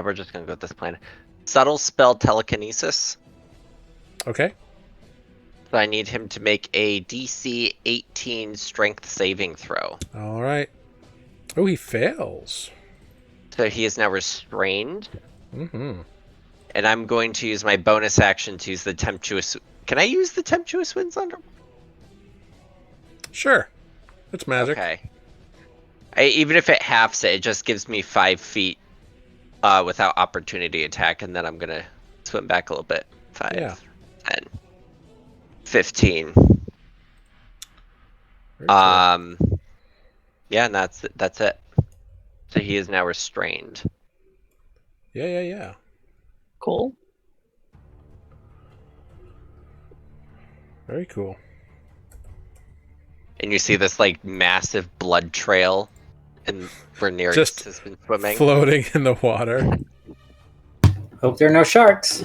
we're just gonna go with this plan. Subtle spell telekinesis. Okay. So I need him to make a DC 18 strength saving throw. All right. Oh, he fails. So he is now restrained. Mm-hmm. and I'm going to use my bonus action to use the Tempestuous... Can I use the Tempestuous Winds under? Sure. It's magic. Okay. Even if it halves it, it just gives me 5 feet without opportunity attack, and then I'm going to swim back a little bit. 5, Yeah. 10, 15. Very cool. Yeah, and that's it. So he is now restrained. Yeah. Cool. Very cool. And you see this like massive blood trail and where Nereus Just has been swimming. Floating in the water. Hope there are no sharks.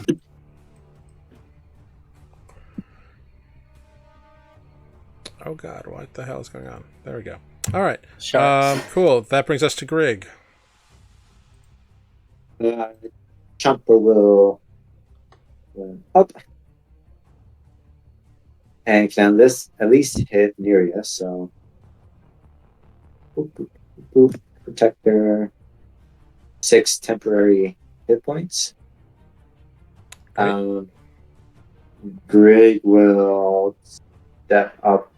Oh god, what the hell is going on? There we go. All right. Sharks. Cool. That brings us to Grig. Chomper will up and can at least hit Nereus. So, boop, boop, boop, protect their 6 temporary hit points. Great. Grig will step up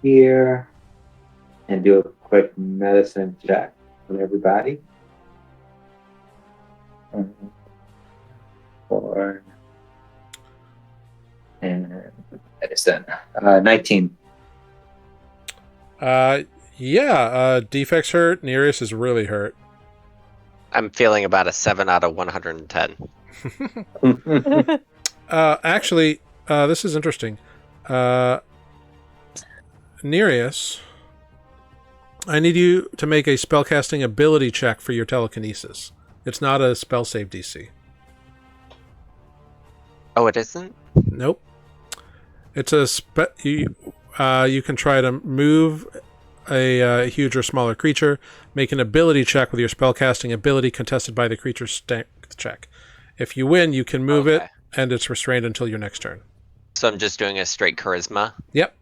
here and do a quick medicine check on everybody. 4 and medicine. 19. Defects hurt. Nereus is really hurt. I'm feeling about a 7 out of 110. Actually, this is interesting. Nereus, I need you to make a spellcasting ability check for your telekinesis. It's not a spell save DC. Oh, it isn't? Nope. It's a you can try to move a huge or smaller creature. Make an ability check with your spellcasting ability contested by the creature's strength check. If you win, you can move it, and it's restrained until your next turn. So I'm just doing a straight charisma? Yep.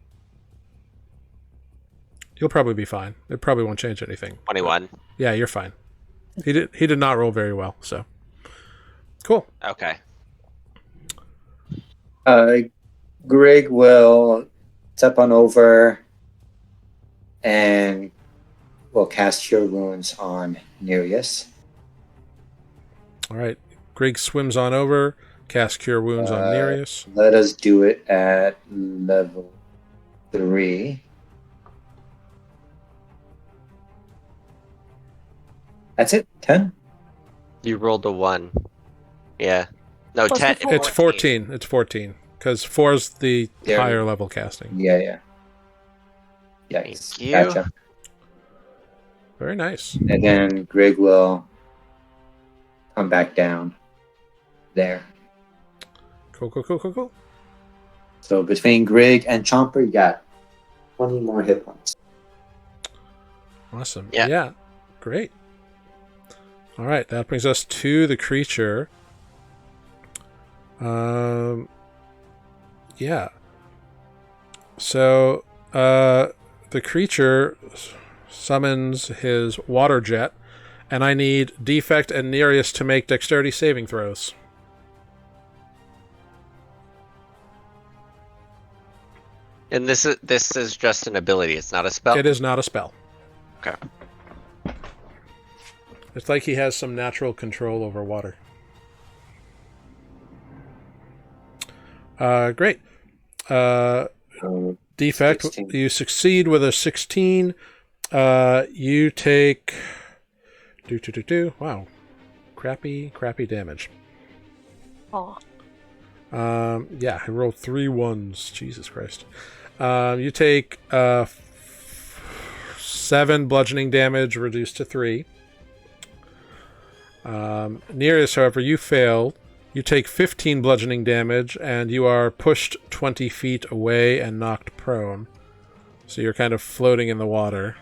You'll probably be fine. It probably won't change anything. 21. Yeah, you're fine. He did not roll very well, so. Cool. Okay. Grig will step on over and will cast Cure Wounds on Nereus. All right. Grig swims on over, casts Cure Wounds on Nereus. Let us do it at level 3. That's it? 10? You rolled a 1. Yeah. No, Plus 10. the 4. It's 14. It's 14. Because 4 is the There. higher level casting. Yeah. Thank you. Gotcha. Very nice. And then Grig will come back down there. Cool. So between Grig and Chomper, you got 20 more hit points. Awesome. Yeah. Yeah. Great. All right. That brings us to the creature. Yeah. So, the creature summons his water jet, and I need Defect and Nereus to make dexterity saving throws. And this is just an ability. It's not a spell? It is not a spell. Okay. It's like he has some natural control over water. Great. Defect, 16. you succeed with a 16. You take... Wow. Crappy damage. Oh. Yeah, I rolled 3 1s. Jesus Christ. You take 7 bludgeoning damage, reduced to 3. Nereus, however, you failed. You take 15 bludgeoning damage, and you are pushed 20 feet away and knocked prone. So you're kind of floating in the water.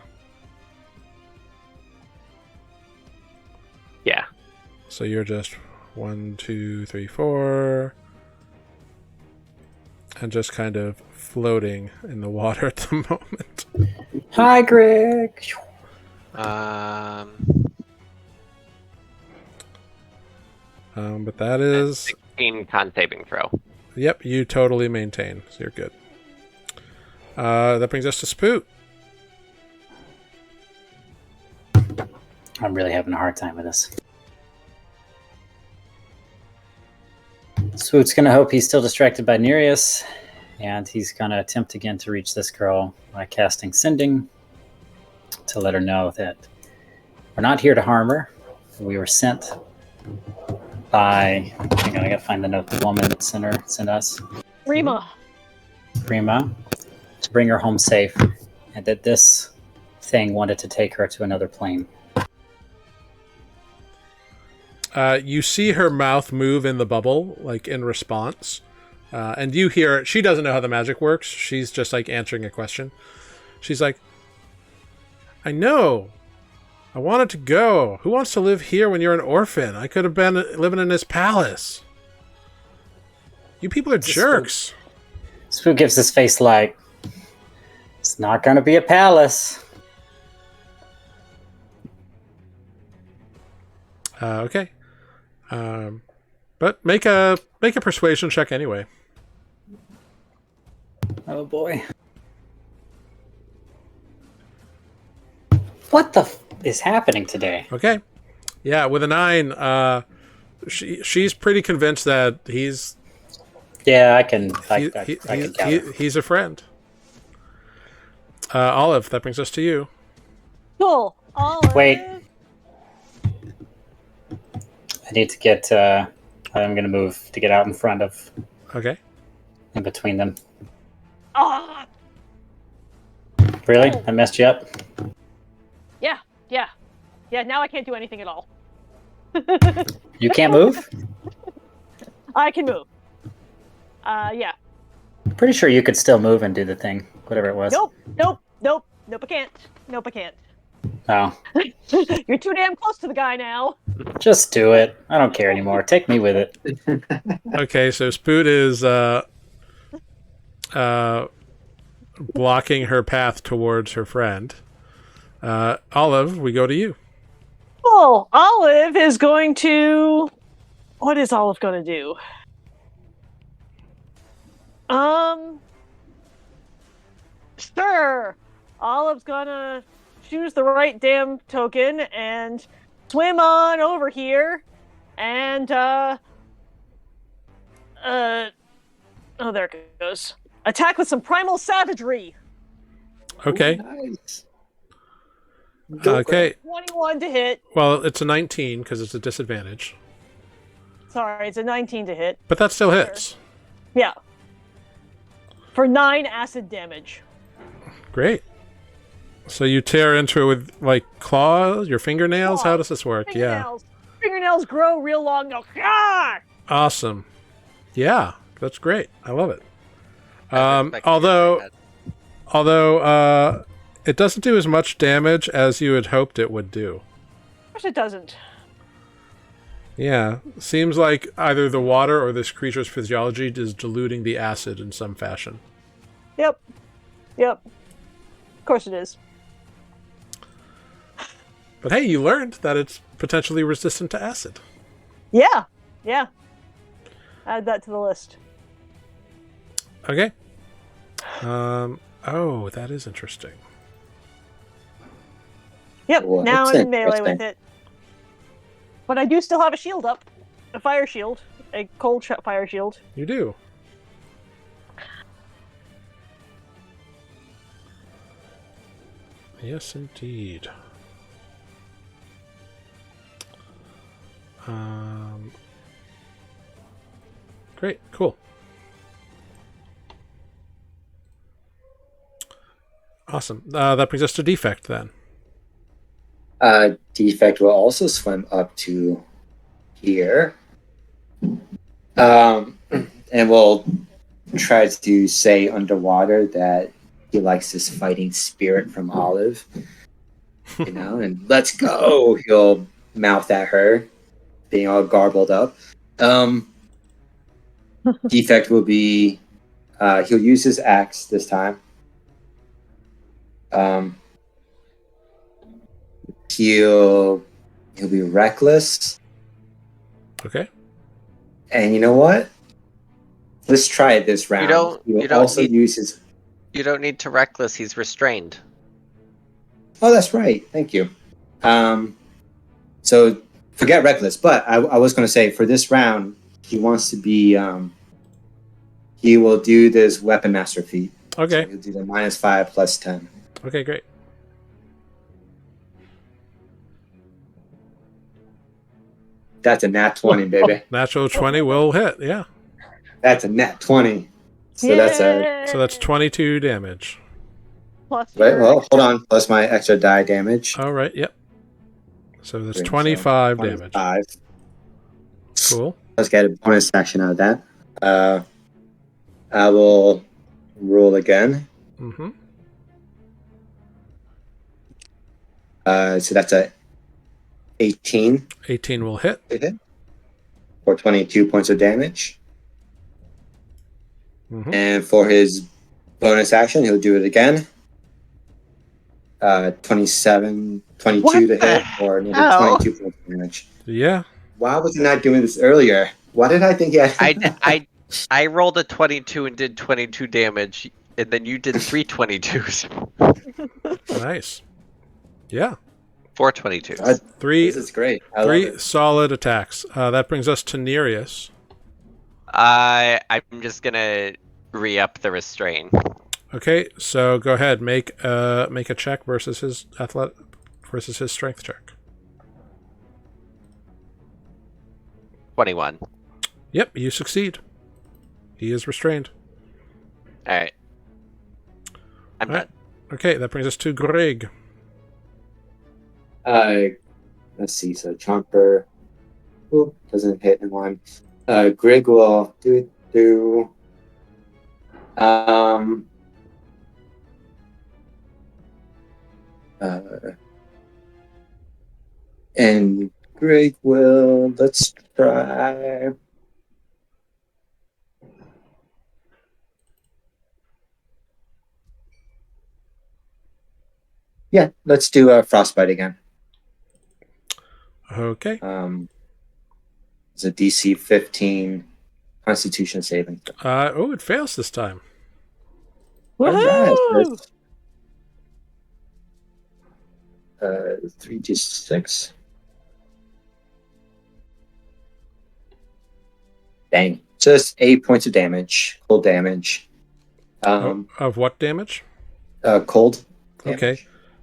Yeah. So you're just 1, 2, 3, 4... and just kind of floating in the water at the moment. Hi, Greg. But that is... 16 con saving throw. Yep, you totally maintain. So you're good. That brings us to Spoot. I'm really having a hard time with this. Swoot's going to hope he's still distracted by Nereus, and he's going to attempt again to reach this girl by casting Sending to let her know that we're not here to harm her. We were sent by... Hang on, I got to find the note the woman that sent us. Rima. Rima, to bring her home safe, and that this thing wanted to take her to another plane. You see her mouth move in the bubble, like in response. And you hear, she doesn't know how the magic works. She's just like answering a question. She's like, I know. I wanted to go. Who wants to live here when you're an orphan? I could have been living in this palace. You people are jerks. Spook gives his face like, it's not going to be a palace. Okay. But make a persuasion check anyway. Oh boy. What the is happening today? Okay. Yeah, with a 9, she's pretty convinced that he's... Yeah, I can gather. He's a friend. Olive, that brings us to you. Cool. Olive. Wait. I need to get... I'm going to move to get out in front of... Okay. In between them. Ah. Really? I messed you up? Yeah, now I can't do anything at all. You can't move? I can move. Yeah. Pretty sure you could still move and do the thing, whatever it was. Nope, I can't. Nope, I can't. Oh. You're too damn close to the guy now. Just do it. I don't care anymore. Take me with it. Okay, so Spoot is blocking her path towards her friend. Olive, we go to you. Cool. Olive is going to... What is Olive going to do? Sure. Olive's gonna choose the right damn token and swim on over here and, oh, there it goes. Attack with some primal savagery. Okay. Ooh, nice. Okay. 21 to hit. Well, it's a 19 because it's a disadvantage. Sorry, it's a 19 to hit. But that still hits. Yeah. For 9 acid damage. Great. So you tear into it with, like, claws, your fingernails? How does this work? Fingernails. Yeah. Fingernails grow real long. Go, ah! Awesome. Yeah, that's great. I love it. Although It doesn't do as much damage as you had hoped it would do. Of course it doesn't. Yeah, seems like either the water or this creature's physiology is diluting the acid in some fashion. Yep. Of course it is. But hey, you learned that it's potentially resistant to acid. Yeah. Add that to the list. Okay. Oh, that is interesting. Yep, Well, now that's I'm in melee with interesting. it. But I do still have a shield up. A fire shield. A cold fire shield. You do. Yes, indeed. Great, cool. Awesome. That brings us to Defect then. Defect will also swim up to here. And we'll try to say underwater that he likes this fighting spirit from Olive. You know, and let's go, he'll mouth at her, being all garbled up. Defect will be he'll use his axe this time. He'll be reckless. Okay. And you know what? Let's try it this round. He will also use his. You don't need to reckless. He's restrained. Oh, that's right. Thank you. So forget reckless, but I was going to say for this round, he wants to be. He will do this weapon master feat. Okay. So he'll do the -5 plus 10. Okay, great. That's a nat 20, baby. Natural 20 will hit. Yeah. That's a nat 20. So that's 22 damage. Plus Wait, your- well, hold on. Plus my extra die damage. All right. Yep. So that's So 25 damage. 25. Cool. Let's get a bonus action out of that. I will roll again. Mm-hmm. So that's a 18 18 will hit. for 22 points of damage. Mm-hmm. And for his bonus action, he'll do it again. 22 to hit, or another 22 points of damage. Yeah. Why was I not doing this earlier? Why did I think he had... I rolled a 22 and did 22 damage, and then you did 3 22s. Nice. Yeah. 4 22s. This is great. I love Three it. solid attacks. That brings us to Nereus. I'm just gonna re-up the restrain. Okay, so go ahead, make a check versus his strength check. 21. Yep, you succeed. He is restrained. Alright. I'm All right. done. Okay, that brings us to Greg. Let's see. So Chomper doesn't hit in one. Grig will do. And Grig will. Let's try. Yeah, let's do a frostbite again. Okay. It's a DC 15 Constitution saving. It fails this time. Woohoo! 3d6. Dang. Just 8 points of damage. Cold damage. Of what damage? Cold damage. Okay.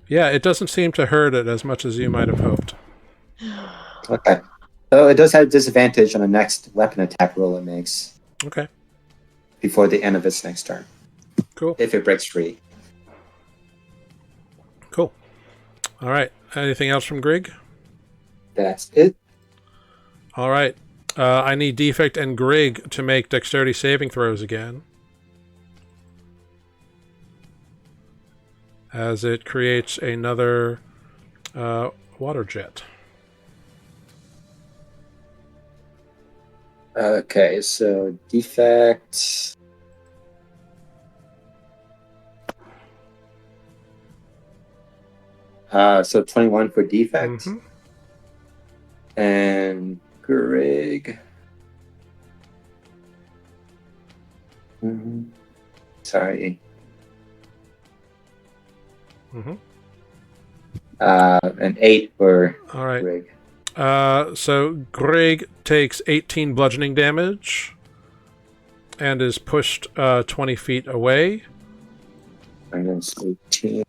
Yeah, it doesn't seem to hurt it as much as you might have hoped. Okay. So it does have disadvantage on the next weapon attack roll it makes Okay. before the end of its next turn. Cool. If it breaks free. Cool. All right. Anything else from Greg? That's it. All right. I need Defect and Greg to make dexterity saving throws again. As it creates another water jet. Okay, so defect. So 21 for defect. Mm-hmm. And Greg. Sorry. Mm-hmm. An 8 for All right. Greg. So Greg takes 18 bludgeoning damage and is pushed 20 feet away. Minus 18.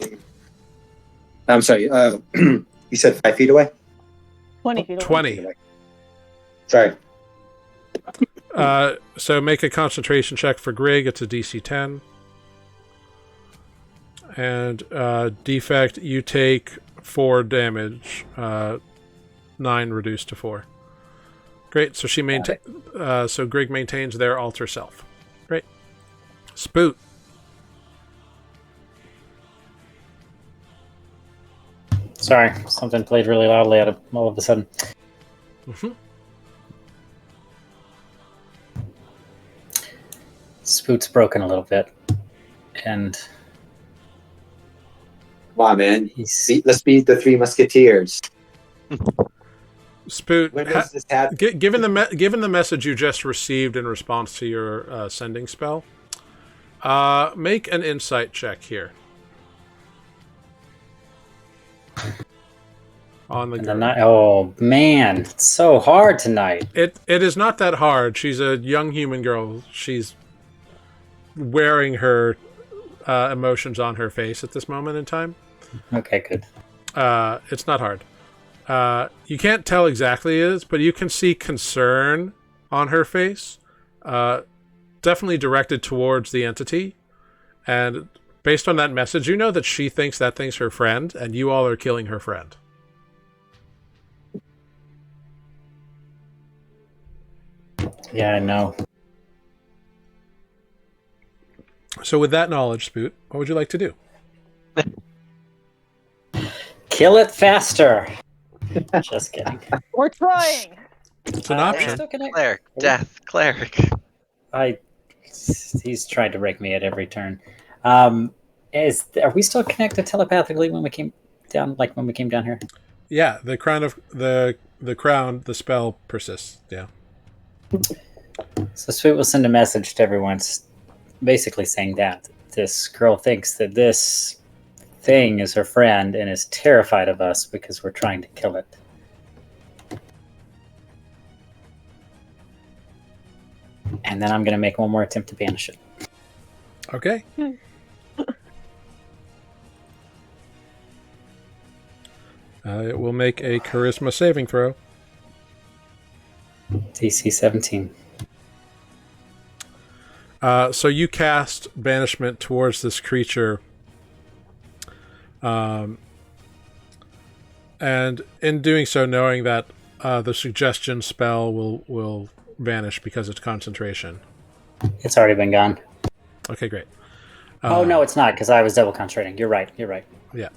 I'm sorry. You said 5 feet away? 20 feet away. 20. Sorry. So make a concentration check for Greg. It's a DC 10. And Defect, you take 4 damage. 9 reduced to 4. Great. So so Greg maintains their alter self. Great. Spoot. Sorry, something played really loudly all of a sudden. Mm-hmm. Spoot's broken a little bit, and Come on, man. he's Let's be the Three Musketeers. Spoot, When does this happen? given the message you just received in response to your sending spell, make an insight check here. On the girl. Oh man, it's so hard tonight. It is not that hard. She's a young human girl. She's wearing her emotions on her face at this moment in time. Okay, good. It's not hard. You can't tell exactly it is, but you can see concern on her face. Definitely directed towards the entity. And based on that message, you know that she thinks that thing's her friend, and you all are killing her friend. Yeah, I know. So with that knowledge, Spoot, what would you like to do? Kill it faster. Just kidding. We're trying. It's an Are we option. still connected? Cleric, death, cleric. He's trying to break me at every turn. Are we still connected telepathically when we came down? Like when we came down here? Yeah, the the spell persists. Yeah. So Sweet will send a message to everyone, basically saying that this girl thinks that this thing is her friend and is terrified of us because we're trying to kill it. And then I'm going to make one more attempt to banish it. Okay. It will make a charisma saving throw. DC 17. So you cast banishment towards this creature. And in doing so, knowing that the suggestion spell will vanish because it's concentration. It's already been gone. Okay, great. Oh, no, it's not, because I was double concentrating. You're right. Yeah.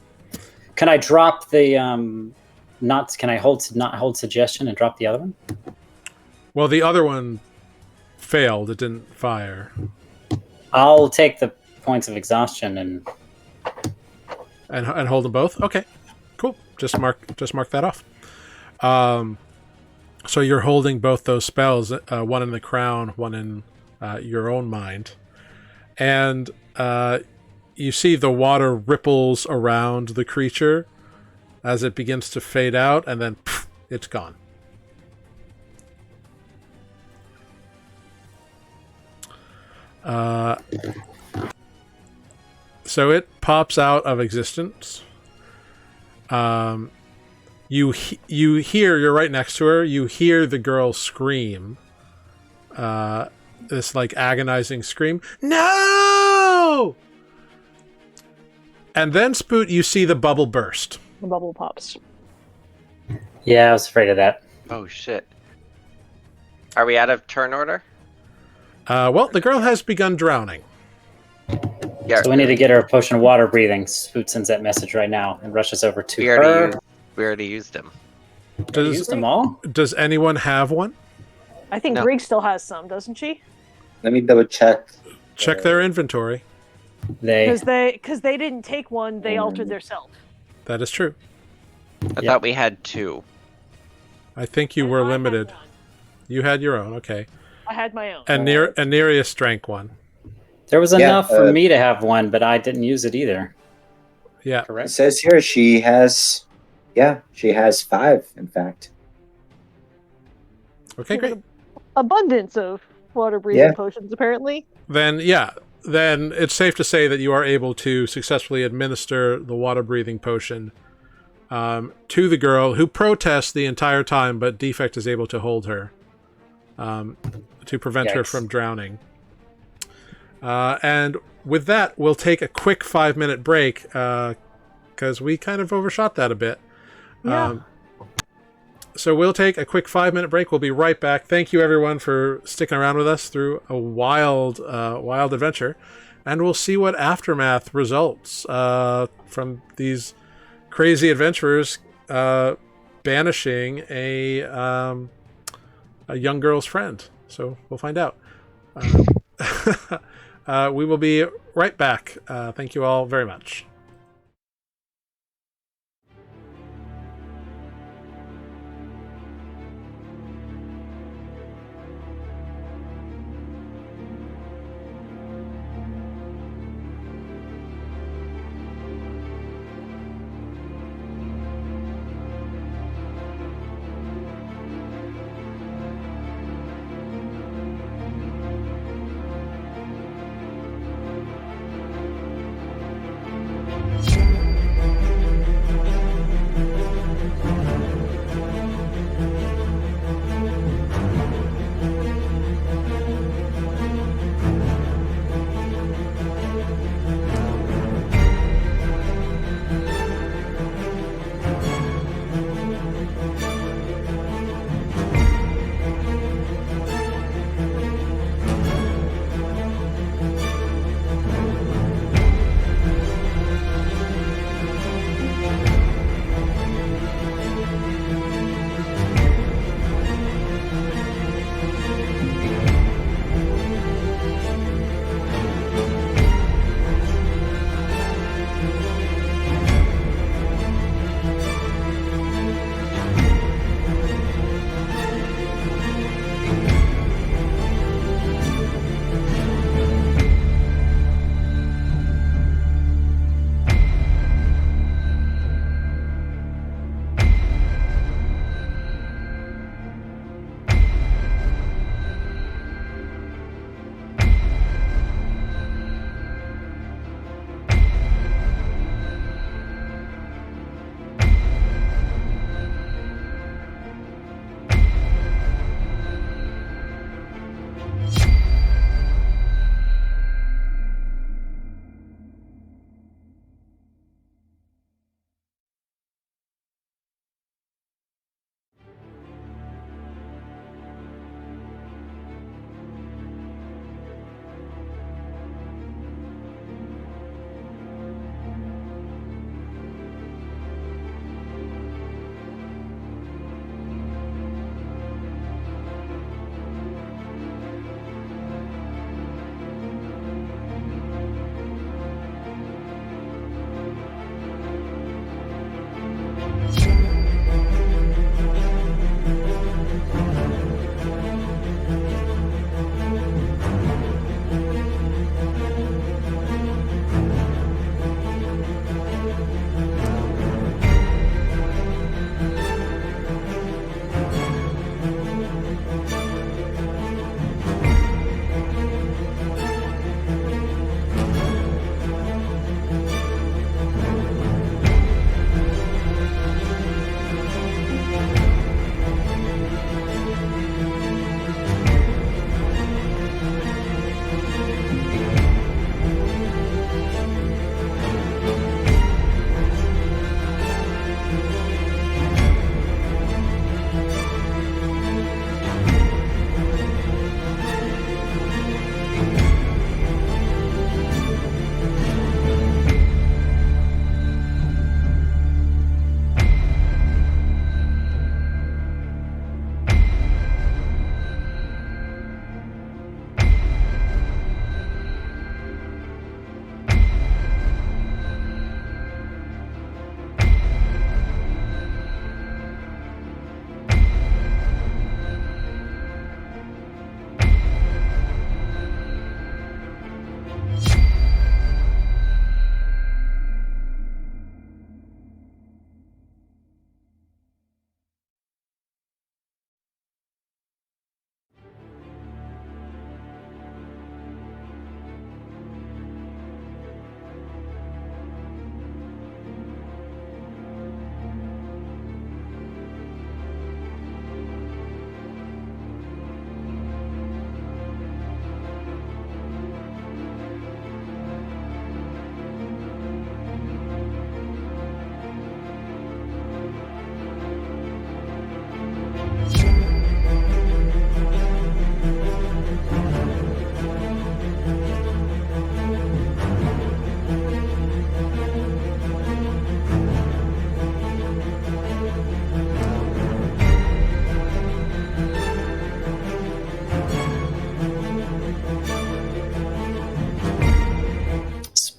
Can I drop the can I not hold suggestion and drop the other one? Well, the other one failed. It didn't fire. I'll take the points of exhaustion and hold them both. Okay, cool. Just mark that off. So you're holding both those spells, one in the crown, one in your own mind, and you see the water ripples around the creature as it begins to fade out, and then pff, it's gone. So it pops out of existence. You hear, you're right next to her, you hear the girl scream. This like agonizing scream. No! And then, Spoot, you see the bubble burst. The bubble pops. yeah, I was afraid of that. Oh shit. Are we out of turn order? Well, the girl has begun drowning. Yeah. So we need to get her a potion of water breathing. Spoot sends that message right now and rushes over to her. We already used them. Used them all? Does anyone have one? I think No. Greg still has some, doesn't she? Let me double check. Check their inventory. Because they didn't take one, they altered their self. That is true. I thought we had two. I think you And were I had limited. one. You had your own, okay. I had my own. And Nereus drank one. There was Yeah, enough for me to have one, but I didn't use it either. Yeah. It Correct? says here she has 5, in fact. Okay, great. Abundance of water breathing Yeah. potions, apparently. Then it's safe to say that you are able to successfully administer the water breathing potion to the girl, who protests the entire time, but Defect is able to hold her to prevent her Yikes. from drowning. And with that, we'll take a quick 5-minute break because we kind of overshot that a bit. Yeah. So we'll take a quick 5-minute break. We'll be right back. Thank you, everyone, for sticking around with us through a wild adventure. And we'll see what aftermath results from these crazy adventurers banishing a young girl's friend. So we'll find out. We will be right back. Thank you all very much.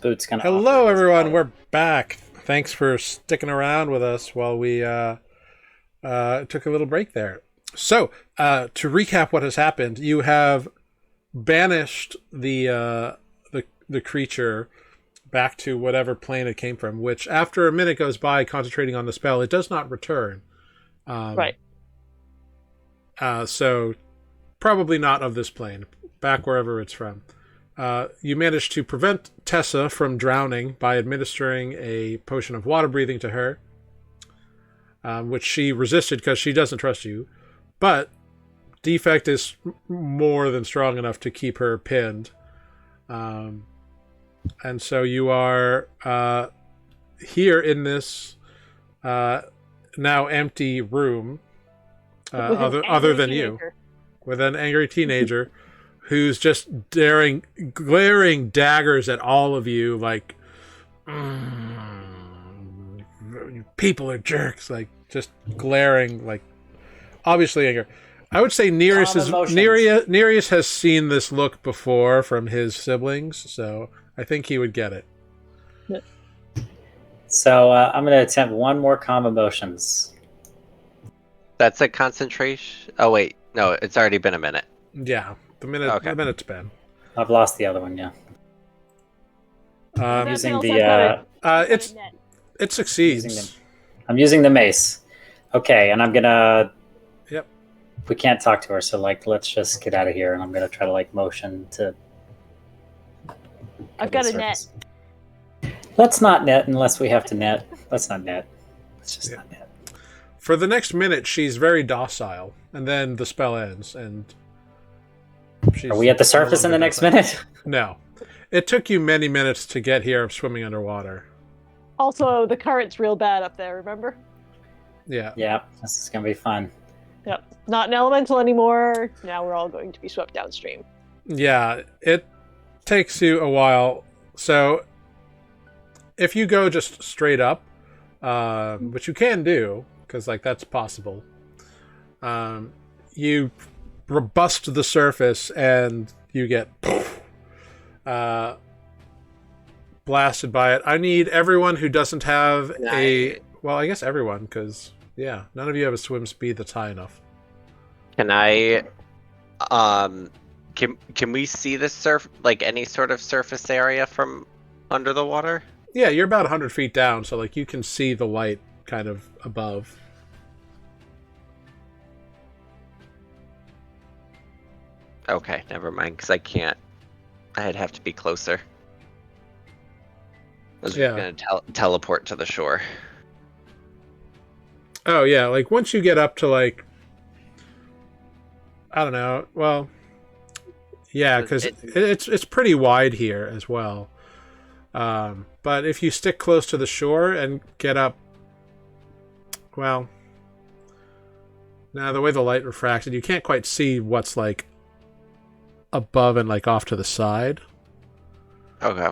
Boot's gonna. Hello, everyone. We're back. Thanks for sticking around with us while we took a little break there. So, to recap what has happened, you have banished the creature back to whatever plane it came from, which after a minute goes by concentrating on the spell, it does not return. Right. So probably not of this plane, back wherever it's from. You managed to prevent Tessa from drowning by administering a potion of water breathing to her, which she resisted because she doesn't trust you. But Defect is more than strong enough to keep her pinned. And so you are here in this now empty room, other than you, with an angry teenager who's just glaring daggers at all of you, like, people are jerks, like, just glaring, like, obviously anger. I would say Nereus has seen this look before from his siblings, so I think he would get it. So I'm going to attempt one more calm emotions. That's a concentration. Oh wait, no, it's already been a minute. Yeah, the minute's been. I've lost the other one. Yeah. I'm using the. It succeeds. I'm using the mace. Okay, and I'm gonna. Yep. We can't talk to her, so let's just get out of here. And I'm gonna try to motion to. I've got a net. Let's not net unless we have to net. Let's not net. Let's just not net. For the next minute, she's very docile, and then the spell ends, and Are we at the surface in the next minute? No. It took you many minutes to get here swimming underwater. Also, the current's real bad up there, remember? Yeah. Yeah, this is going to be fun. Yep. Not an elemental anymore. Now we're all going to be swept downstream. Yeah, it takes you a while. So, if you go just straight up, which you can do, because that's possible, you robust the surface and you get blasted by it. I need everyone who doesn't have well, I guess everyone, because none of you have a swim speed that's high enough. Can I can we see the any sort of surface area from under the water? Yeah, you're about 100 feet down, so you can see the light kind of above. Okay, never mind, because I can't. I'd have to be closer. I was going to teleport to the shore. Oh, yeah, once you get up to, I don't know, well, yeah, because it's pretty wide here as well. But if you stick close to the shore and get up, well, now the way the light refracted, you can't quite see what's above and off to the side. Okay.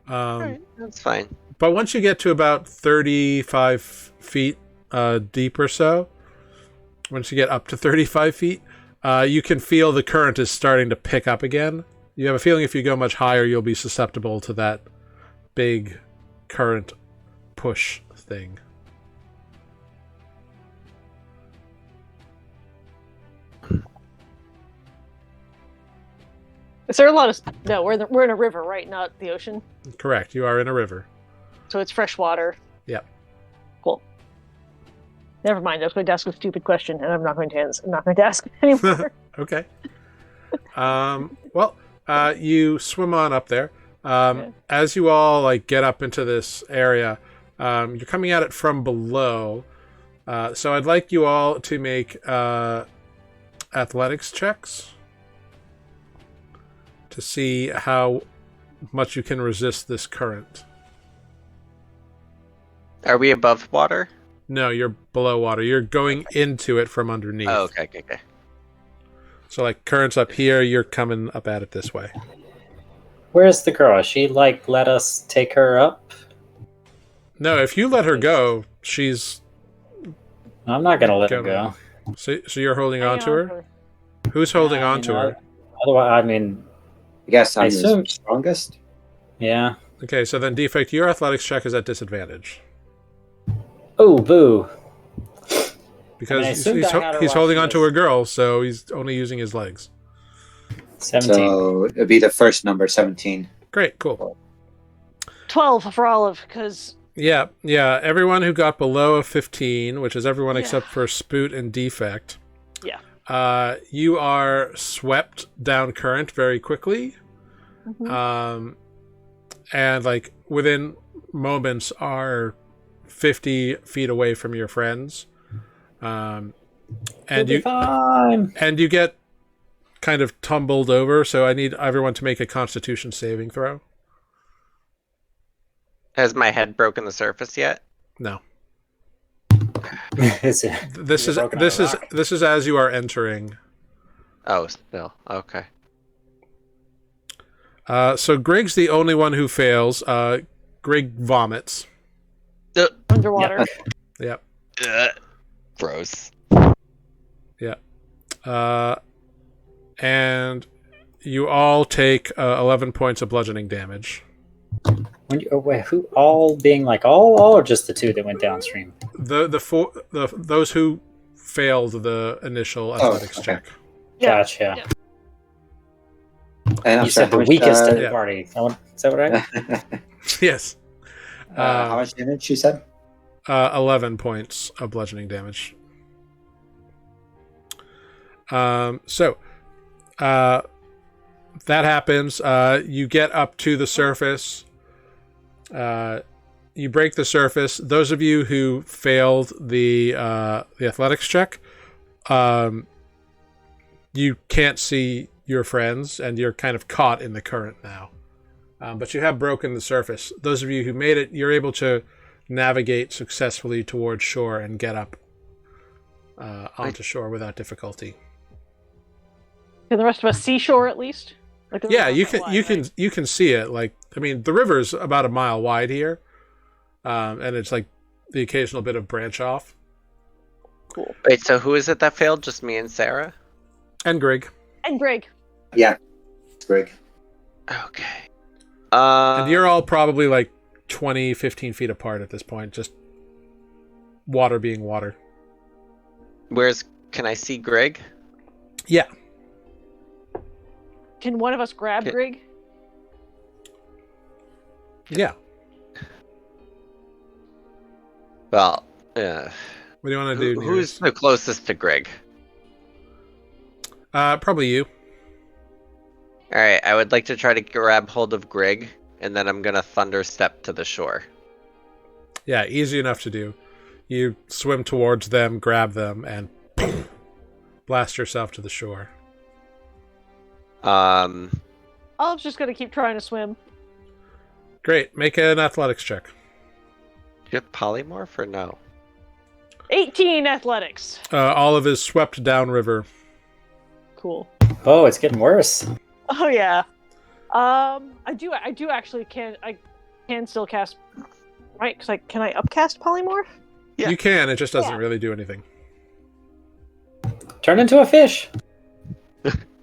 Alright, that's fine. But once you get to about 35 feet deep or so, once you get up to 35 feet, you can feel the current is starting to pick up again. You have a feeling if you go much higher, you'll be susceptible to that big current push thing. Is there a lot of... No, we're in a river, right? Not the ocean? Correct. You are in a river. So it's fresh water. Yep. Cool. Never mind. I was going to ask a stupid question, and I'm not going to ask anymore. Okay. Well, you swim on up there. As you all get up into this area, you're coming at it from below. So I'd like you all to make athletics checks to see how much you can resist this current. Are we above water? No, you're below water. You're going into it from underneath. Oh, okay. So current's up here, you're coming up at it this way. Where's the girl? Is she let us take her up? No, if you let her go, she's... I'm not going to let her go. So you're holding on to her? Who's holding on to her? Otherwise, I guess I'm the strongest. Yeah. Okay, so then defect, your athletics check is at disadvantage. Oh, boo. Because I assumed I had her he's while holding she onto was- a girl, so he's only using his legs. 17. So it'd be the first number, 17. Great, cool. 12 for Olive, because Yeah, everyone who got below a 15, which is everyone Yeah. except for Spoot and Defect, yeah. you are swept down current very quickly. Mhm. And like within moments are 50 feet away from your friends. You'll And be fine. you get kind of tumbled over, so I need everyone to make a constitution saving throw. Has my head broken the surface yet? No. Is it- This Is is it broken on a rock? this is as you are entering. Oh, still. Okay. So Grig's the only one who fails. Grig vomits. Underwater. Yep. Gross. And you all take 11 points of bludgeoning damage. Wait, who all being like all or just the two that went downstream? Those who failed the initial athletics okay. check. Yeah. Gotcha. Yeah. And I'm You sorry, said the how much, weakest in yeah. the party. Is that right? Yes. how much damage you said? 11 points of bludgeoning damage. That happens. You get up to the surface. You break the surface. Those of you who failed the athletics check, you can't see your friends, and you're kind of caught in the current now. But you have broken the surface. Those of you who made it, you're able to navigate successfully towards shore and get up onto shore without difficulty. Can the rest of us see shore at least? Like the Yeah, river's you not can wide, you right? can you can see it. Like, I mean, the river's about a mile wide here, and it's like the occasional bit of branch off. Cool. Wait, so who is it that failed? Just me and Sarah? And Grig, And Greg. Yeah, it's Greg. Okay. and you're all probably like 20, 15 feet apart at this point. Just water being water. Can I see Greg? Yeah, Can one of us grab Okay. Greg? yeah. Well, What do you want to do? who's the closest to Greg? Probably you. Alright, I would like to try to grab hold of Greg, and then I'm gonna thunder step to the shore. Yeah, easy enough to do. You swim towards them, grab them, and blast yourself to the shore. Olive's just gonna keep trying to swim. Great. Make an athletics check. Do you have polymorph or no? 18 athletics. Olive is swept downriver. Cool. Oh, it's getting worse. Oh yeah. I do actually I can still cast, right? Because can I upcast polymorph? Yeah. You can. It just doesn't Yeah. really do anything. Turn into a fish.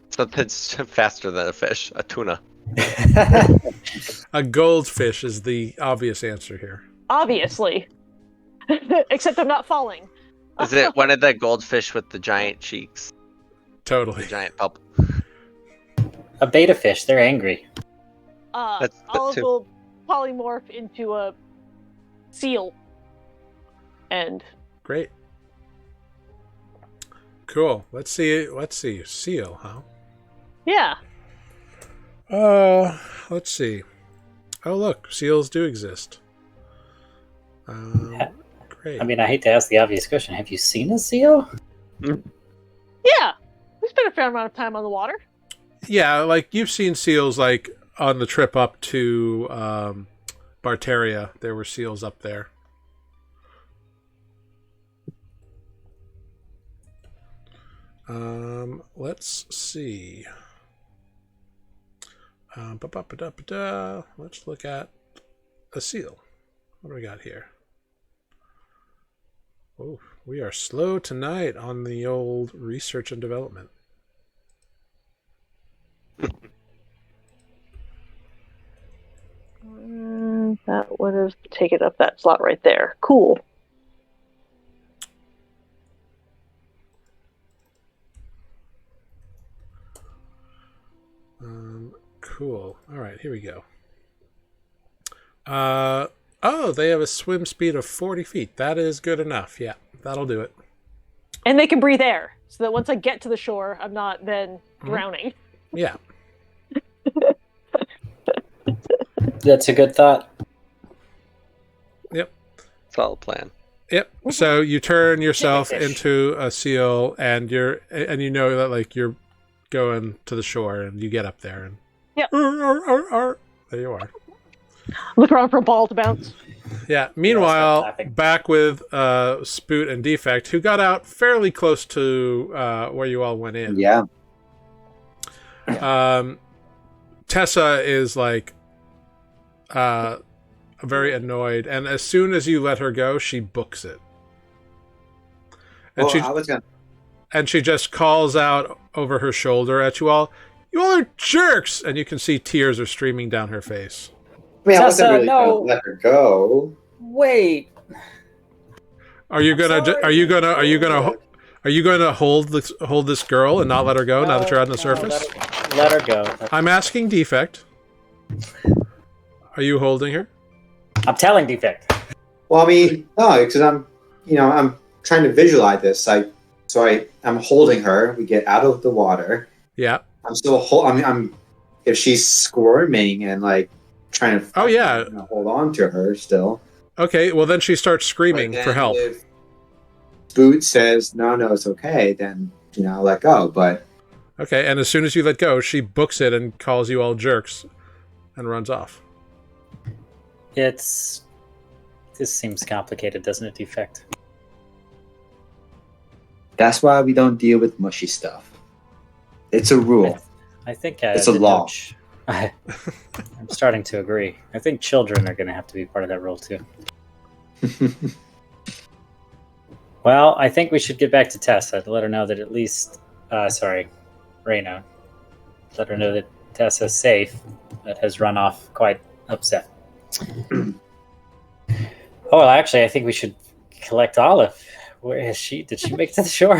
Something's faster than a fish. A tuna. A goldfish is the obvious answer here. Obviously. Except I'm not falling. Is it one of the goldfish with the giant cheeks? Totally. The giant pulp? A beta fish. They're angry. That's Olive too. will polymorph into a seal. And Great. Cool. Let's see. Seal, huh? yeah. Let's see. Oh, look. Seals do exist. Great. I mean, I hate to ask the obvious question. Have you seen a seal? Yeah. We spent a fair amount of time on the water. Yeah, like you've seen seals like on the trip up to Barteria. There were seals up there. Let's see. Let's look at a seal. What do we got here? Oh, we are slow tonight on the old research and development. That would have taken up that slot right there. Cool. Cool. All right, here we go. Oh, they have a swim speed of 40 feet. That is good enough. Yeah, that'll do it. And they can breathe air, so that once I get to the shore, I'm not then drowning. Yeah. That's a good thought. Yep. Solid plan. Yep. So you turn yourself Fish. into a seal, and you know that like you're going to the shore, and you get up there, and Yep. There you are. Look around for a ball to bounce. Yeah. Meanwhile, clapping. back with Spoot and Defect, who got out fairly close to where you all went in. Yeah. Tessa is like very annoyed, and as soon as you let her go, she books it. And Well, I was gonna. she just calls out over her shoulder at you all. You all are jerks, and you can see tears are streaming down her face. I mean, I wasn't Tessa, really no. gonna let her go. Wait. Are you gonna? sorry. Are you gonna? Are you gonna? Are you going to hold this girl and not let her go now that you're on the surface? Let her go. I'm asking Defect. Are you holding her? I'm telling Defect. Well, I mean, no, because I'm trying to visualize this. I'm holding her. We get out of the water. Yeah. I'm still I'm if she's squirming and like trying to. Oh, yeah. Hold on to her still. Okay. Well, then she starts screaming But then for help. If Boot says no, it's okay. Then I'll let go. But Okay. And as soon as you let go, she books it and calls you all jerks, and runs off. This seems complicated, doesn't it, Defect? that's why we don't deal with mushy stuff. It's a rule. I think It's a law. I'm starting to agree. I think children are going to have to be part of that rule too. Well, I think we should get back to Tessa to let her know that at least, Reyna. Let her know that Tessa's safe, but has run off quite upset. Oh, well, actually, I think we should collect Olive. Where is she? Did she make it to the shore?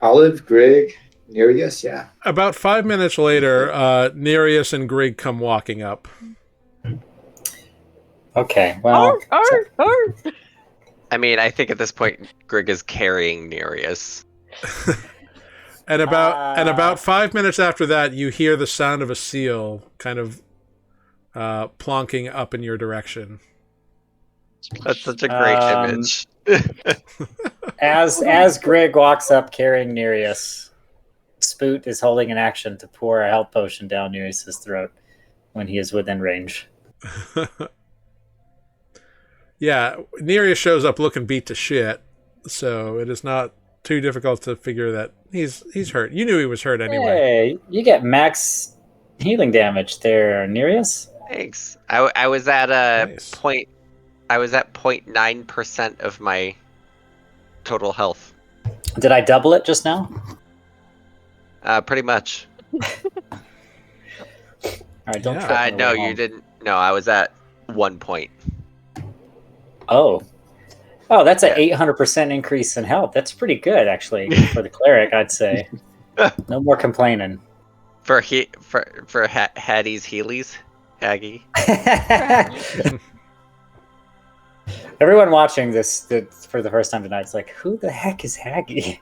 Olive, Greg, Nereus, yeah. About 5 minutes later, Nereus and Grig come walking up. Okay, well... I mean, I think at this point, Grig is carrying Nereus. And about 5 minutes after that, you hear the sound of a seal kind of plonking up in your direction. That's such a great image. As Greg walks up carrying Nereus, Spoot is holding an action to pour a health potion down Nereus' throat when he is within range. Yeah, Nereus shows up looking beat to shit, so it is not too difficult to figure that he's hurt. You knew he was hurt anyway. Hey, you get max healing damage there, Nereus. Thanks. I was at a Nice. point. I was at 0.9% of my total health. Did I double it just now? Pretty much. All right, don't Yeah. trip on the No, way you home. didn't. No, I was at 1 point. Oh, that's an 800% increase in health. That's pretty good, actually, for the cleric. I'd say. No more complaining. For Hattie's Heelys, Haggy. Everyone watching this for the first time tonight is like, who the heck is Haggy?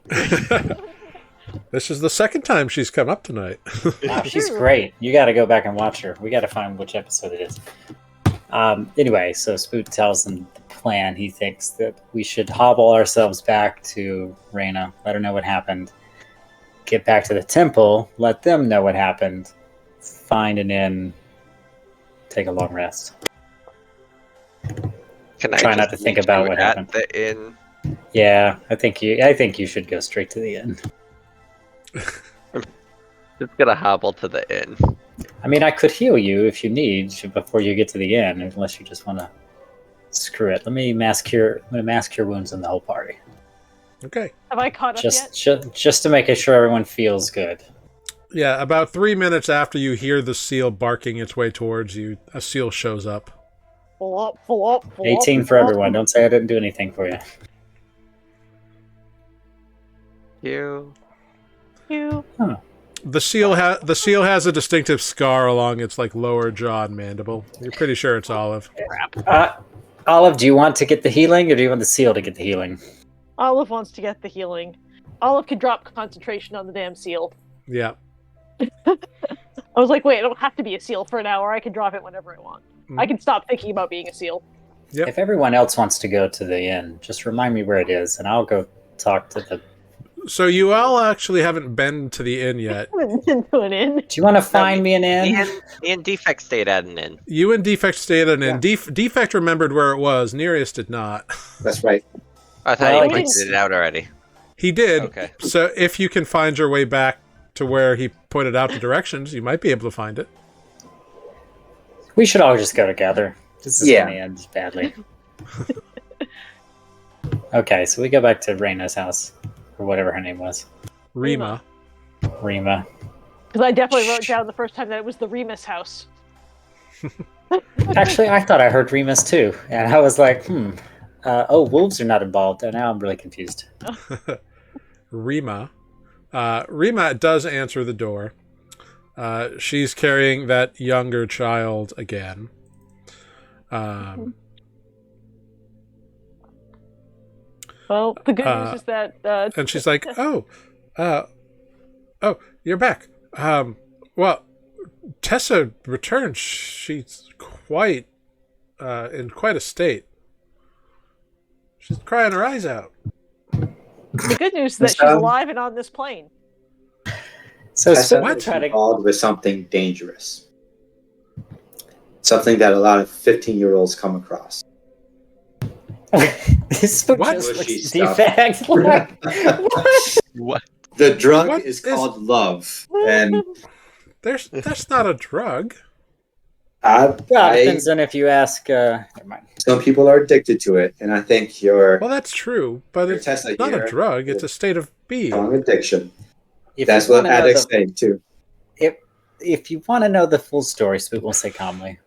This is the second time she's come up tonight. Wow, she's great. You got to go back and watch her. We got to find which episode it is. Anyway, so Spoot tells them the plan. He thinks that we should hobble ourselves back to Reyna, let her know what happened, get back to the temple, let them know what happened, find an inn, take a long rest. Can I Try just not to think meet about you what at happened. the inn? Yeah, I think you should go straight to the inn. Just gonna hobble to the inn. I mean, I could heal you if you need before you get to the inn, unless you just want to screw it. Let me mass cure wounds in the whole party, Okay. Have I caught up yet? just to make sure everyone feels good. Yeah, about 3 minutes after you hear the seal barking its way towards you, a seal shows up. Full up, full up, full 18 up, for full up. everyone. Don't say I didn't do anything for you. You. The seal has a distinctive scar along its like lower jaw and mandible. You're pretty sure it's Olive. Olive, do you want to get the healing, or do you want the seal to get the healing? Olive wants to get the healing. Olive can drop concentration on the damn seal. Yeah. I was like, wait, I don't have to be a seal for an hour. I can drop it whenever I want. I can stop thinking about being a seal. Yep. If everyone else wants to go to the inn, just remind me where it is, and I'll go talk to the... So you all actually haven't been to the inn yet. To an inn. Do you want to find me an inn? Me and Defect stayed at an inn. You and Defect stayed at an inn. Yeah. Defect remembered where it was. Nereus did not. That's right. I thought Well, you I pointed didn't- it out already. He did. Okay. So if you can find your way back to where he pointed out the directions, you might be able to find it. We should all just go together. This is Yeah. going to end badly. Okay, so we go back to Raina's house, or whatever her name was. Rima. Rima. Because I definitely wrote down the first time that it was the Remus house. Actually, I thought I heard Remus too, and I was like, wolves are not involved, and now I'm really confused. Rima. Rima does answer the door. She's carrying that younger child again. Well, the good news is that... And she's like, oh, you're back. Well, Tessa returned. She's quite in quite a state. She's crying her eyes out. the good news is that she's alive and on this plane. So Tessa Spook was try to... involved with something dangerous. Something that a lot of 15-year-olds come across. Spook What? just Was looks she stuffed? defect. What? What? The drug What is is- called love. And That's not a drug. Well, it depends on if you ask... never mind. some people are addicted to it. And I think your Well, that's true, but it's Tessa not here a drug. It's a state of being. strong addiction. If That's you what wanna know addicts the- say, too. If you want to know the full story, Spook will say calmly.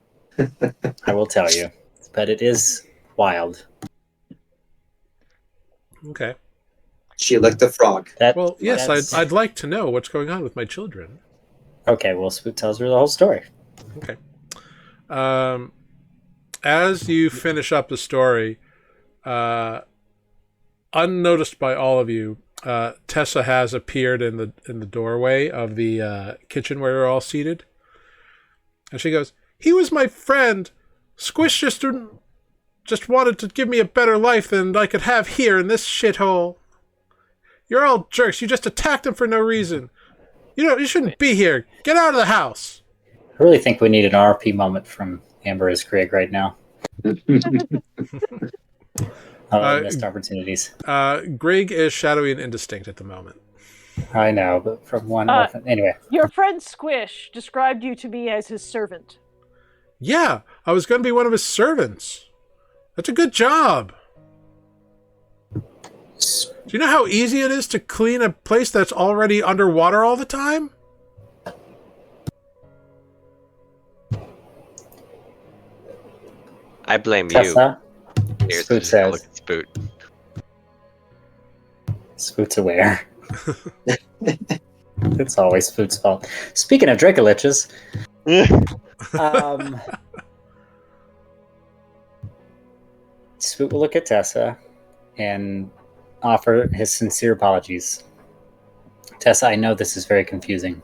I will tell you. But it is wild. Okay. She licked a frog. Well, yes, that's- I'd like to know what's going on with my children. Okay, well, Spook tells her the whole story. Okay. As you finish up the story, unnoticed by all of you, Tessa has appeared in the doorway of the kitchen where you're all seated, and she goes, "He was my friend. Squish just wanted to give me a better life than I could have here in this shithole. You're all jerks. You just attacked him for no reason. You shouldn't be here. Get out of the house." I really think we need an RP moment from Amber as Craig right now. Missed opportunities. Greg is shadowy and indistinct at the moment. I know, but from one orphan. Anyway, Your friend Squish described you to me as his servant. Yeah, I was going to be one of his servants. That's a good job. Do you know how easy it is to clean a place that's already underwater all the time? I blame Tessa, you. Here's Spook just says. look at Spoot. Spook's aware. It's always Spook's fault. Speaking of Dracoliches, Spook will look at Tessa and offer his sincere apologies. Tessa, I know this is very confusing,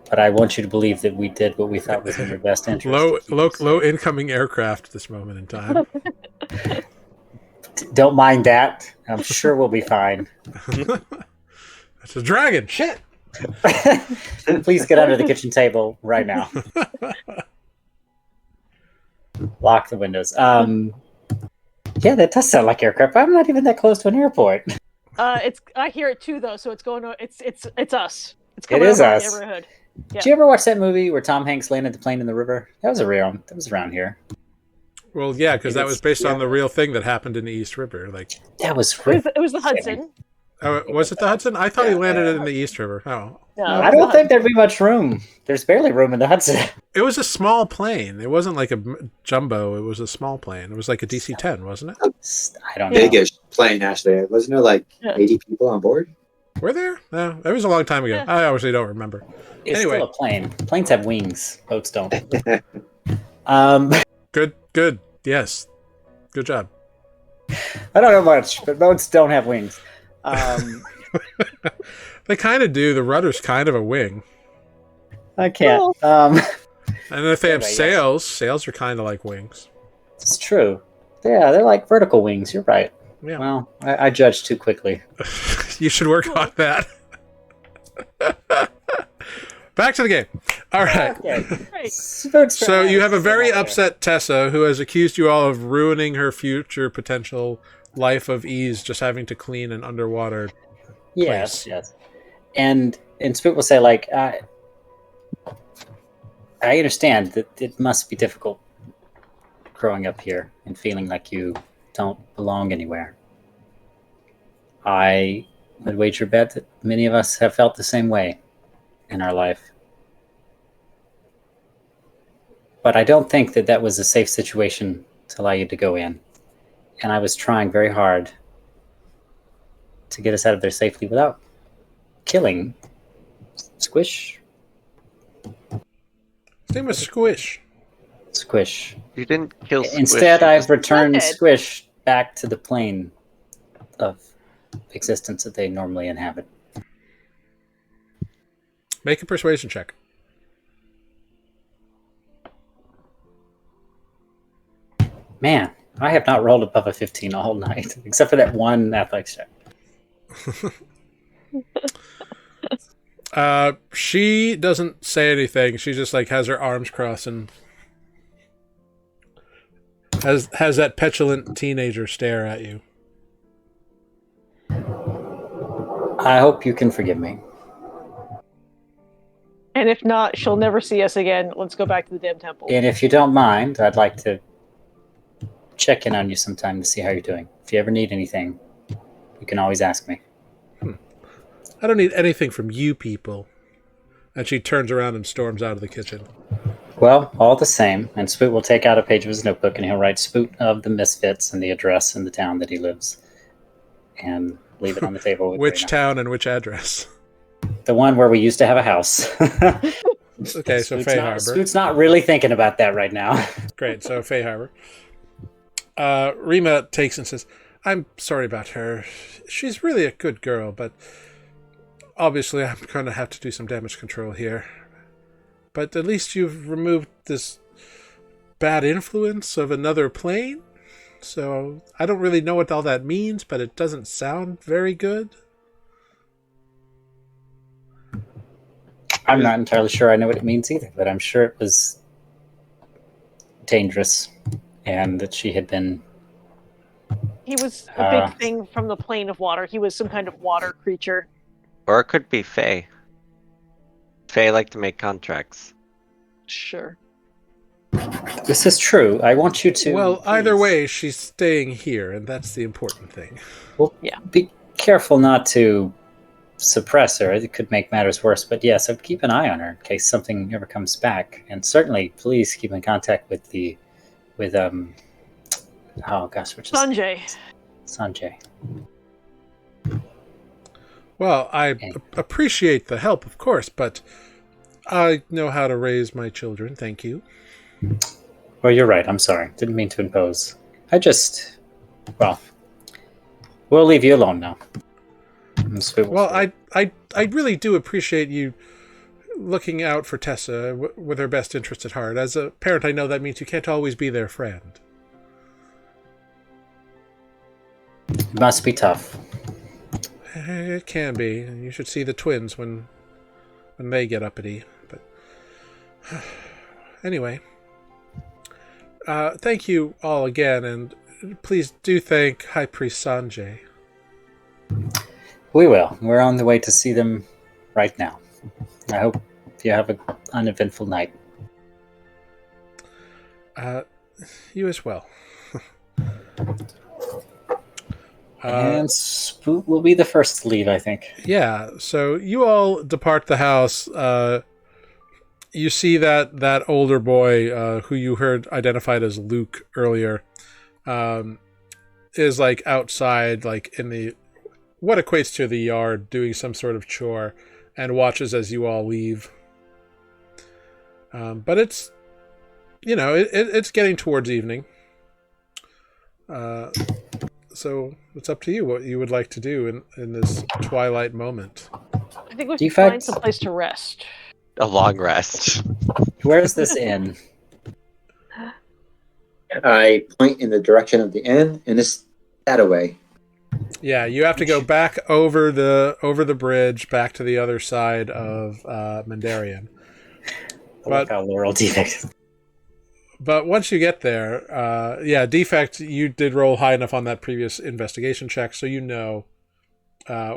but I want you to believe that we did what we thought was in your best interest. Low incoming aircraft at this moment in time. Don't mind that. I'm sure we'll be fine. That's a dragon. Shit. Please get under the kitchen table right now. Lock the windows. Yeah, that does sound like aircraft. I'm not even that close to an airport. I hear it too though, so it's going. It's us. It's It coming is over us. the neighborhood. Did you ever watch that movie where Tom Hanks landed the plane in the river? That was around here. Well, yeah, because that It's- was based on yeah. the real thing that happened in the East River. Like, That was It was the Hudson. Oh, was it the Hudson? I thought he Yeah. landed it in the East River. Oh, No, I it's don't not. think there'd be much room. There's barely room in the Hudson. it was a small plane. It wasn't like a jumbo. It was a small plane. It was like a DC-10, wasn't it? I don't know. Biggest plane, actually. Wasn't there like Yeah. 80 people on board? Were there? No, it was a long time ago. Yeah. I obviously don't remember. It's Anyway. still a plane. Planes have wings. Boats don't. Good. Yes. Good job. I don't know much, but boats don't have wings. They kind of do. The rudder's kind of a wing. I can't. And if they have Anyway, yes. sails are kind of like wings. It's true. Yeah, they're like vertical wings. You're right. Yeah. Well, I judged too quickly. You should work on that. Back to the game. All right. Okay. Great. So you have a very upset Tessa who has accused you all of ruining her future potential life of ease just having to clean an underwater. Yes, place. yes. And Spook will say, like, I understand that it must be difficult growing up here and feeling like you don't belong anywhere. I would wager bet that many of us have felt the same way in our life. But I don't think that that was a safe situation to allow you to go in. And I was trying very hard to get us out of there safely without killing Squish. His name was Squish. Squish. You didn't kill Squish. Instead, you I've just- returned Dead. Squish back to the plane of existence that they normally inhabit. Make a persuasion check. Man, I have not rolled above a 15 all night, except for that one athletics check. She doesn't say anything. She just like has her arms crossed and has that petulant teenager stare at you. I hope you can forgive me. And if not, she'll never see us again. Let's go back to the damn temple. And if you don't mind, I'd like to check in on you sometime to see how you're doing. If you ever need anything, you can always ask me. I don't need anything from you people. And she turns around and storms out of the kitchen. Well, all the same, and Spoot will take out a page of his notebook and he'll write Spoot of the Misfits and the address in the town that he lives. And leave it on the table. With Which Raina. town and which address? The one where we used to have a house. Okay, so Fay Harbor. Spoot's not really thinking about that right now. Great, so Fay Harbor. Rima takes and says, I'm sorry about her. She's really a good girl, but obviously I'm going to have to do some damage control here. But at least you've removed this bad influence of another plane. So I don't really know what all that means, but it doesn't sound very good. I'm not entirely sure I know what it means either, but I'm sure it was dangerous and that she had been... He was a big thing from the plane of water. He was some kind of water creature. Or it could be Faye. Faye like to make contracts. Sure. This is true. I want you to... Well, either please- way, she's staying here, and that's the important thing. Well, Yeah. be careful not to suppress her. It could make matters worse. But yes, I'd keep an eye on her in case something ever comes back. And certainly, please keep in contact with oh gosh, which is Sanjay. Sanjay. Well, I Okay. appreciate the help, of course, but I know how to raise my children, thank you. Well, you're right. I'm sorry. Didn't mean to impose. Well, we'll leave you alone now. Well, I really do appreciate you looking out for Tessa with her best interest at heart. As a parent, I know that means you can't always be their friend. It must be tough. It can be. You should see the twins when they get uppity. But anyway, thank you all again, and please do thank High Priest Sanjay. We will. We're on the way to see them right now. I hope you have an uneventful night. You as well. And Spoot will be the first to leave, I think. Yeah, so you all depart the house. You see that older boy who you heard identified as Luke earlier is like outside, like in the what equates to the yard, doing some sort of chore, and watches as you all leave. But it's it's getting towards evening. So it's up to you what you would like to do in this twilight moment. I think we should Defect. find some place to rest. A long rest. Where's this inn? I point in the direction of the inn, and it's that away. Yeah, you have to go back over the bridge, back to the other side of Mandarian. But how Laurel Defect. But once you get there, Defect, you did roll high enough on that previous investigation check, so you know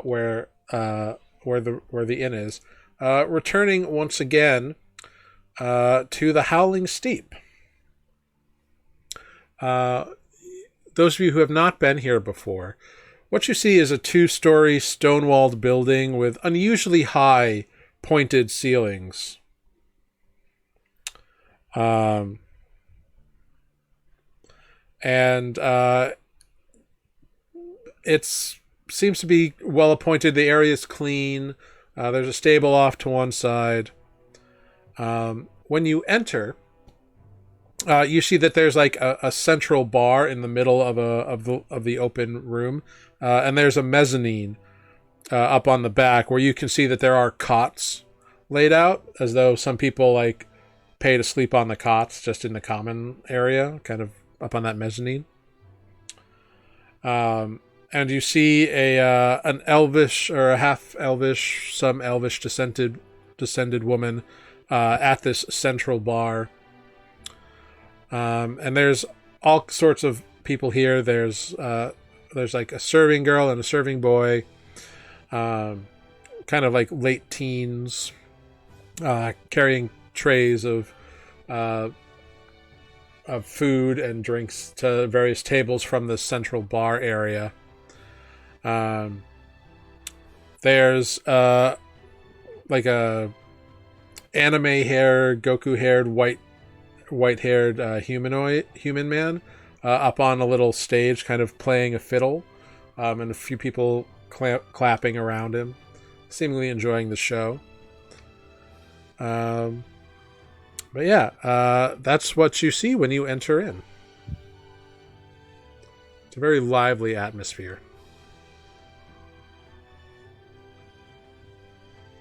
where the inn is. Returning once again to the Howling Steep. Those of you who have not been here before, what you see is a 2-story stone-walled building with unusually high pointed ceilings. And it seems to be well appointed. The area is clean. There's a stable off to one side. When you enter, you see that there's like a central bar in the middle of the open room, and there's a mezzanine up on the back where you can see that there are cots laid out, as though some people like pay to sleep on the cots just in the common area, kind of up on that mezzanine. And you see an elvish or a half elvish, some elvish descended woman at this central bar. And there's all sorts of people here. There's like a serving girl and a serving boy, kind of like late teens, carrying trays of food and drinks to various tables from the central bar area. There's like a anime hair, Goku haired, white haired human man up on a little stage, kind of playing a fiddle, and a few people clapping around him, seemingly enjoying the show. But yeah, that's what you see when you enter in. It's a very lively atmosphere.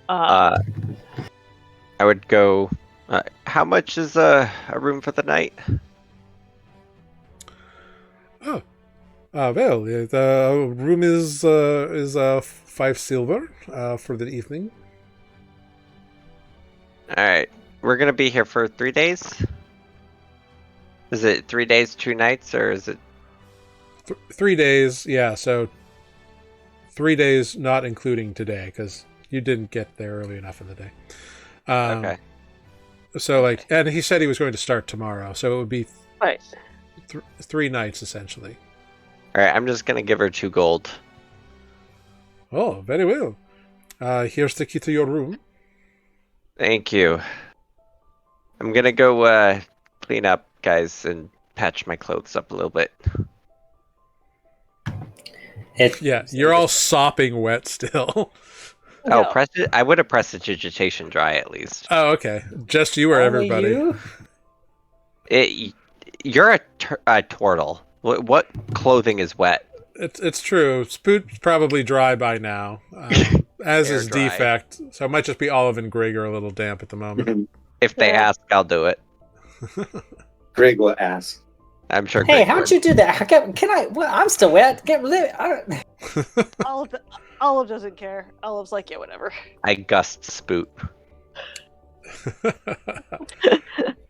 I would go. How much is a room for the night? Well, the room is 5 silver for the evening. All right, we're gonna be here for 3 days. Is it 3 days, 2 nights, or is it 3 days? Yeah, so 3 days, not including today, because you didn't get there early enough in the day. okay? So like, and he said he was going to start tomorrow, so it would be Right. 3 nights essentially. All right, I'm just gonna give her 2 gold. Oh, very well. Here's the key to your room. Thank you. I'm gonna go clean up, guys, and patch my clothes up a little bit. Yeah, you're all sopping wet still. Oh, No. I would have prestidigitation dry at least. Oh, okay. Just you or Only everybody? you? You're a turtle. What clothing is wet? It's true. Spoot's probably dry by now, as Air is dry. Defect. So it might just be Olive and Grig are a little damp at the moment. If they Yeah. ask, I'll do it. Greg will ask. I'm sure. Hey, Greg how'd would. you do that? Can I? Well, I'm still wet. Olive doesn't care. Olive's like, yeah, whatever. I gust Spoot.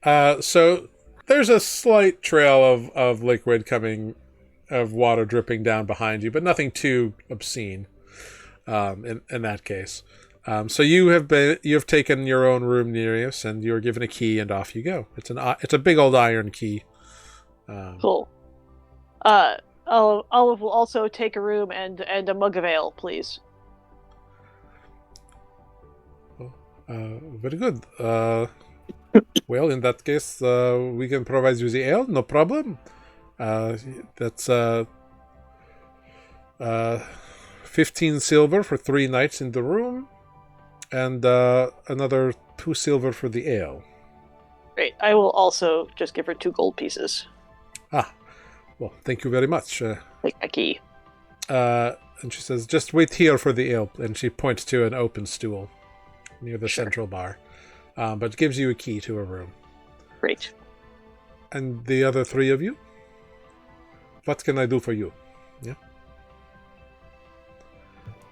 So there's a slight trail of liquid coming, of water dripping down behind you, but nothing too obscene. In that case, so you have taken your own room, Nereus, and you're given a key, and off you go. It's a big old iron key. Cool. Olive will also take a room and a mug of ale, please. Very good. Well, in that case, we can provide you the ale, no problem. That's 15 silver for 3 nights in the room, and another 2 silver for the ale. Great. I will also just give her 2 gold pieces. Well, thank you very much. Take my key. And she says, just wait here for the ale. And she points to an open stool near the central bar. But gives you a key to a room. Great. And the other 3 of you? What can I do for you? Yeah.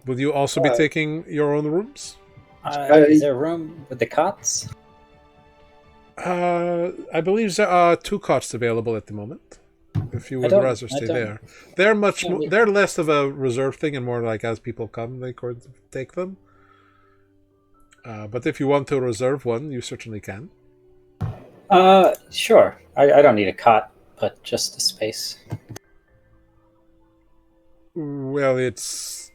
Will you also be taking your own rooms? Is there a room with the cots? I believe there are 2 cots available at the moment. If you would rather stay there, they're they're less of a reserve thing and more like as people come, they could take them. But if you want to reserve one, you certainly can. Sure. I don't need a cot, but just a space. Well, it's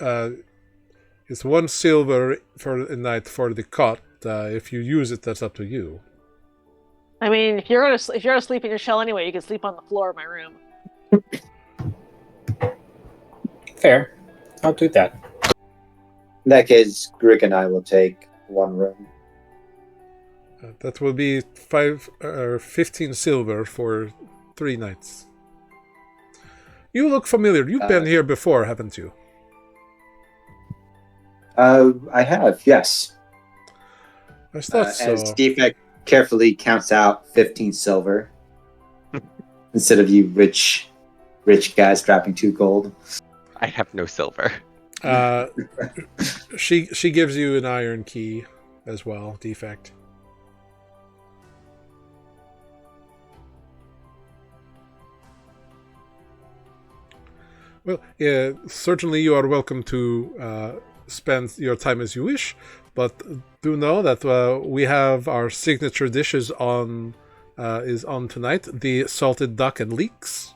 1 silver for a night for the cot. If you use it, that's up to you. I mean, if you're gonna sleep in your shell anyway, you can sleep on the floor of my room. Fair. I'll do that. In that case, Grick and I will take 1 room. That will be 15 silver for 3 nights. You look familiar. You've been here before, haven't you? I have, yes. I thought so. As Defect carefully counts out 15 silver instead of you rich guys dropping 2 gold. I have no silver. She gives you an iron key as well, Defect. Well, yeah, certainly you are welcome to spend your time as you wish, but do know that we have our signature dishes on tonight: the salted duck and leeks,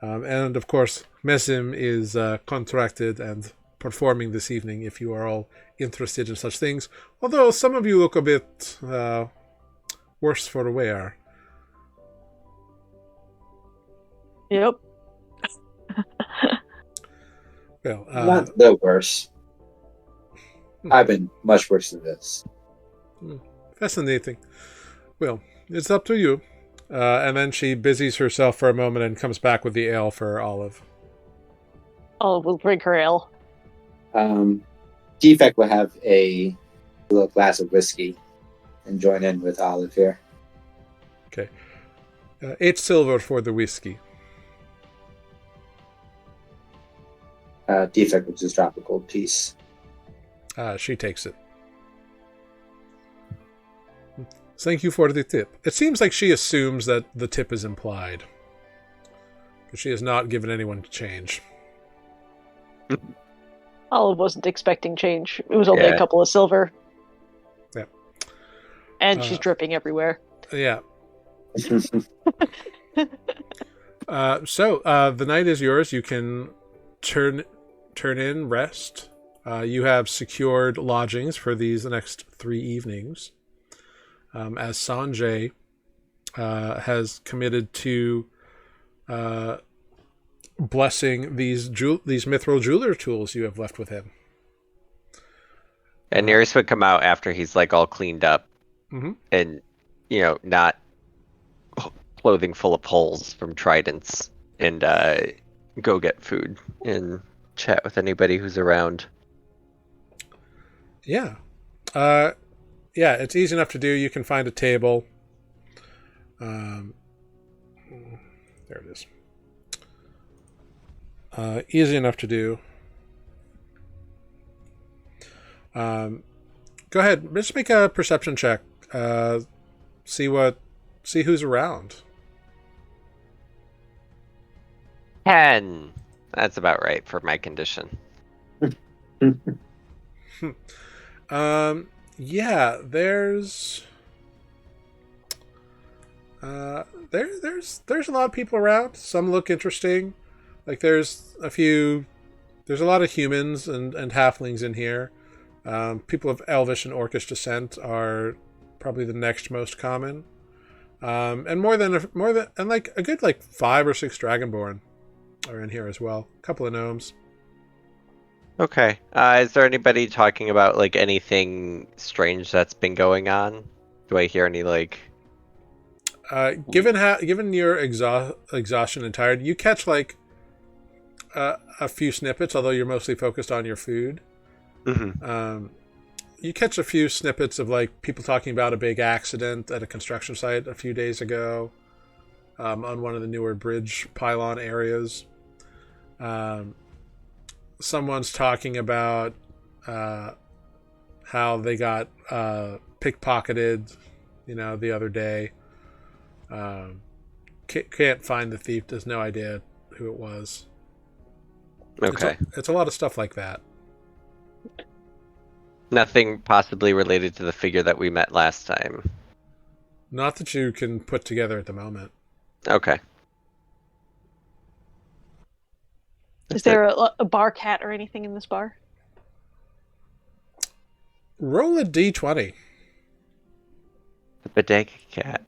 and of course, Mesim is contracted and performing this evening. If you are all interested in such things, although some of you look a bit worse for wear. Yep. Well, Not the worst. I've been much worse than this. Fascinating. Well, it's up to you. And then she busies herself for a moment and comes back with the ale for Olive. Olive will drink her ale. Defect will have a little glass of whiskey and join in with Olive here. Okay. 8 silver for the whiskey. Defect will just drop a gold piece. She takes it. Thank you for the tip. It seems like she assumes that the tip is implied. But she has not given anyone change. Olive wasn't expecting change. It was only a couple of silver. Yeah. And she's dripping everywhere. Yeah. So the night is yours. You can turn in, rest. You have secured lodgings for these next 3 evenings. As Sanjay has committed to blessing these mithril jeweler tools you have left with him. And Nearest would come out after he's like all cleaned up, and not clothing full of holes from tridents, and go get food and chat with anybody who's around. Yeah. Yeah, it's easy enough to do. You can find a table. There it is. Easy enough to do. Go ahead. Let's make a perception check. See who's around. 10. That's about right for my condition. Yeah, there's There's a lot of people around. Some look interesting. Like there's a lot of humans and halflings in here. People of Elvish and Orcish descent are probably the next most common. And more than like a good like 5 or 6 Dragonborn are in here as well. A couple of gnomes. Okay. Is there anybody talking about like anything strange that's been going on? Do I hear any like? Given your exhaustion and tired, you catch like a few snippets. Although you're mostly focused on your food. Mm-hmm. You catch a few snippets of like people talking about a big accident at a construction site a few days ago, on one of the newer bridge pylon areas. Someone's talking about how they got pickpocketed, the other day. Can't find the thief. There's no idea who it was. Okay. It's a lot of stuff like that. Nothing possibly related to the figure that we met last time. Not that you can put together at the moment. Okay. Is there a bar cat or anything in this bar? Roll a d20. The bodega cat.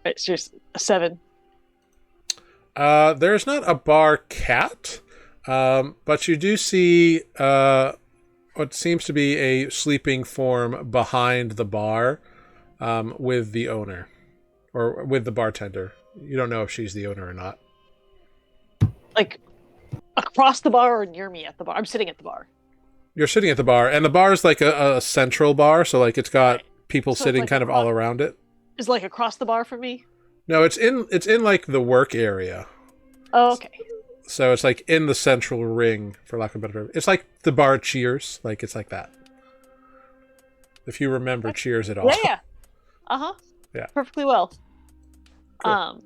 It's just a 7. There's not a bar cat, but you do see what seems to be a sleeping form behind the bar, with the owner, or with the bartender. You don't know if she's the owner or not. Like across the bar or near me at the bar? I'm sitting at the bar. You're sitting at the bar, and the bar is like a central bar, so like it's got people So it's sitting like kind of all around it. Is like across the bar from me? No, it's in like the work area. Oh, okay. So it's like in the central ring, for lack of a better term. It's like the bar Cheers, like it's like that. If you remember Cheers at all. Yeah. Uh-huh. Yeah. Perfectly well. Cool.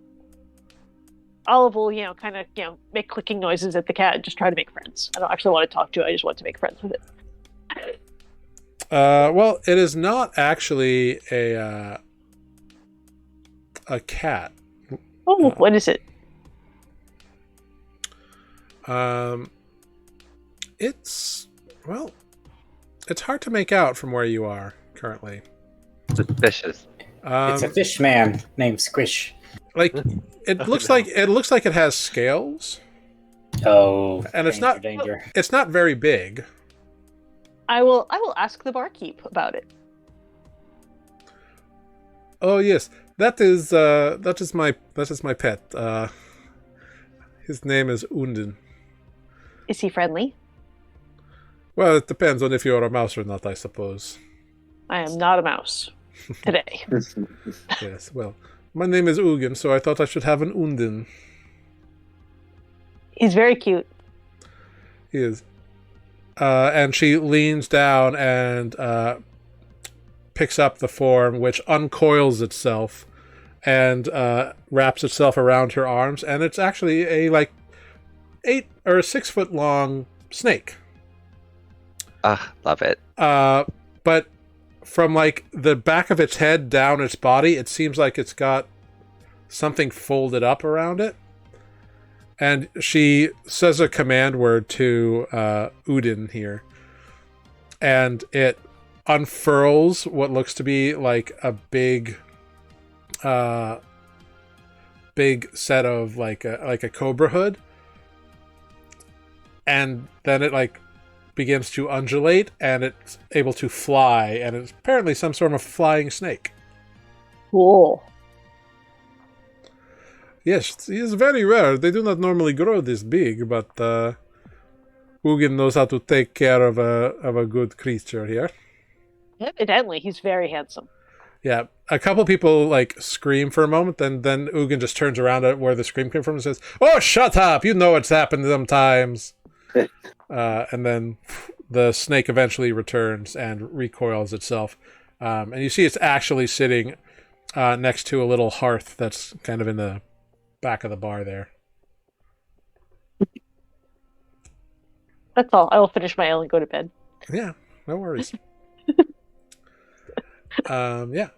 Olive will, kind of, make clicking noises at the cat and just try to make friends. I don't actually want to talk to it. I just want to make friends with it. Well, it is not actually a cat. Oh, what is it? It's hard to make out from where you are currently. Suspicious. It's a fish man named Squish. Like it looks like it has scales, Oh, and it's danger. not very big. I will ask the barkeep about it. Oh yes, that is my pet. His name is Undin. Is he friendly? Well, it depends on if you're a mouse or not, I suppose. I am not a mouse today. Yes, well, my name is Ugin, so I thought I should have an Undin. He's very cute. He is. And she leans down and picks up the form, which uncoils itself and wraps itself around her arms, and it's actually a 8 or 6 foot long snake. Love it. But from like the back of its head down its body, it seems like it's got something folded up around it. And she says a command word to Udin here, and it unfurls what looks to be like a big set of like a cobra hood, and then it like begins to undulate, and it's able to fly, and it's apparently some sort of flying snake. Cool. Yes, he is very rare. They do not normally grow this big, but Ugin knows how to take care of a good creature here. Evidently, he's very handsome. Yeah, a couple people like scream for a moment, then Ugin just turns around at where the scream came from and says, "Oh, shut up! You know what's happened sometimes." And then the snake eventually returns and recoils itself, and you see it's actually sitting next to a little hearth that's kind of in the back of the bar there. That's all. I will finish my ale and go to bed. Yeah, no worries. Yeah.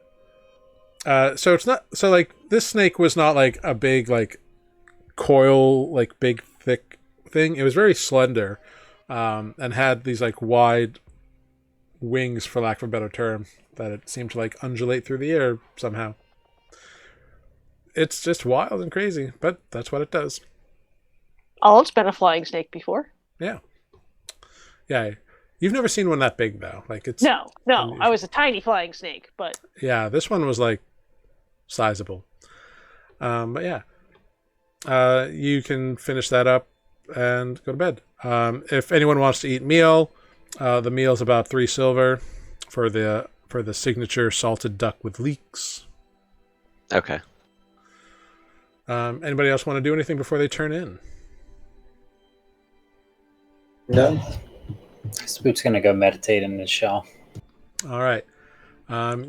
So it's not so like this snake was not like a big like coil like big thick thing. It was very slender, and had these like wide wings, for lack of a better term, that it seemed to like undulate through the air somehow. It's just wild and crazy, but that's what it does. Olive's been a flying snake before. Yeah. Yeah. You've never seen one that big though. Like it's No, unusual. I was a tiny flying snake, but Yeah, this one was like sizable. But yeah. You can finish that up and go to bed. If anyone wants to eat meal, the meal's about 3 silver for the signature salted duck with leeks. Okay. Anybody else want to do anything before they turn in? No. Spook's gonna go meditate in his shell. All right.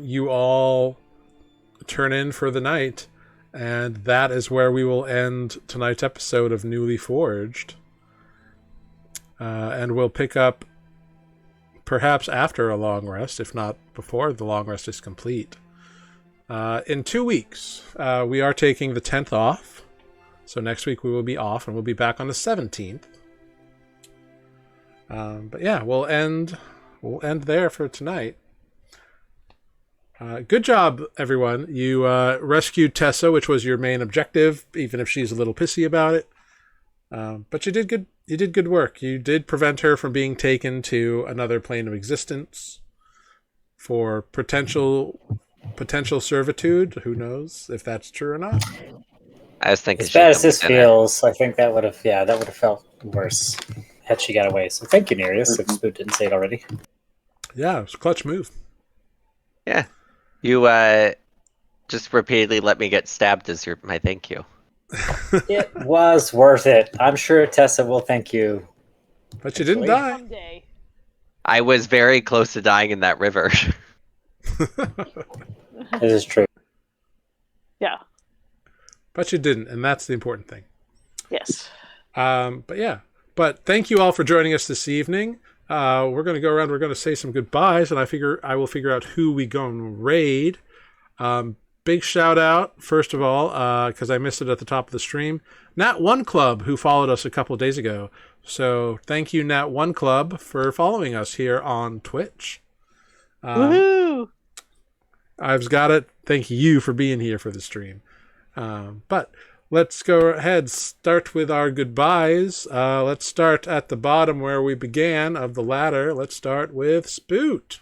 You all turn in for the night, and that is where we will end tonight's episode of Nuuli Forged. And we'll pick up perhaps after a long rest, if not before the long rest is complete. In 2 weeks, we are taking the 10th off. So next week we will be off, and we'll be back on the 17th. But yeah, we'll end there for tonight. Good job, everyone. You rescued Tessa, which was your main objective, even if she's a little pissy about it. But you did good. You did good work. You did prevent her from being taken to another plane of existence for potential servitude. Who knows if that's true or not? I was thinking As bad as this feels, I think that would have felt worse had she got away. So thank you, Nereus, if Spook didn't say it already. Yeah, it was a clutch move. Yeah. You just repeatedly let me get stabbed as my thank you. It was worth it. I'm sure Tessa will thank you. But you didn't die. someday. I was very close to dying in that river. This is true. Yeah. But you didn't, and that's the important thing. Yes. But yeah. But thank you all for joining us this evening. We're going to go around. We're going to say some goodbyes, and I will figure out who we go and raid. Big shout out, first of all, because I missed it at the top of the stream. Nat One Club, who followed us a couple of days ago. So thank you, Nat One Club, for following us here on Twitch. Woohoo! I've got it. Thank you for being here for the stream. But let's go ahead, start with our goodbyes. Let's start at the bottom where we began of the ladder. Let's start with Spoot.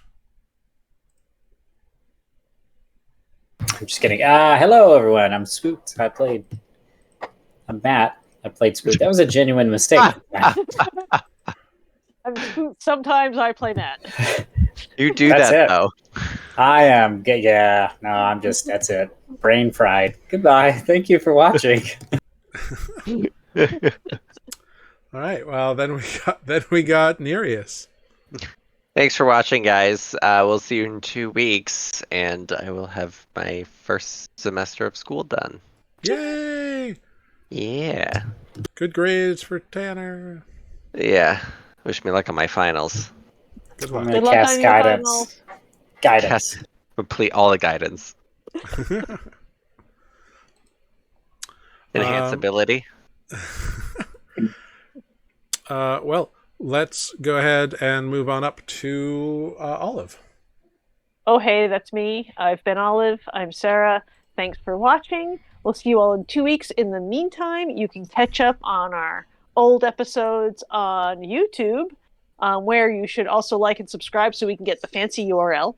I'm just kidding. Hello, everyone. I'm Spooked. I'm Matt. I played Spook. That was a genuine mistake. Sometimes I play Matt. You do That's that, it. though. I am. Yeah. No, I'm just. That's it. Brain fried. Goodbye. Thank you for watching. All right. Well, then we got Nereus. Thanks for watching, guys. We'll see you in 2 weeks, and I will have my first semester of school done. Yay! Yeah. Good grades for Tanner. Yeah. Wish me luck on my finals. Good I'm luck. going Good to luck cast on your guidance. finals. Guidance. Complete all the guidance. Enhance ability. Well, let's go ahead and move on up to Olive. Oh, hey, that's me. I've been Olive. I'm Sarah. Thanks for watching. We'll see you all in 2 weeks. In the meantime, you can catch up on our old episodes on YouTube, where you should also like and subscribe so we can get the fancy URL.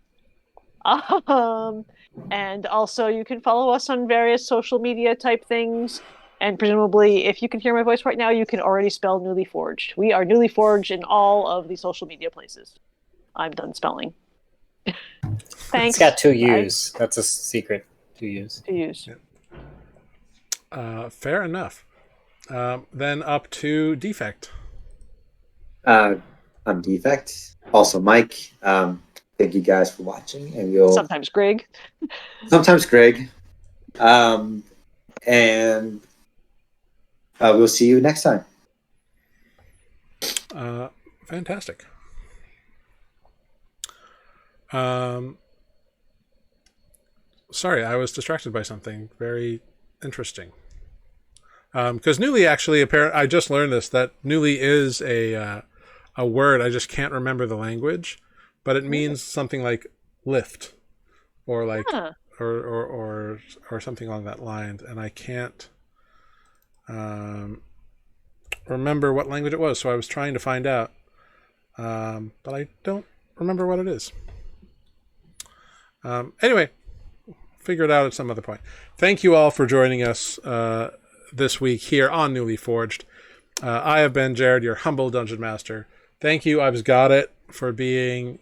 And also you can follow us on various social media type things. And presumably, if you can hear my voice right now, you can already spell Nuuli Forged. We are Nuuli Forged in all of the social media places. I'm done spelling. Thanks. It's got 2 U's. That's a secret. 2 U's. 2 U's. Fair enough. Then up to Defect. I'm Defect. Also, Mike. Thank you guys for watching, and you'll Sometimes Greg. sometimes Greg. And we'll see you next time. Fantastic. Sorry, I was distracted by something very interesting. Because Nuuli actually, I just learned this, that Nuuli is a word. I just can't remember the language, but it means something like lift, or like, Huh. or something along that line. And I can't remember what language it was, so I was trying to find out, but I don't remember what it is. Anyway, figure it out at some other point. Thank you all for joining us this week here on Nuuli Forged. I have been Jared, your humble dungeon master. Thank you, I've got it, for being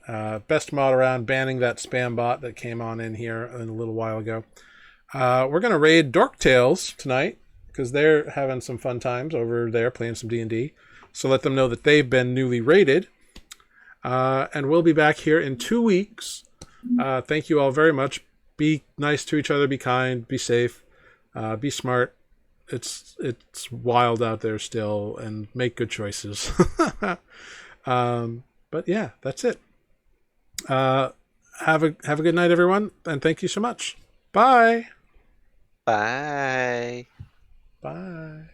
best mod around, banning that spam bot that came on in here a little while ago. We're going to raid Dork Tales tonight, because they're having some fun times over there playing some D&D. So let them know that they've been newly raided. And we'll be back here in 2 weeks. Thank you all very much. Be nice to each other, be kind, be safe, be smart. It's wild out there still, and make good choices. But yeah, that's it. Have a good night, everyone, and thank you so much. Bye. Bye. Bye.